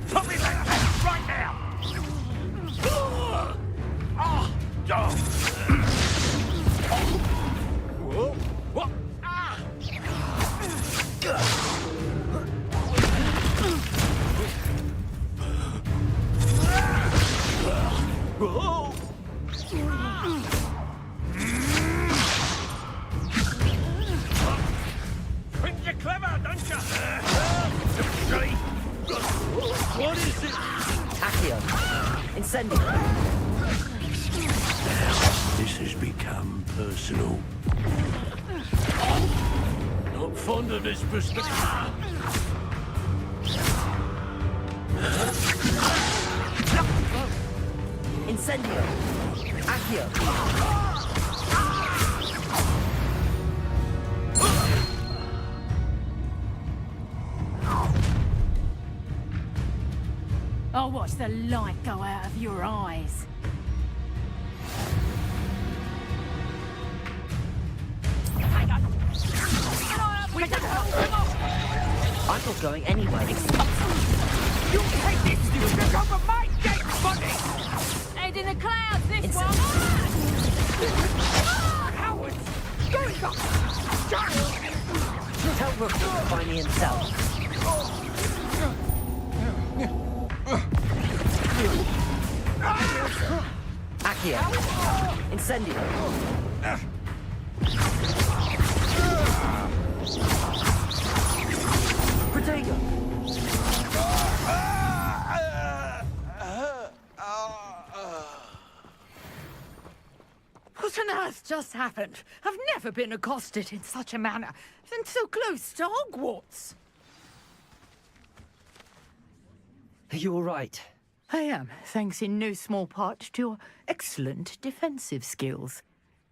Put me back right now!
Whoa. What?
Think you're clever, don't you?
What is it?
Accio! Incendio!
This has become personal. Not fond of this perspective.
Incendio! Accio!
I'll watch the light go out of your eyes.
I'm not going anywhere.
You take this, stupid over my dead body! Head in the clouds, this one! Cowards! Going up!
Tell Rookwood to find me himself. Accio! Incendio! Protego!
What on earth just happened? I've never been accosted in such a manner, and so close to Hogwarts.
Are you all right?
I am, thanks in no small part to your excellent defensive skills.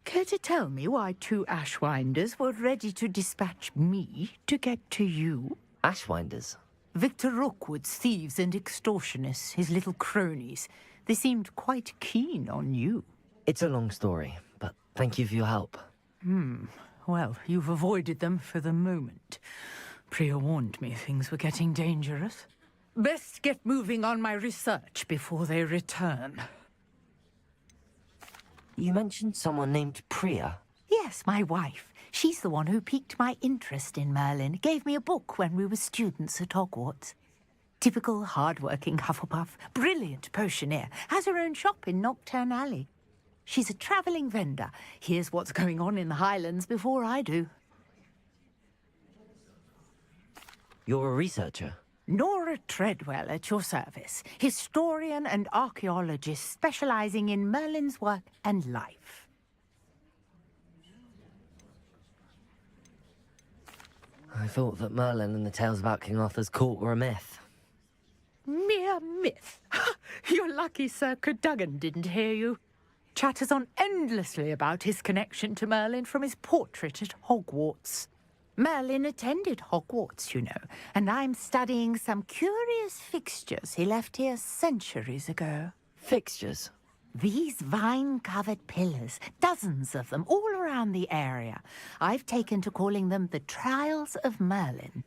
Care to tell me why two Ashwinders were ready to dispatch me to get to you?
Ashwinders?
Victor Rookwood's thieves and extortionists, his little cronies. They seemed quite keen on you.
It's a long story, but thank you for your help.
Well, you've avoided them for the moment. Priya warned me things were getting dangerous. Best get moving on my research before they return.
You mentioned someone named Priya.
Yes, my wife. She's the one who piqued my interest in Merlin. Gave me a book when we were students at Hogwarts. Typical hard-working Hufflepuff, brilliant potioneer, has her own shop in Nocturne Alley. She's a travelling vendor. Hears what's going on in the Highlands before I do.
You're a researcher?
Nora Treadwell at your service. Historian and archaeologist specialising in Merlin's work and life.
I thought that Merlin and the tales about King Arthur's court were a myth.
Mere myth. You're lucky Sir Cadogan didn't hear you. Chatters on endlessly about his connection to Merlin from his portrait at Hogwarts. Merlin attended Hogwarts, you know, and I'm studying some curious fixtures he left here centuries ago.
Fixtures?
These vine-covered pillars, dozens of them, all around the area. I've taken to calling them the Trials of Merlin.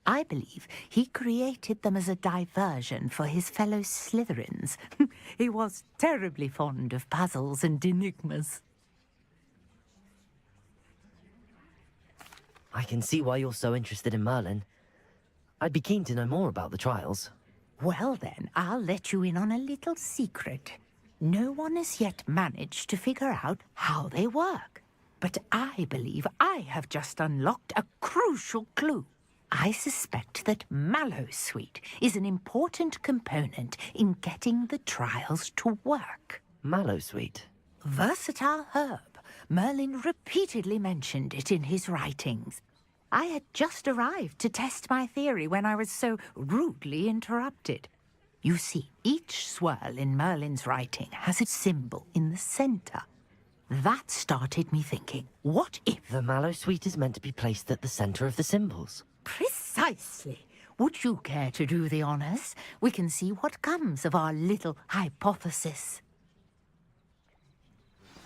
I believe he created them as a diversion for his fellow Slytherins. He was terribly fond of puzzles and enigmas.
I can see why you're so interested in Merlin. I'd be keen to know more about the trials.
Well then, I'll let you in on a little secret. No one has yet managed to figure out how they work. But I believe I have just unlocked a crucial clue. I suspect that Mallowsweet is an important component in getting the trials to work.
Mallowsweet?
Versatile herb. Merlin repeatedly mentioned it in his writings. I had just arrived to test my theory when I was so rudely interrupted. You see, each swirl in Merlin's writing has a symbol in the center. That started me thinking, what if...
The Mallowsweet is meant to be placed at the center of the symbols.
Precisely. Would you care to do the honors? We can see what comes of our little hypothesis.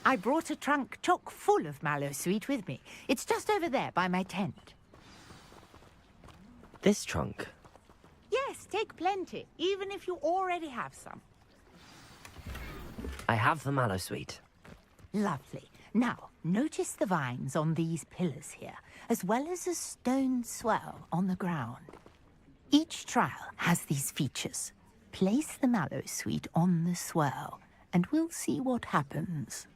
I brought a trunk chock full of Mallowsweet with me. It's just over there by my tent.
This trunk?
Yes, take plenty, even if you already have some.
I have the Mallowsweet.
Lovely. Now, notice the vines on these pillars here, as well as a stone swell on the ground. Each trial has these features. Place the Mallowsweet on the swell, and we'll see what happens.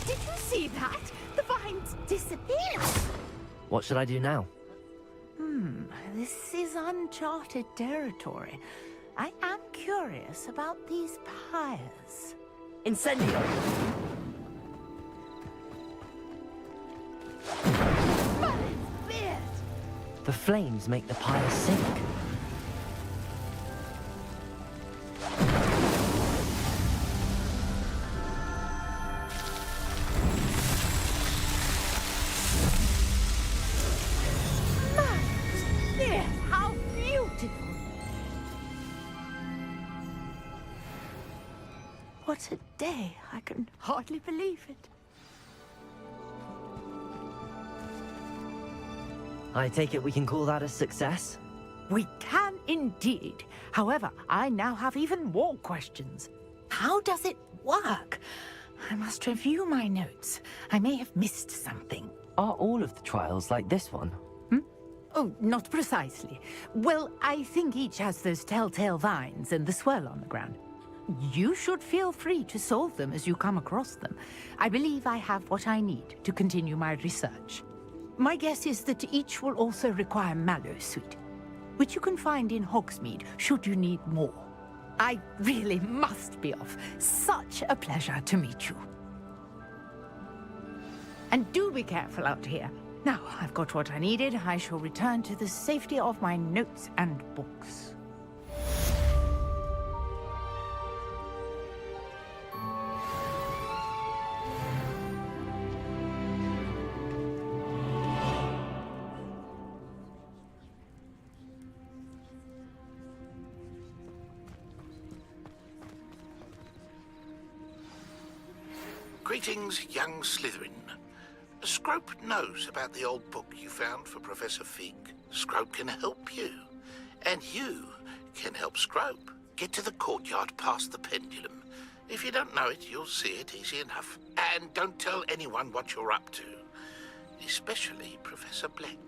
Did you see that? The vines disappeared.
What should I do now?
This is uncharted territory. I am curious about these pyres.
Incendio!
Merlin's beard!
The flames make the pyre sink.
What a day! I can hardly believe it.
I take it we can call that a success?
We can indeed. However, I now have even more questions. How does it work? I must review my notes. I may have missed something.
Are all of the trials like this one?
Oh, not precisely. Well, I think each has those telltale vines and the swirl on the ground. You should feel free to solve them as you come across them. I believe I have what I need to continue my research. My guess is that each will also require Mallowsweet, which you can find in Hogsmeade should you need more. I really must be off. Such a pleasure to meet you. And do be careful out here. Now, I've got what I needed. I shall return to the safety of my notes and books.
Greetings, young Slytherin. Scrope knows about the old book you found for Professor Fig,
Scrope can help you. And you can help Scrope. Get to the courtyard past the pendulum. If you don't know it, you'll see it easy enough. And don't tell anyone what you're up to. Especially Professor Black.